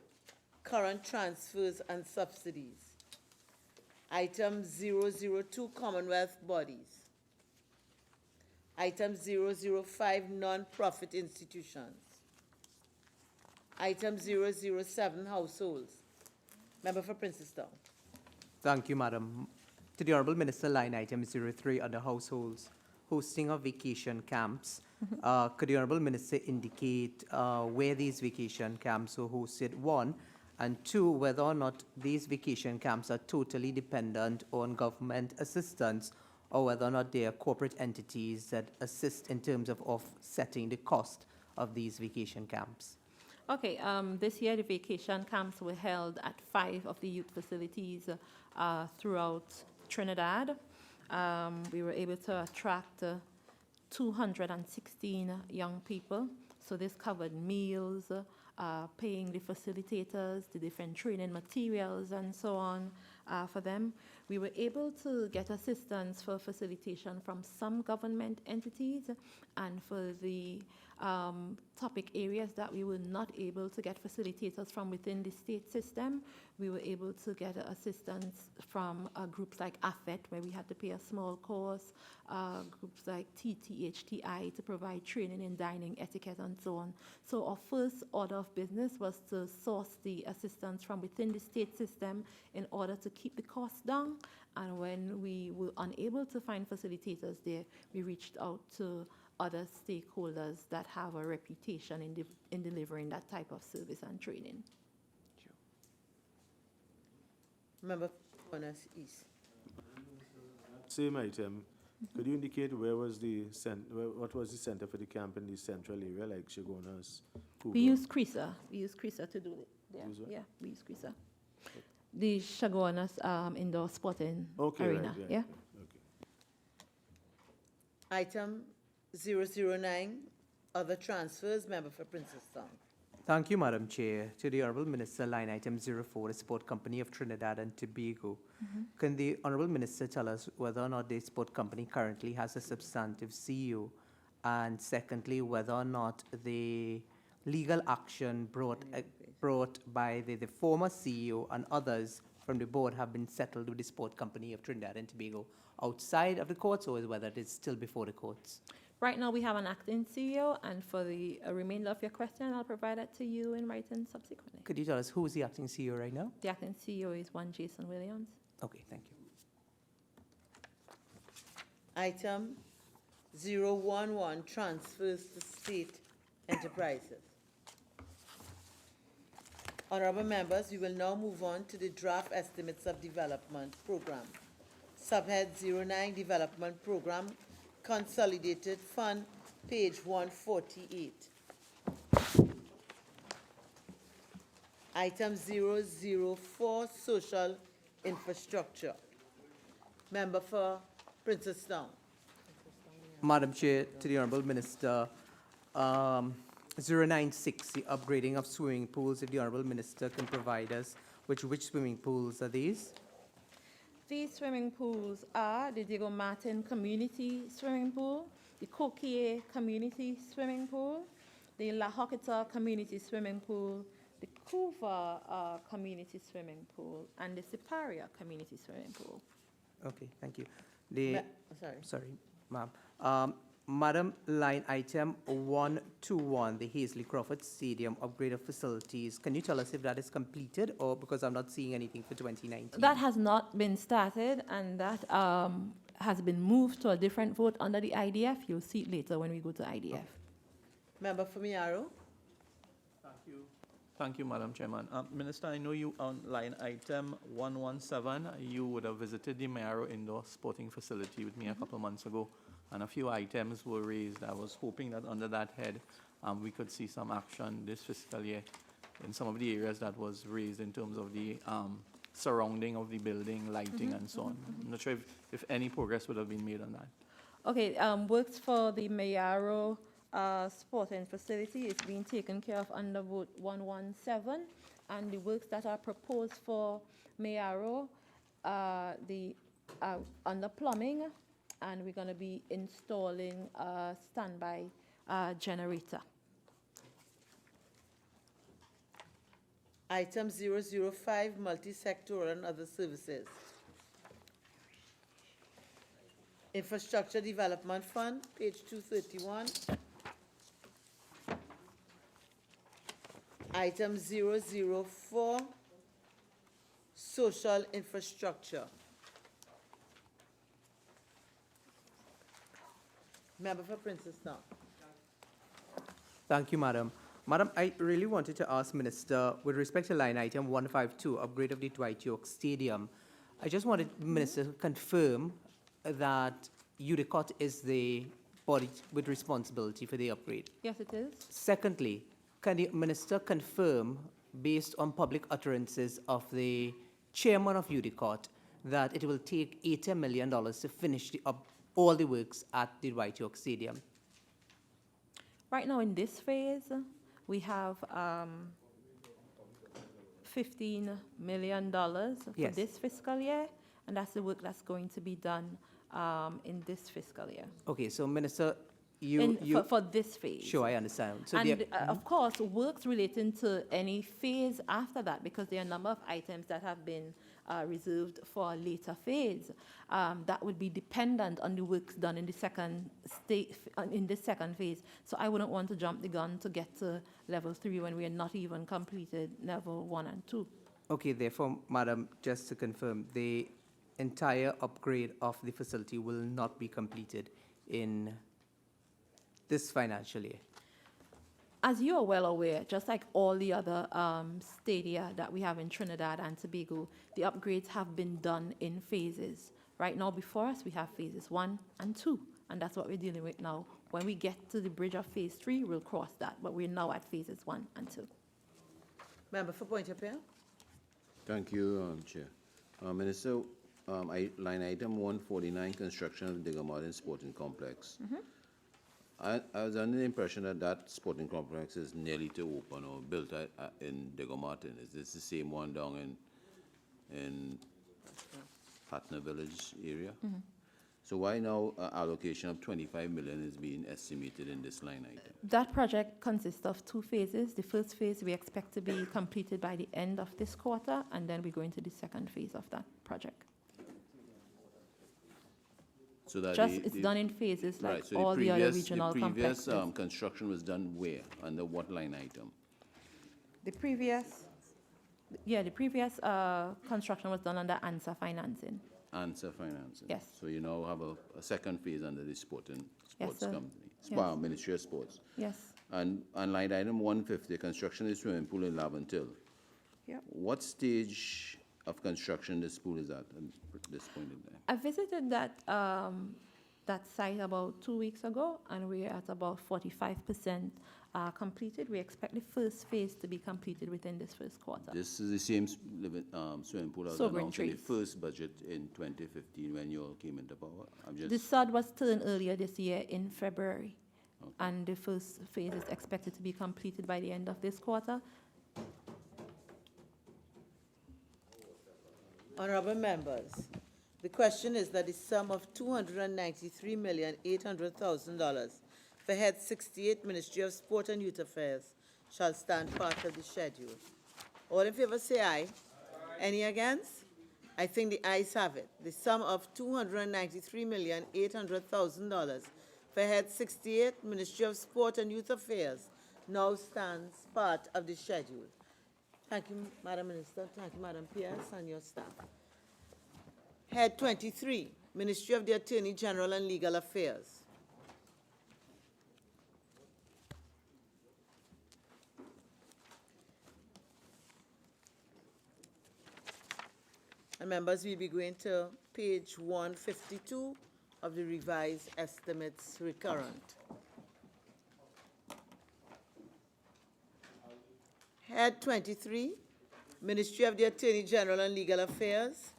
Current Transfers and Subsidies. Item 002, Commonwealth Bodies. Item 005, Non-Profit Institutions. Item 007, Households. Member for Princestown. Thank you, Madam. To the Honourable Minister, line item 03 under households, hosting of vacation camps. Could the Honourable Minister indicate where these vacation camps were hosted, one, and two, whether or not these vacation camps are totally dependent on government assistance, or whether or not they are corporate entities that assist in terms of offsetting the cost of these vacation camps? Okay, this year the vacation camps were held at 5 of the youth facilities throughout Trinidad. We were able to attract 216 young people. So this covered meals, paying the facilitators, the different training materials and so on for them. We were able to get assistance for facilitation from some government entities, and for the topic areas that we were not able to get facilitators from within the state system, we were able to get assistance from groups like AFET, where we had to pay a small cost, groups like TTHTI to provide training in dining etiquette and so on. So our first order of business was to source the assistance from within the state system in order to keep the costs down. And when we were unable to find facilitators there, we reached out to other stakeholders that have a reputation in delivering that type of service and training. Member Corners East. Same item. Could you indicate what was the center for the camp in the central area, like Shagonas? We use CRISA. We use CRISA to do it. Yeah, we use CRISA. The Shagonas indoor sporting arena. Right, yeah. Okay. Item 009, Other Transfers. Member for Princestown. Thank you, Madam Chair. To the Honourable Minister, line item 04, the Sport Company of Trinidad and Tobago. Can the Honourable Minister tell us whether or not the sport company currently has a substantive CEO? And secondly, whether or not the legal action brought by the former CEO and others from the board have been settled with the Sport Company of Trinidad and Tobago outside of the courts, or whether it is still before the courts? Right now, we have an acting CEO, and for the remainder of your question, I'll provide that to you in writing subsequently. Could you tell us who is the acting CEO right now? The acting CEO is one Jason Williams. Okay, thank you. Item 011, Transfers to State Enterprises. Honorable members, we will now move on to the Draft Estimates of Development Program. Subhead 09, Development Program, Consolidated Fund, page 148. Item 004, Social Infrastructure. Member for Princestown. Madam Chair, to the Honourable Minister, 096, the upgrading of swimming pools. If the Honourable Minister can provide us which swimming pools are these? These swimming pools are the Diego Martin Community Swimming Pool, the Coquier Community Swimming Pool, the La Hoqueta Community Swimming Pool, the Couva Community Swimming Pool, and the Siparia Community Swimming Pool. Okay, thank you. Sorry, ma'am. Madam, line item 121, the Hazley Crawford Stadium upgrade of facilities. Can you tell us if that is completed, or because I'm not seeing anything for 2019? That has not been started, and that has been moved to a different vote under the IDF. You'll see it later when we go to IDF. Okay. Member for Miaro. Thank you, Madam Chairman. Minister, I know you on line item 117, you would have visited the Mayaro Indoor Sporting Facility with me a couple months ago. and a few items were raised. I was hoping that under that head, we could see some action this fiscal year in some of the areas that was raised in terms of the surrounding of the building, lighting, and so on. I'm not sure if any progress would have been made on that. Okay, works for the Mayaro sporting facility is being taken care of under vote 117, and the works that are proposed for Mayaro, under plumbing, and we're going to be installing a standby generator. Item 005, multi-sectoral and other services. Infrastructure Development Fund, page 231. Item 004, social infrastructure. Member for Princess now. Thank you, Madam. Madam, I really wanted to ask Minister, with respect to line item 152, upgrade of the Dwight York Stadium, I just wanted Minister to confirm that UDICOT is the body with responsibility for the upgrade. Yes, it is. Secondly, can the Minister confirm, based on public utterances of the chairman of UDICOT, that it will take $80 million to finish all the works at the Dwight York Stadium? Right now in this phase, we have $15 million for Yes. this fiscal year, and that's the work that's going to be done in this fiscal year. Okay, so Minister, For this phase. Sure, I understand. So And of course, works relating to any phase after that, because there are a number of items that have been reserved for a later phase. That would be dependent on the works done in the second phase. So I wouldn't want to jump the gun to get to level 3 when we are not even completed level 1 and 2. Okay, therefore, Madam, just to confirm, the entire upgrade of the facility will not be completed in this financial year. As you are well aware, just like all the other stadia that we have in Trinidad and Tobago, the upgrades have been done in phases. Right now, before us, we have phases 1 and 2, and that's what we're dealing with now. When we get to the bridge of phase 3, we'll cross that, but we're now at phases 1 and 2. Member for Point of View. Thank you, Chair. Minister, line item 149, construction of the Digger Martin Sporting Complex. I was under the impression that that sporting complex is nearly to open or built in Digger Martin. Is this the same one down in Patna Village area? So why now allocation of 25 million is being estimated in this line item? That project consists of 2 phases. The first phase we expect to be completed by the end of this quarter, and then we go into the second phase of that project. So that It's done in phases like right, so all the other regional the previous complexes. construction was done where? Under what line item? The previous construction was done under ANSA financing. Answer financing. Yes. So you now have a second phase under the sports sir. company, Yes. Ministry of Sports. Yes. And line item 150, construction of swimming pool in Laventil. Yep. What stage of construction this pool is at this point in time? I visited that site about 2 weeks ago, and we're at about 45% completed. We expect the first phase to be completed within this first quarter. This is the same swimming pool that was Sobering announced in the trees. first budget in 2015 when you all came into power. The sod was turned earlier this year in February, and the first phase is expected to be completed by the end of this quarter. Honorable members, the question is that the sum of $293,800,000 for Head 68 Ministry of Sport and Youth Affairs shall stand part of the schedule. All in favor say aye. Any against? I think the ayes have it. The sum of $293,800,000 for Head 68 Ministry of Sport and Youth Affairs now stands part of the schedule. Thank you, Madam Minister. Thank you, Madam Pierce and your staff. Head 23, Ministry of the Attorney General and Legal Affairs. And members, we'll be going to page 152 of the revised estimates recurrent. Head 23, Ministry of the Attorney General and Legal Affairs,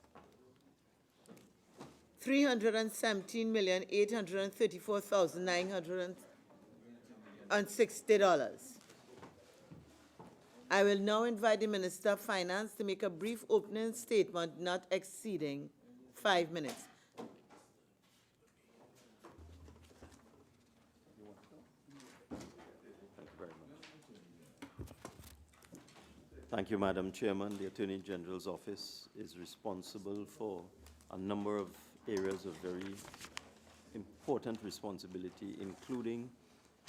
$317,834,960. I will now invite the Minister of Finance to make a brief opening statement not exceeding 5 minutes. Thank you, Madam Chairman. The Attorney General's Office is responsible for a number of areas of very important responsibility, including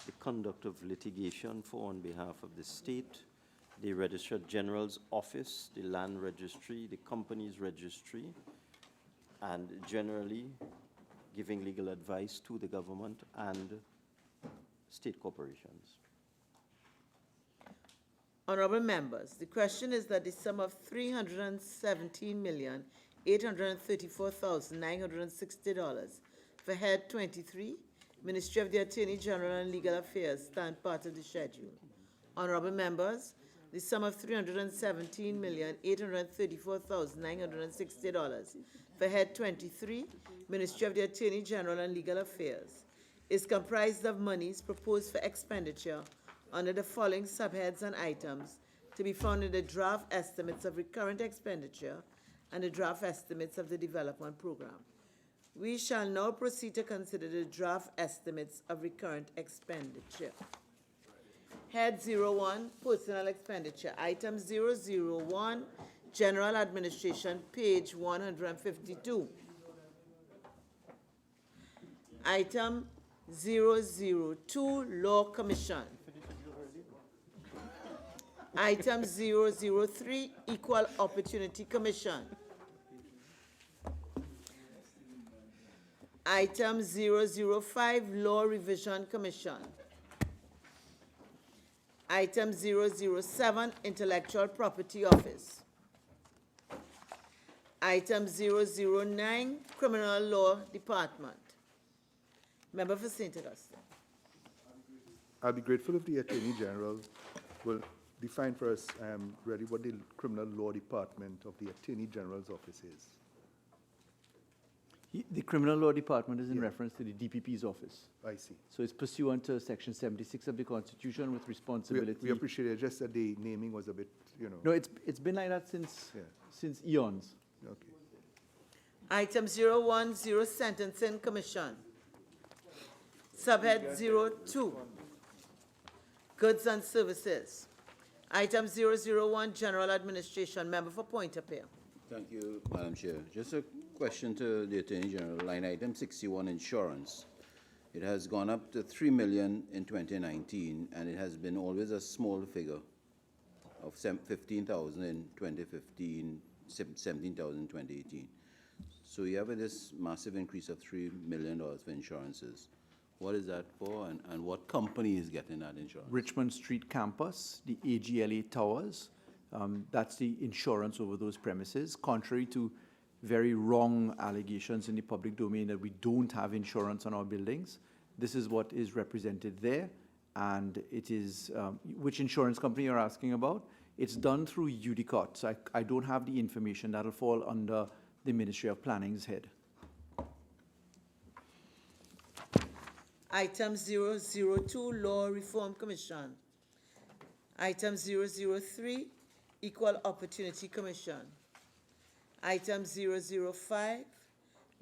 the conduct of litigation for on behalf of the state, the Registrar General's Office, the Land Registry, the Companies Registry, and generally giving legal advice to the government and state corporations. Honorable members, the question is that the sum of $317,834,960 for Head 23, Ministry of the Attorney General and Legal Affairs, stand part of the schedule. Honorable members, the sum of $317,834,960 for Head 23, Ministry of the Attorney General and Legal Affairs, is comprised of monies proposed for expenditure under the following subheads and items to be found in the draft estimates of recurrent expenditure and the draft estimates of the development program. We shall now proceed to consider the draft estimates of recurrent expenditure. Head 01, Personal Expenditure. Item 001, General Administration, page 152. Item 002, Law Commission. Item 003, Equal Opportunity Commission. Item 005, Law Revision Commission. Item 007, Intellectual Property Office. Item 009, Criminal Law Department. Member for St. Augustine. I'll be grateful if the Attorney General will define for us really what the Criminal Law Department of the Attorney General's Office is. The Criminal Law Department is in reference to the DPP's office. I see. So it's pursuant to Section 76 of the Constitution with responsibility. We appreciate it, just that the naming was a bit, you know. No, it's been like that since eons. Okay. Item 010, Sentencing Commission. Subhead 02, Goods and Services. Item 001, General Administration. Member for Point of Appeal. Thank you, Madam Chair. Just a question to the Attorney General. Line item 61, Insurance. It has gone up to $3 million in 2019, and it has been always a small figure of $15,000 in 2015, $17,000 in 2018. So you have this massive increase of $3 million for insurances. What is that for, and what company is getting that insurance? Richmond Street Campus, the AGLA Towers, that's the insurance over those premises, contrary to very wrong allegations in the public domain that we don't have insurance on our buildings. This is what is represented there, and it is, which insurance company you're asking about? It's done through UDICOT, so I don't have the information. That'll fall under the Ministry of Planning's head. Item 002, Law Reform Commission. Item 003, Equal Opportunity Commission. Item 005,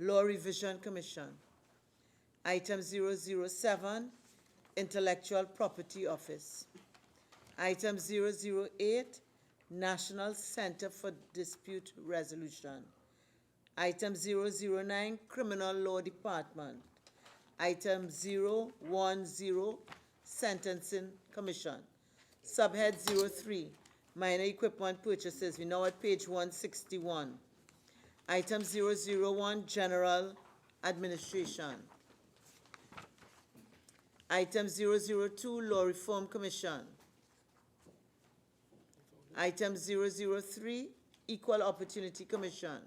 Law Revision Commission. Item 007, Intellectual Property Office. Item 008, National Center for Dispute Resolution. Item 009, Criminal Law Department. Item 010, Sentencing Commission. Subhead 03, Minor Equipment Purchases. We're now at page 161. Item 001, General Administration. Item 002, Law Reform Commission. Item 003, Equal Opportunity Commission.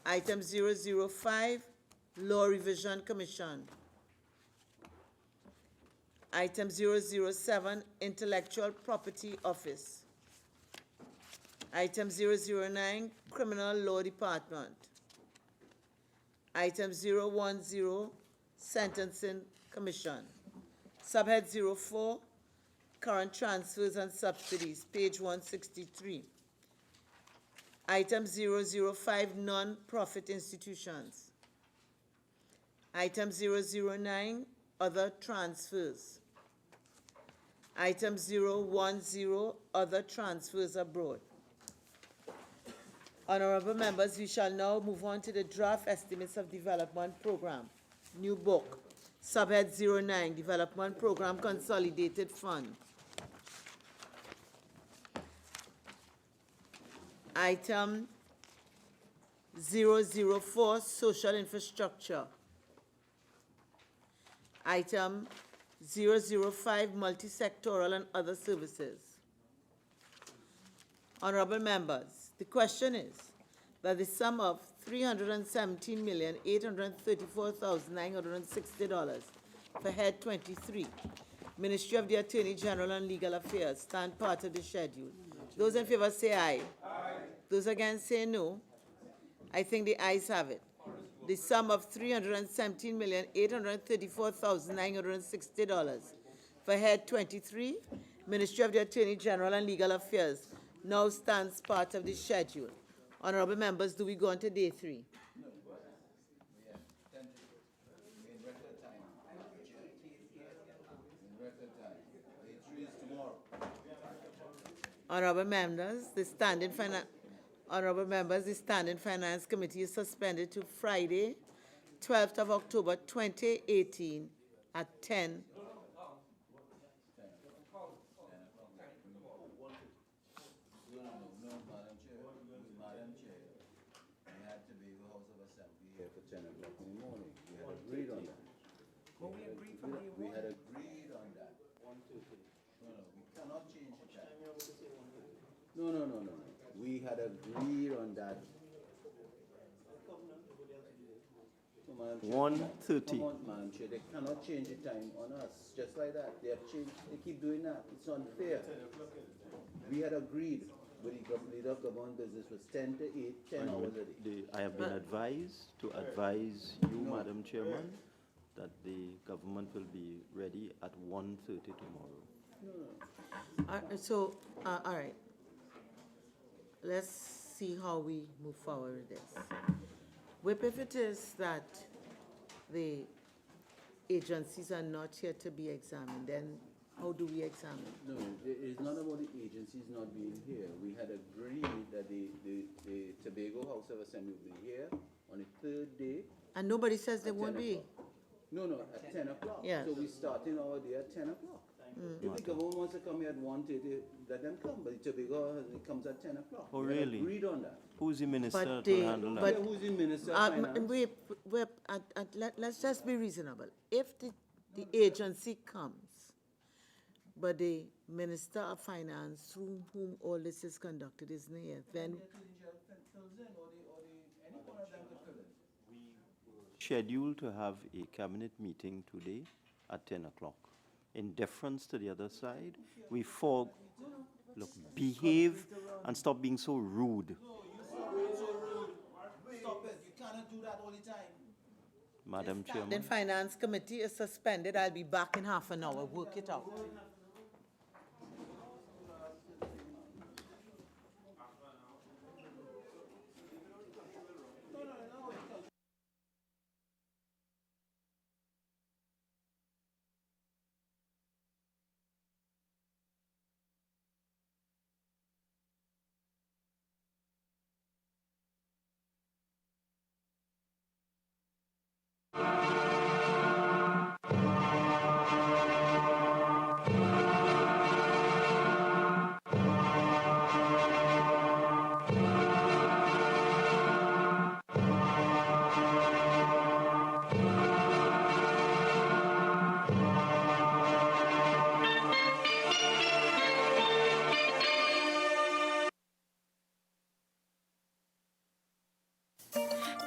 Item 005, Law Revision Commission. Item 007, Intellectual Property Office. Item 009, Criminal Law Department. Item 010, Sentencing Commission. Subhead 04, Current Transfers and Subsidies, page 163. Item 005, Non-Profit Institutions. Item 009, Other Transfers. Item 010, Other Transfers Abroad. Honorable members, we shall now move on to the Draft Estimates of Development Program, new book, Subhead 09, Development Program Consolidated Fund. Item 004, Social Infrastructure. Item 005, Multi-Sectoral and Other Services. Honorable members, the question is that the sum of $317,834,960 for Head 23, Ministry of the Attorney General and Legal Affairs, stand part of the schedule. Those in favor say aye. Aye. Those against say no. I think the ayes have it. The sum of $317,834,960 for Head 23, Ministry of the Attorney General and Legal Affairs, now stands part of the schedule. Honorable members, do we go on to day 3? Honorable members, the Standing Finance Committee is suspended to Friday, 12th of October 2018 at 10. We had agreed on that. We cannot change the time. No. We had agreed on that. 1:30. Come on, Madam Chair, they cannot change the time on us, just like that. They have changed, they keep doing that. It's unfair. We had agreed with the leader of government business was 10 to 8, 10 hours a day. I have been advised to advise you, Madam Chairman, that the government will be ready at 1:30 tomorrow. All right. Let's see how we move forward with this. Whip, if it is that the agencies are not here to be examined, then how do we examine? No, it's not about the agencies not being here. We had agreed that the Tobago House of Assembly will be here on the 3rd day. And nobody says they won't be. No, at 10 o'clock. Yeah. So we're starting our day at 10 o'clock. If the government wants to come here at 1:30, let them come, but Tobago comes at 10 o'clock. Oh, We had really? agreed on that. Who's the minister But to handle that? Who's the minister of finance? Let's just be reasonable. If the agency comes, but the Minister of Finance, through whom all this is conducted, isn't here, then Scheduled to have a cabinet meeting today at 10 o'clock. In deference to the other side, behave and stop being so rude. Stop it. You cannot do that all the time. Madam the Chairman. Finance Committee is suspended. I'll be back in half an hour. Work it out.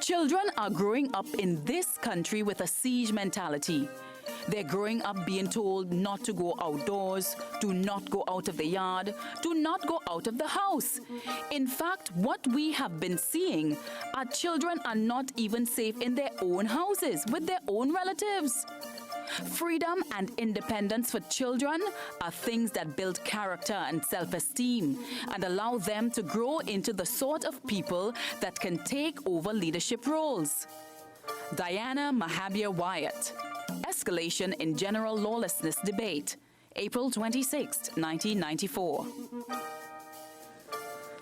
Children are growing up in this country with a siege mentality. They're growing up being told not to go outdoors, do not go out of the yard, do not go out of the house. In fact, what we have been seeing are children are not even safe in their own houses with their own relatives. Freedom and independence for children are things that build character and self-esteem and allow them to grow into the sort of people that can take over leadership roles. Diana Mahabir Wyatt. Escalation in General Lawlessness Debate, April 26, 1994.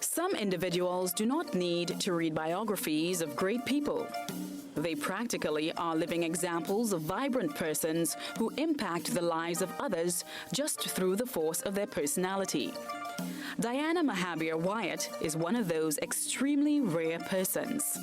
Some individuals do not need to read biographies of great people. They practically are living examples of vibrant persons who impact the lives of others just through the force of their personality. Diana Mahabir Wyatt is one of those extremely rare persons.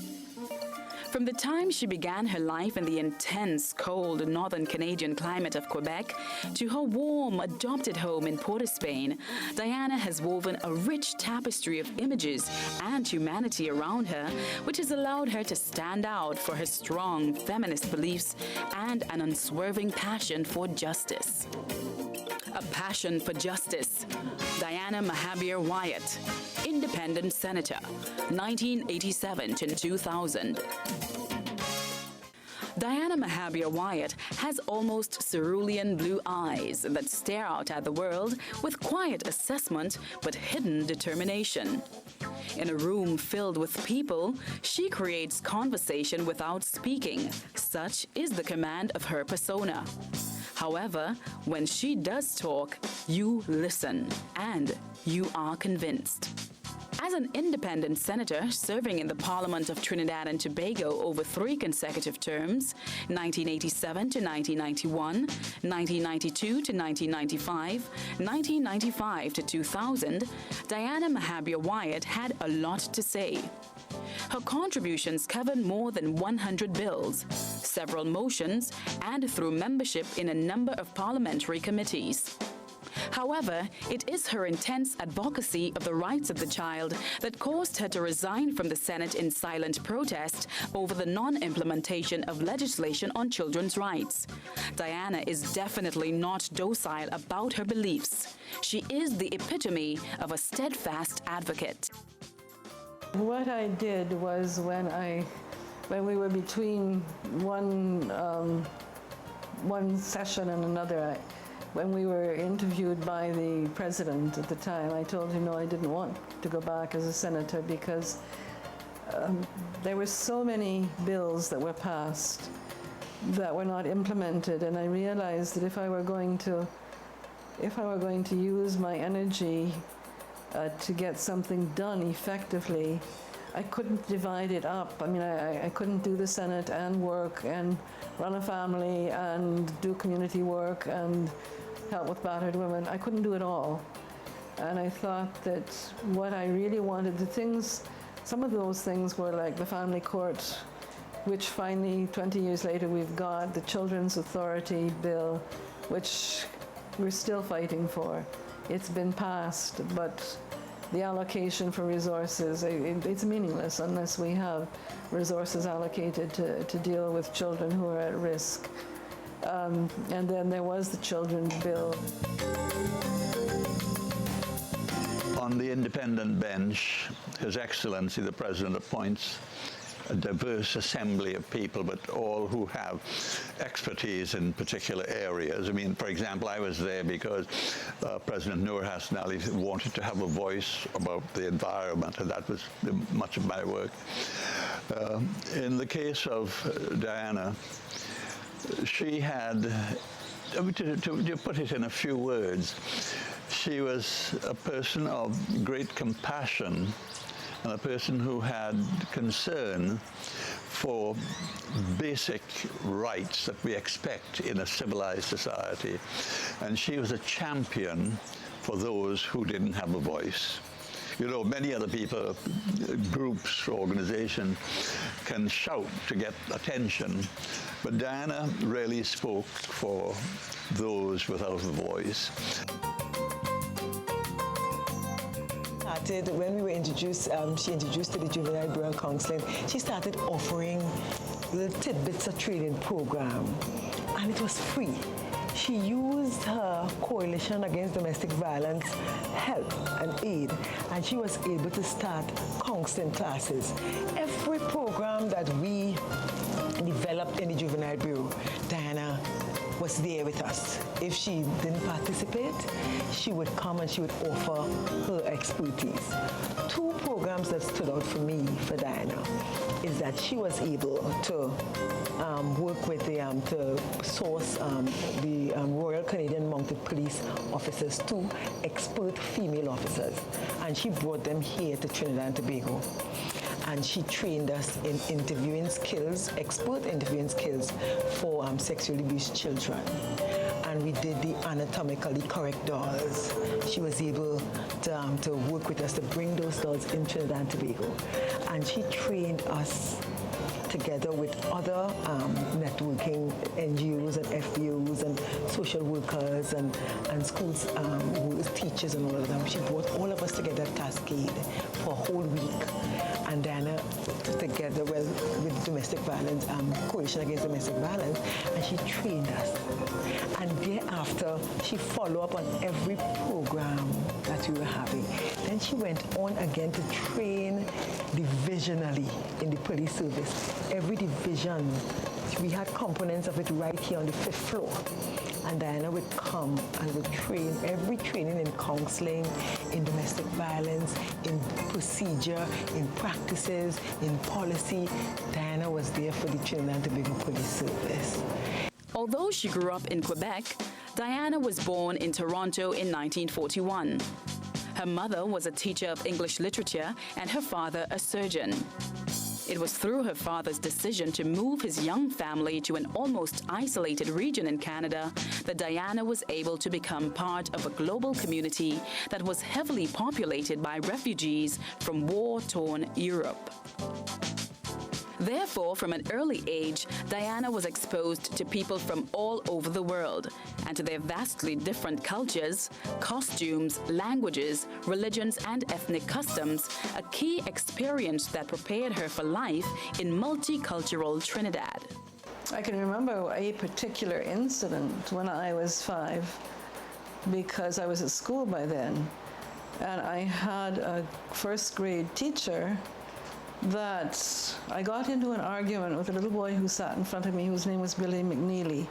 From the time she began her life in the intense, cold, northern Canadian climate of Quebec to her warm, adopted home in Port of Spain, Diana has woven a rich tapestry of images and humanity around her, which has allowed her to stand out for her strong feminist beliefs and an unswerving passion for justice. A passion for justice. Diana Mahabir Wyatt, Independent Senator, 1987 to 2000. Diana Mahabir Wyatt has almost cerulean blue eyes that stare out at the world with quiet assessment but hidden determination. In a room filled with people, she creates conversation without speaking. Such is the command of her persona. However, when she does talk, you listen and you are convinced. As an independent senator serving in the Parliament of Trinidad and Tobago over 3 consecutive terms, 1987 to 1991, 1992 to 1995, 1995 to 2000, Diana Mahabir Wyatt had a lot to say. Her contributions covered more than 100 bills, several motions, and through membership in a number of parliamentary committees. However, it is her intense advocacy of the rights of the child that caused her to resign from the Senate in silent protest over the non-implementation of legislation on children's rights. Diana is definitely not docile about her beliefs. She is the epitome of a steadfast advocate. What I did was when we were between one session and another, when we were interviewed by the president at the time, I told him no, I didn't want to go back as a senator because there were so many bills that were passed that were not implemented, and I realized that if I were going to use my energy to get something done effectively, I couldn't divide it up. I mean, I couldn't do the Senate and work and run a family and do community work and help with battered women. I couldn't do it all. And I thought that what I really wanted, some of those things were like the family court, which finally, 20 years later, we've got the Children's Authority bill, which we're still fighting for. It's been passed, but the allocation for resources, it's meaningless unless we have resources allocated to deal with children who are at risk. And then there was the children's bill. On the independent bench, His Excellency the President appoints a diverse assembly of people, but all who have expertise in particular areas. I mean, for example, I was there because President Noor Hassan Ali wanted to have a voice about the environment, and that was much of my work. In the case of Diana, she had, to put it in a few words, she was a person of great compassion and a person who had concern for basic rights that we expect in a civilized society. And she was a champion for those who didn't have a voice. You know, many other people, groups, organizations can shout to get attention, but Diana really spoke for those without a voice. started, when we were introduced, she introduced to the Juvenile Bureau Counseling, she started offering little tidbits of training program, and it was free. She used her Coalition Against Domestic Violence help and aid, and she was able to start counseling classes. Every program that we developed in the Juvenile Bureau, Diana was there with us. If she didn't participate, she would come and she would offer her expertise. Two programs that stood out for me, for Diana, is that she was able to work with to source the Royal Canadian Mounted Police officers, 2 expert female officers, and she brought them here to Trinidad and Tobago. And she trained us in interviewing skills, expert interviewing skills for sexually abused children. And we did the anatomically correct dolls. She was able to work with us to bring those dolls in Trinidad and Tobago. And she trained us together with other networking NGOs and FBOs and social workers and schools, teachers and all of them. She brought all of us together at Cascade for a whole week. And Diana, together with domestic violence, Coalition Against Domestic Violence, and she trained us. And thereafter, she followed up on every program that we were having. Then she went on again to train divisionally in the police service. Every division, we had components of it right here on the 5th floor. And Diana would come and would train, every training in counseling, in domestic violence, in procedure, in practices, in policy. Diana was there for the Trinidad and Tobago Police Service. Although she grew up in Quebec, Diana was born in Toronto in 1941. Her mother was a teacher of English literature and her father a surgeon. It was through her father's decision to move his young family to an almost isolated region in Canada that Diana was able to become part of a global community that was heavily populated by refugees from war-torn Europe. Therefore, from an early age, Diana was exposed to people from all over the world and to their vastly different cultures, costumes, languages, religions, and ethnic customs, a key experience that prepared her for life in multicultural Trinidad. I can remember a particular incident when I was 5, because I was at school by then, and I had a first grade teacher that I got into an argument with a little boy who sat in front of me, whose name was Billy McNeely.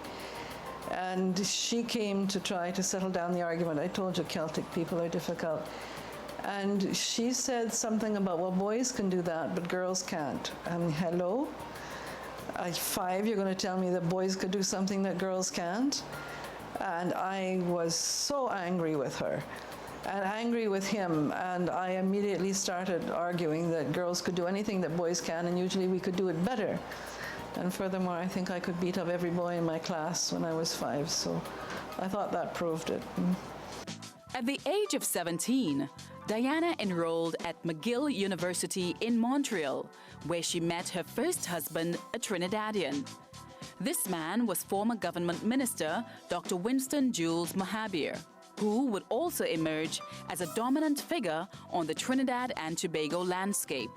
And she came to try to settle down the argument. I told you Celtic people are difficult. And she said something about, well, boys can do that, but girls can't. And hello? At 5, you're going to tell me that boys could do something that girls can't? And I was so angry with her. And angry with him, and I immediately started arguing that girls could do anything that boys can, and usually we could do it better. And furthermore, I think I could beat up every boy in my class when I was 5, so I thought that proved it. At the age of 17, Diana enrolled at McGill University in Montreal, where she met her first husband, a Trinidadian. This man was former government minister, Dr. Winston Jules Mahabir, who would also emerge as a dominant figure on the Trinidad and Tobago landscape.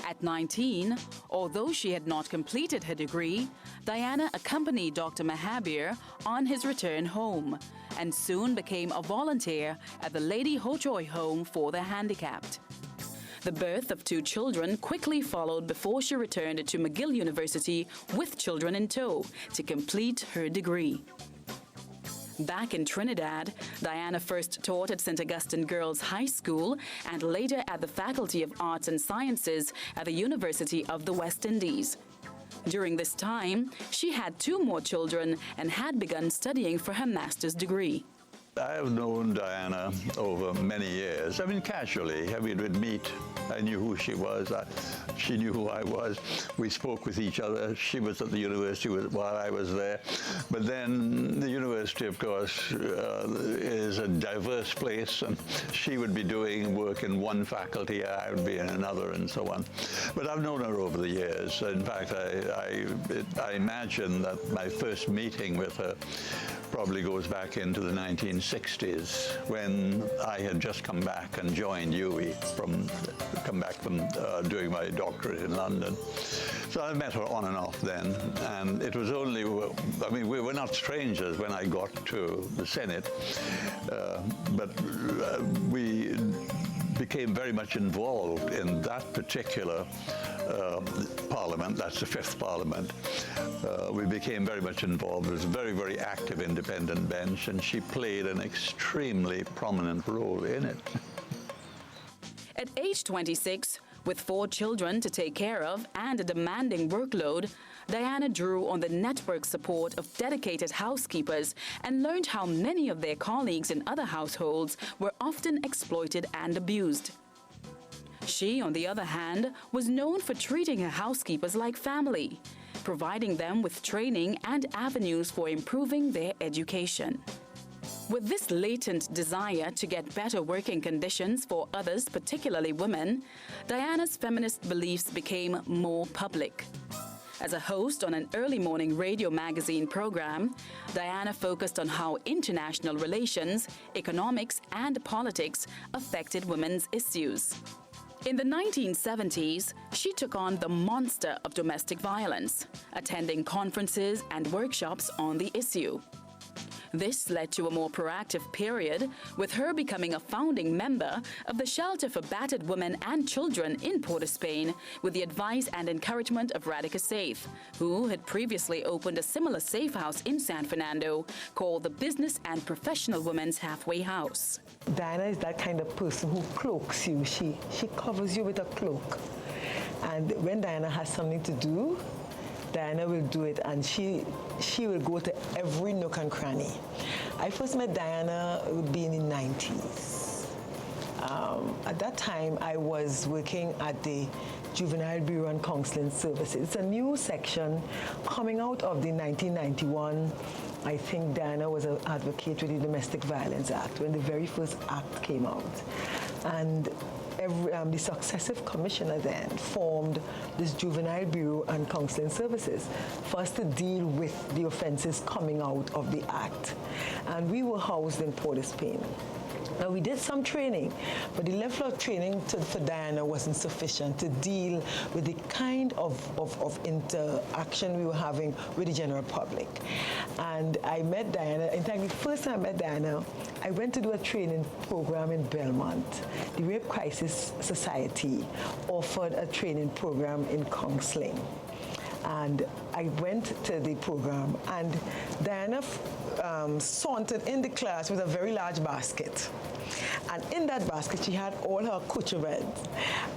At 19, although she had not completed her degree, Diana accompanied Dr. Mahabir on his return home and soon became a volunteer at the Lady Hochoy Home for the Handicapped. The birth of 2 children quickly followed before she returned to McGill University with children in tow to complete her degree. Back in Trinidad, Diana first taught at St. Augustine Girls High School and later at the Faculty of Arts and Sciences at the University of the West Indies. During this time, she had 2 more children and had begun studying for her master's degree. I have known Diana over many years. I mean, casually. I mean, we'd meet. I knew who she was. She knew who I was. We spoke with each other. She was at the university while I was there. But then the university university, of course, is a diverse place, and she would be doing work in one faculty, I would be in another, and so on. But I've known her over the years. In fact, I imagine that my first meeting with her probably goes back into the 1960s, when I had just come back and joined UWI from doing my doctorate in London. So I met her on and off then, and it was only, I mean, we were not strangers when I got to the Senate, but we became very much involved in that particular Parliament. That's the 5th Parliament. We became very much involved. It was a very, very active independent bench, and she played an extremely prominent role in it. At age 26, with 4 children to take care of and a demanding workload, Diana drew on the network support of dedicated housekeepers and learned how many of their colleagues in other households were often exploited and abused. She, on the other hand, was known for treating her housekeepers like family, providing them with training and avenues for improving their education. With this latent desire to get better working conditions for others, particularly women, Diana's feminist beliefs became more public. As a host on an early morning radio magazine program, Diana focused on how international relations, economics, and politics affected women's issues. In the 1970s, she took on the monster of domestic violence, attending conferences and workshops on the issue. This led to a more proactive period, with her becoming a founding member of the Shelter for Battered Women and Children in Port of Spain, with the advice and encouragement of Radhika Saith, who had previously opened a similar safe house in San Fernando called the Business and Professional Women's Halfway House. Diana is that kind of person who cloaks you. She covers you with a cloak. And when Diana has something to do, Diana will do it, and she will go to every nook and cranny. I first met Diana would be in the 90s. At that time, I was working at the Juvenile Bureau and Counseling Services. It's a new section coming out of the 1991. I think Diana was an advocate with the Domestic Violence Act when the very first act came out. And the successive commissioner then formed this Juvenile Bureau and Counseling Services for us to deal with the offenses coming out of the act. And we were housed in Port of Spain. Now, we did some training, but the level of training for Diana wasn't sufficient to deal with the kind of interaction we were having with the general public. And I met Diana. In fact, the first time I met Diana, I went to do a training program in Belmont. The Rape Crisis Society offered a training program in counseling. And I went to the program, and Diana sauntered in the class with a very large basket. And in that basket, she had all her accoutrements.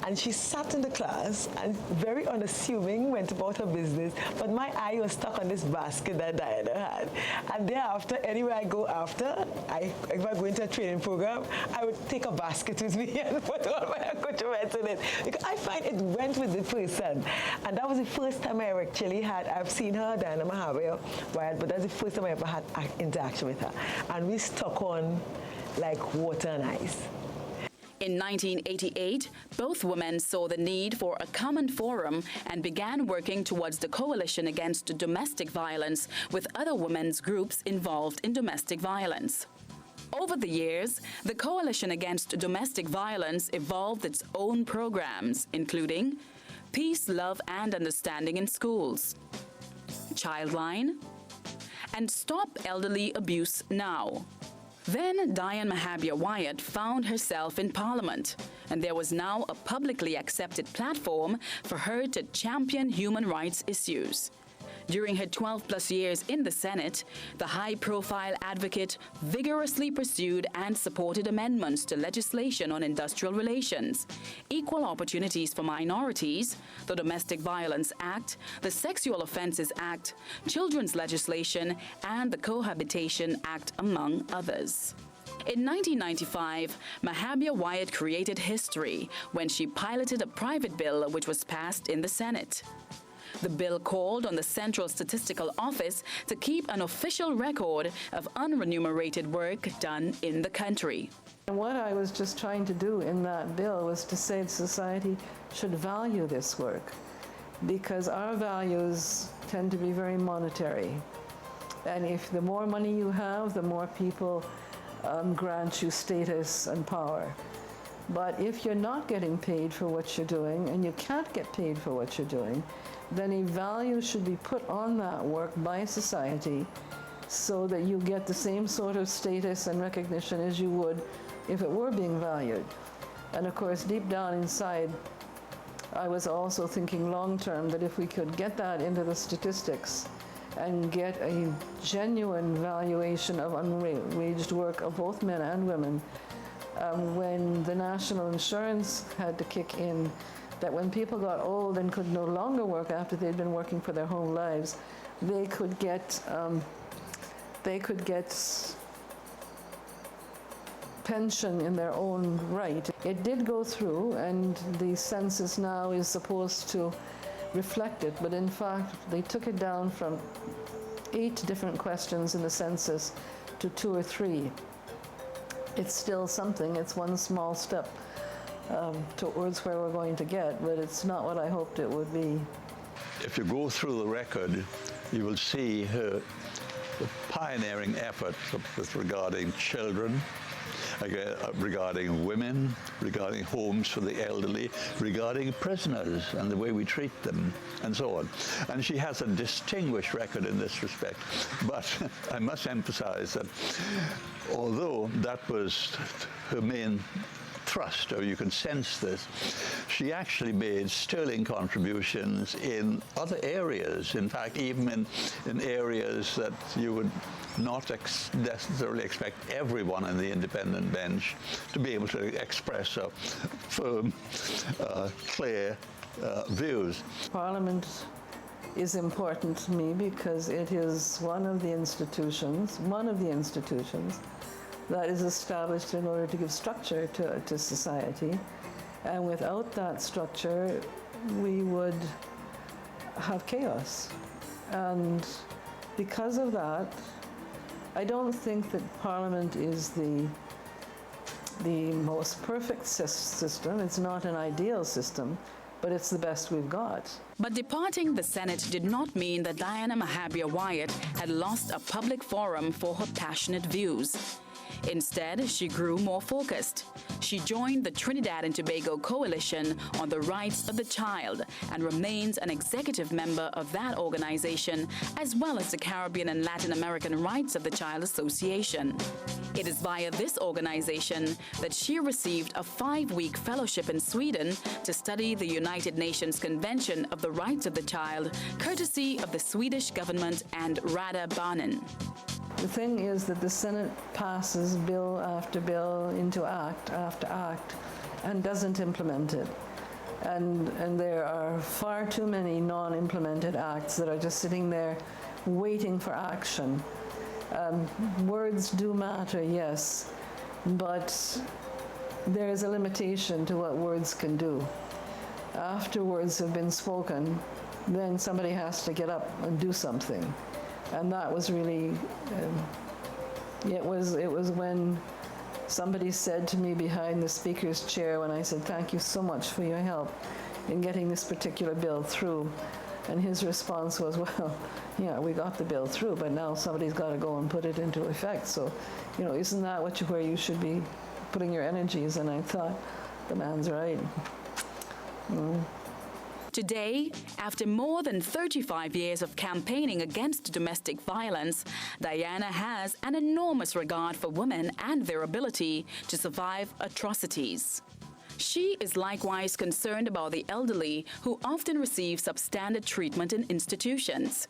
And she sat in the class and very unassuming went about her business. But my eye was stuck on this basket that Diana had. And thereafter, anywhere I go after, if I go into a training program, I would take a basket with me and put all my accoutrements in it. Because I find it went with the person. And that was the first time I actually I've seen her, Diana Mahabir, but that's the first time I ever had interaction with her. And we stuck on like water and ice. In 1988, both women saw the need for a common forum and began working towards the Coalition Against Domestic Violence with other women's groups involved in domestic violence. Over the years, the Coalition Against Domestic Violence evolved its own programs, including Peace, Love and Understanding in Schools, Childline, and Stop Elderly Abuse Now. Then Diane Mahabir Wyatt found herself in Parliament, and there was now a publicly accepted platform for her to champion human rights issues. During her 12-plus years in the Senate, the high-profile advocate vigorously pursued and supported amendments to legislation on industrial relations, equal opportunities for minorities, the Domestic Violence Act, the Sexual Offences Act, children's legislation, and the Cohabitation Act, among others. In 1995, Mahabir Wyatt created history when she piloted a private bill which was passed in the Senate. The bill called on the Central Statistical Office to keep an official record of unremunerated work done in the country. And what I was just trying to do in that bill was to say society should value this work, because our values tend to be very monetary. And if the more money you have, the more people grant you status and power. But if you're not getting paid for what you're doing, and you can't get paid for what you're doing, then a value should be put on that work by society so that you get the same sort of status and recognition as you would if it were being valued. And of course, deep down inside, I was also thinking long-term that if we could get that into the statistics and get a genuine valuation of unwaged work of both men and women, when the national insurance had to kick in, that when people got old and could no longer work after they'd been working for their whole lives, they could get pension in their own right. It did go through, and the census now is supposed to reflect it, but in fact they took it down from 8 different questions in the census to 2 or 3. It's still something. It's one small step towards where we're going to get, but it's not what I hoped it would be. If you go through the record, you will see the pioneering effort with regarding children, regarding women, regarding homes for the elderly, regarding prisoners and the way we treat them, and so on. And she has a distinguished record in this respect. But I must emphasize that although that was her main thrust, or you can sense this, she actually made sterling contributions in other areas. In fact, even in areas that you would not necessarily expect everyone in the independent bench to be able to express a firm, clear views. Parliament is important to me because it is one of the institutions that is established in order to give structure to society. And without that structure, we would have chaos. And because of that, I don't think that Parliament is the most perfect system. It's not an ideal system, but it's the best we've got. But departing the Senate did not mean that Diana Mahabir Wyatt had lost a public forum for her passionate views. Instead, she grew more focused. She joined the Trinidad and Tobago Coalition on the Rights of the Child and remains an executive member of that organization, as well as the Caribbean and Latin American Rights of the Child Association. It is via this organization that she received a 5-week fellowship in Sweden to study the United Nations Convention of the Rights of the Child, courtesy of the Swedish government and Rada Barnen. The thing is that the Senate passes bill after bill into act after act and doesn't implement it. And there are far too many non-implemented acts that are just sitting there waiting for action. Words do matter, yes, but there is a limitation to what words can do. After words have been spoken, then somebody has to get up and do something. And that was really, it was when somebody said to me behind the speaker's chair when I said, "Thank you so much for your help in getting this particular bill through." And his response was, "Well, yeah, we got the bill through, but now somebody's got to go and put it into effect. So, isn't that where you should be putting your energies?" And I thought, the man's right. Today, after more than 35 years of campaigning against domestic violence, Diana has an enormous regard for women and their ability to survive atrocities. She is likewise concerned about the elderly who often receive substandard treatment in institutions,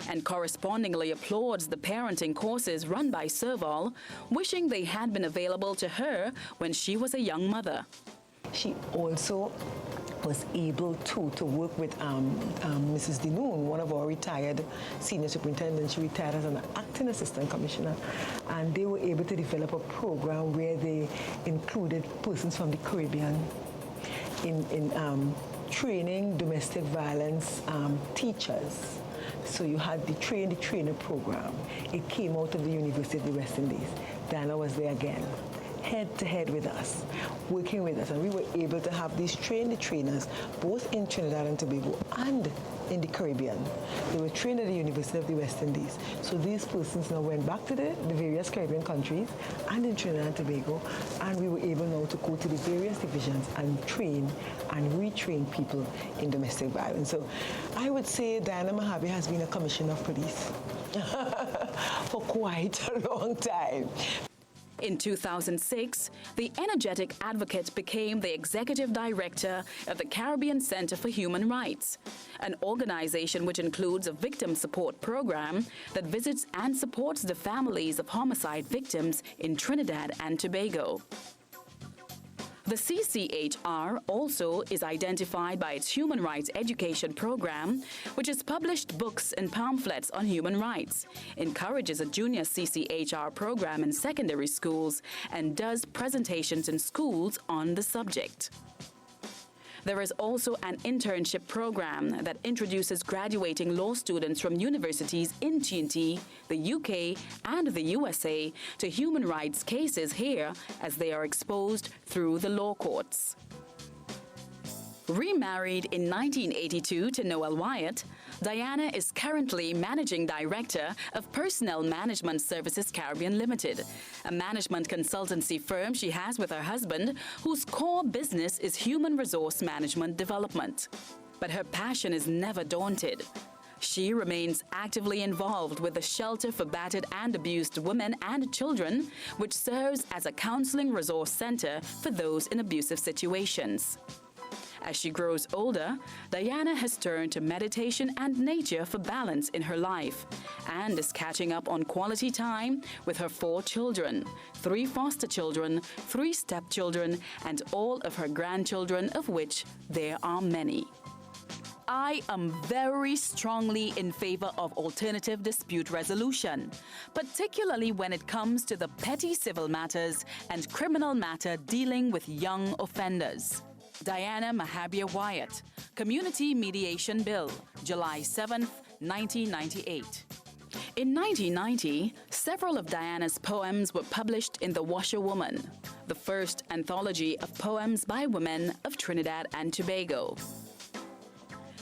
and correspondingly applauds the parenting courses run by Serval, wishing they had been available to her when she was a young mother. She also was able to work with Mrs. Dinoon, one of our retired senior superintendents. She retired as an acting assistant commissioner, and they were able to develop a program where they included persons from the Caribbean in training domestic violence teachers. So you had the trainer program. It came out of the University of the West Indies. Diana was there again, head to head with us, working with us, and we were able to have these trainers both in Trinidad and Tobago and in the Caribbean. They were trained at the University of the West Indies. So these persons now went back to the various Caribbean countries and in Trinidad and Tobago, and we were able now to go to the various divisions and train and retrain people in domestic violence. So I would say Diana Mahabi has been a commissioner of police for quite a long time. In 2006, the energetic advocate became the executive director of the Caribbean Center for Human Rights, an organization which includes a victim support program that visits and supports the families of homicide victims in Trinidad and Tobago. The CCHR also is identified by its human rights education program, which has published books and pamphlets on human rights, encourages a junior CCHR program in secondary schools, and does presentations in schools on the subject. There is also an internship program that introduces graduating law students from universities in TNT, the UK, and the USA to human rights cases here as they are exposed through the law courts. Remarried in 1982 to Noel Wyatt, Diana is currently Managing Director of Personnel Management Services Caribbean Limited, a management consultancy firm she has with her husband, whose core business is human resource management development. But her passion is never daunted. She remains actively involved with the Shelter for Battered and Abused Women and Children, which serves as a counseling resource center for those in abusive situations. As she grows older, Diana has turned to meditation and nature for balance in her life and is catching up on quality time with her 4 children, 3 foster children, 3 stepchildren, and all of her grandchildren, of which there are many. I am very strongly in favor of alternative dispute resolution, particularly when it comes to the petty civil matters and criminal matter dealing with young offenders. Diana Mahabir Wyatt, Community Mediation Bill, July 7, 1998. In 1990, several of Diana's poems were published in The Washerwoman, the first anthology of poems by women of Trinidad and Tobago.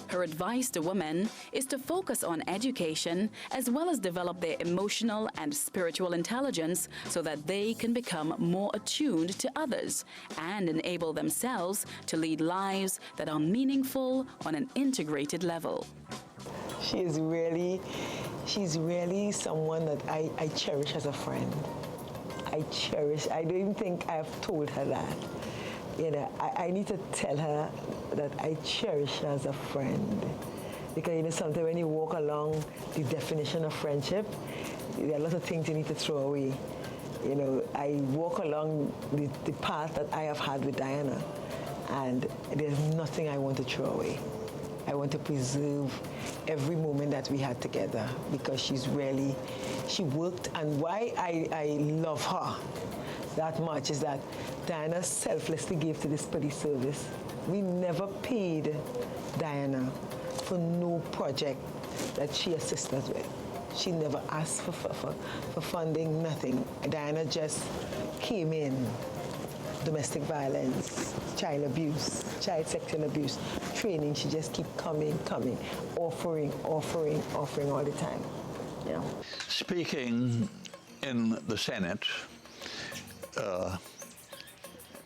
Her advice to women is to focus on education as well as develop their emotional and spiritual intelligence so that they can become more attuned to others and enable themselves to lead lives that are meaningful on an integrated level. She's really someone that I cherish as a friend. I don't even think I've told her that. You know, I need to tell her that I cherish her as a friend. Because, you know, sometimes when you walk along the definition of friendship, there are lots of things you need to throw away. You know, I walk along the path that I have had with Diana, and there's nothing I want to throw away. I want to preserve every moment that we had together because she worked, and why I love her that much is that Diana selflessly gave to this police service. We never paid Diana for no project that she assisted us with. She never asked for funding, nothing. Diana just came in. Domestic violence, child abuse, child sexual abuse, training, she just keep coming, offering all the time. Yeah. Speaking in the Senate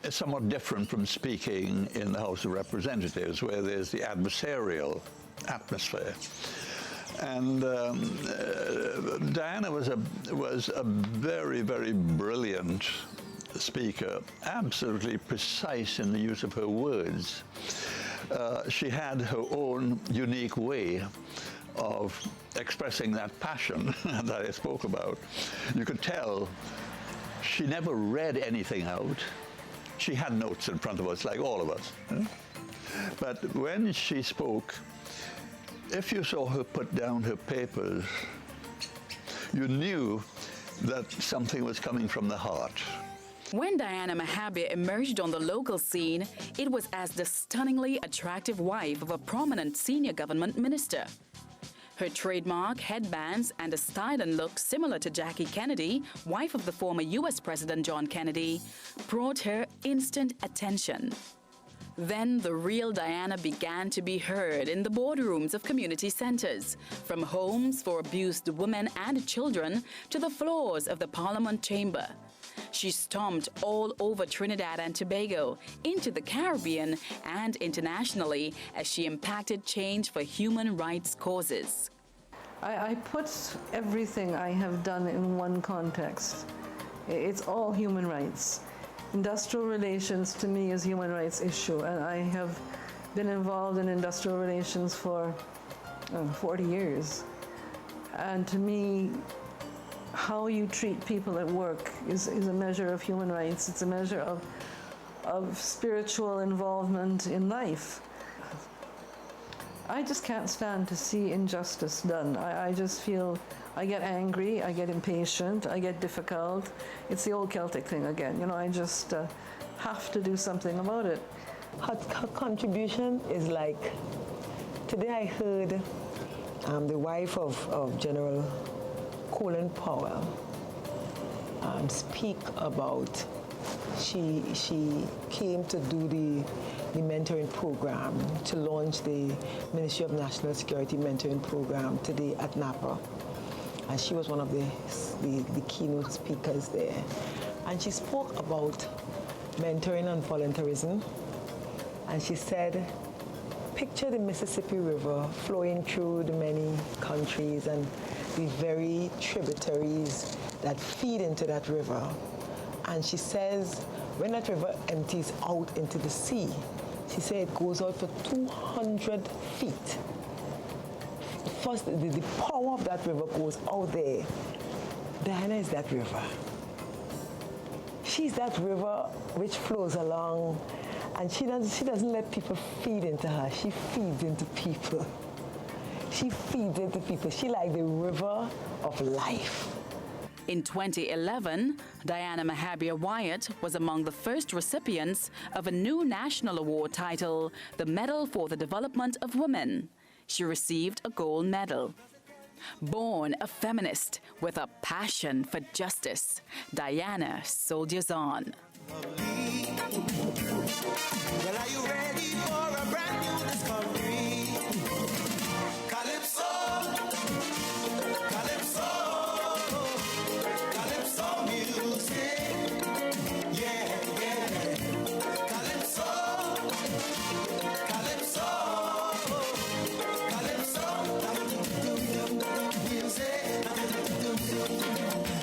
is somewhat different from speaking in the House of Representatives, where there's the adversarial atmosphere. And Diana was a very, very brilliant speaker, absolutely precise in the use of her words. She had her own unique way of expressing that passion that I spoke about. You could tell she never read anything out. She had notes in front of us, like all of us. But when she spoke, if you saw her put down her papers, you knew that something was coming from the heart. When Diana Mahabir emerged on the local scene, it was as the stunningly attractive wife of a prominent senior government minister. Her trademark headbands and a style and look similar to Jackie Kennedy, wife of the former U.S. President John Kennedy, brought her instant attention. Then the real Diana began to be heard in the boardrooms of community centers, from homes for abused women and children to the floors of the Parliament chamber. She stomped all over Trinidad and Tobago, into the Caribbean and internationally as she impacted change for human rights causes. I put everything I have done in one context. It's all human rights. Industrial relations to me is a human rights issue, and I have been involved in industrial relations for 40 years. And to me, how you treat people at work is a measure of human rights. It's a measure of spiritual involvement in life. I just can't stand to see injustice done. I just feel, I get angry, I get impatient, I get difficult. It's the old Celtic thing again. You know, I just have to do something about it. Her contribution is like, today I heard the wife of General Colin Powell speak about, she came to do the mentoring program, to launch the Ministry of National Security mentoring program today at Napa. And she was one of the keynote speakers there. And she spoke about mentoring and volunteerism. And she said, picture the Mississippi River flowing through the many countries and the very tributaries that feed into that river. And she says, when that river empties out into the sea, she said it goes out for 200 feet. First, the power of that river goes out there. Diana is that river. She's that river which flows along, and she doesn't let people feed into her. She feeds into people. She feeds into people. She like the river of life. In 2011, Diana Mahabir Wyatt was among the first recipients of a new national award titled the Medal for the Development of Women. She received a gold medal. Born a feminist with a passion for justice, Diana soldiers on. Well, are you ready for a brand new discovery? Calypso, Calypso, Calypso music. Yeah, yeah. Calypso, Calypso, Calypso music.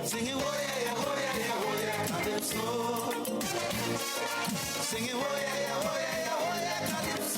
Singing, oh yeah, oh yeah, oh yeah, Calypso. Singing, oh yeah, oh yeah, oh yeah, Calypso.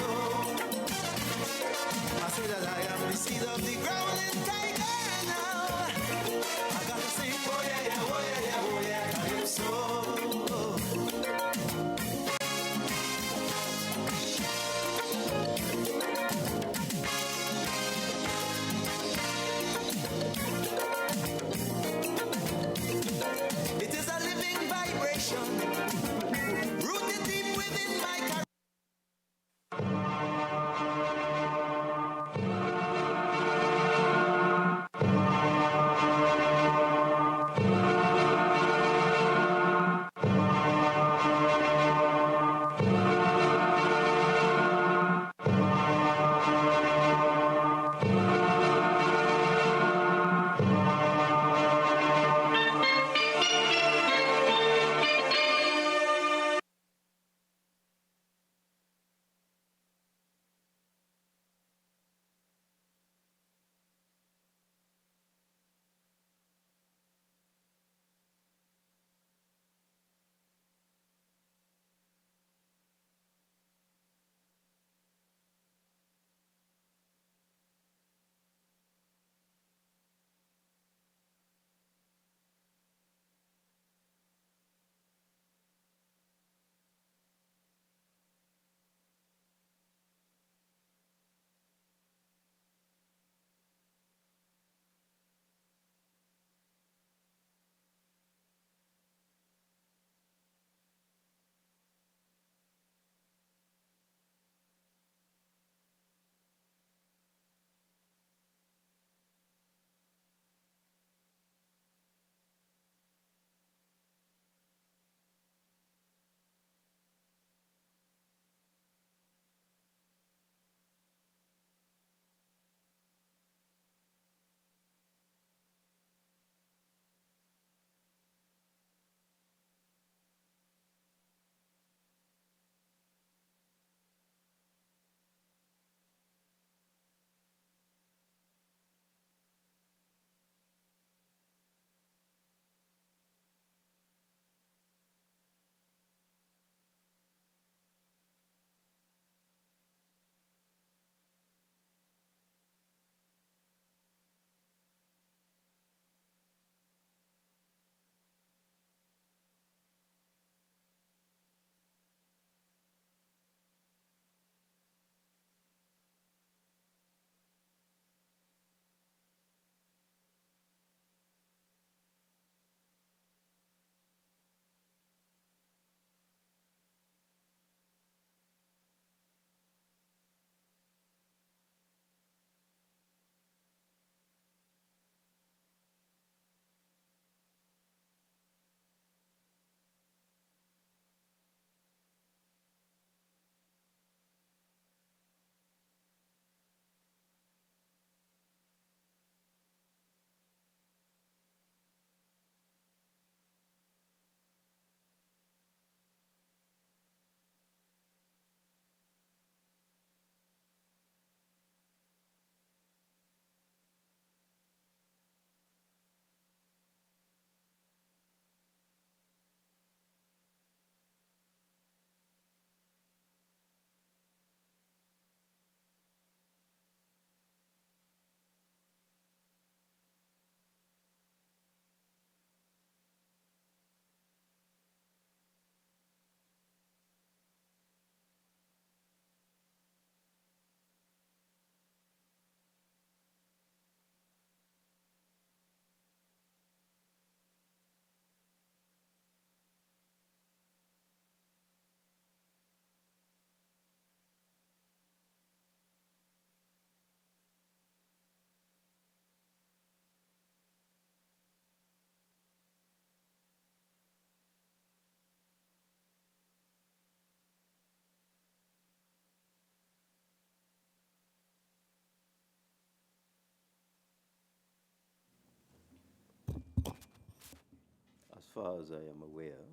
far as I am aware,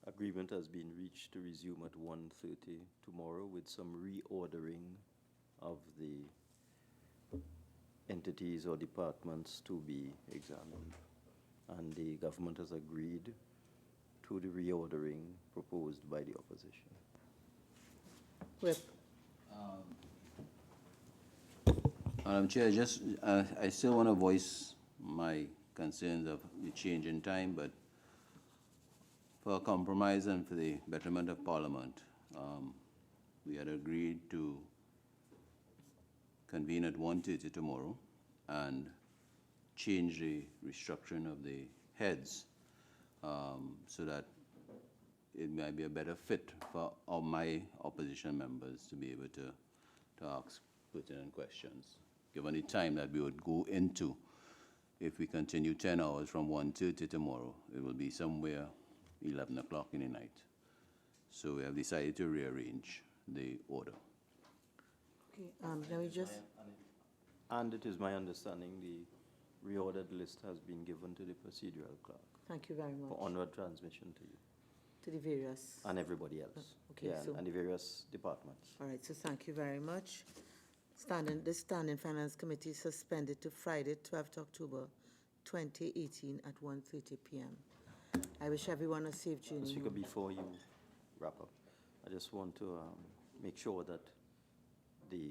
agreement has been reached to resume at 1:30 tomorrow with some reordering of the entities or departments to be examined. And the government has agreed to the reordering proposed by the opposition. Whip. Madam Chair, I still want to voice my concerns of the change in time, but for a compromise and for the betterment of Parliament, we had agreed to convene at 1:30 tomorrow and change the restructuring of the heads so that it might be a better fit for all my opposition members to be able to ask pertinent questions, given the time that we would go into. If we continue 10 hours from 1:30 tomorrow, it will be somewhere 11 o'clock in the night. So we have decided to rearrange the order. Okay, let me just. And it is my understanding the reordered list has been given to the procedural clerk. Thank you very much. For onward transmission to you. To the various. And everybody else. Okay, Yeah, so. and the various departments. All right, so thank you very much. The Standing Finance Committee suspended to Friday, 12th October, 2018 at 1:30 p.m. I wish everyone a safe journey. Speaker, before you wrap up, I just want to make sure that the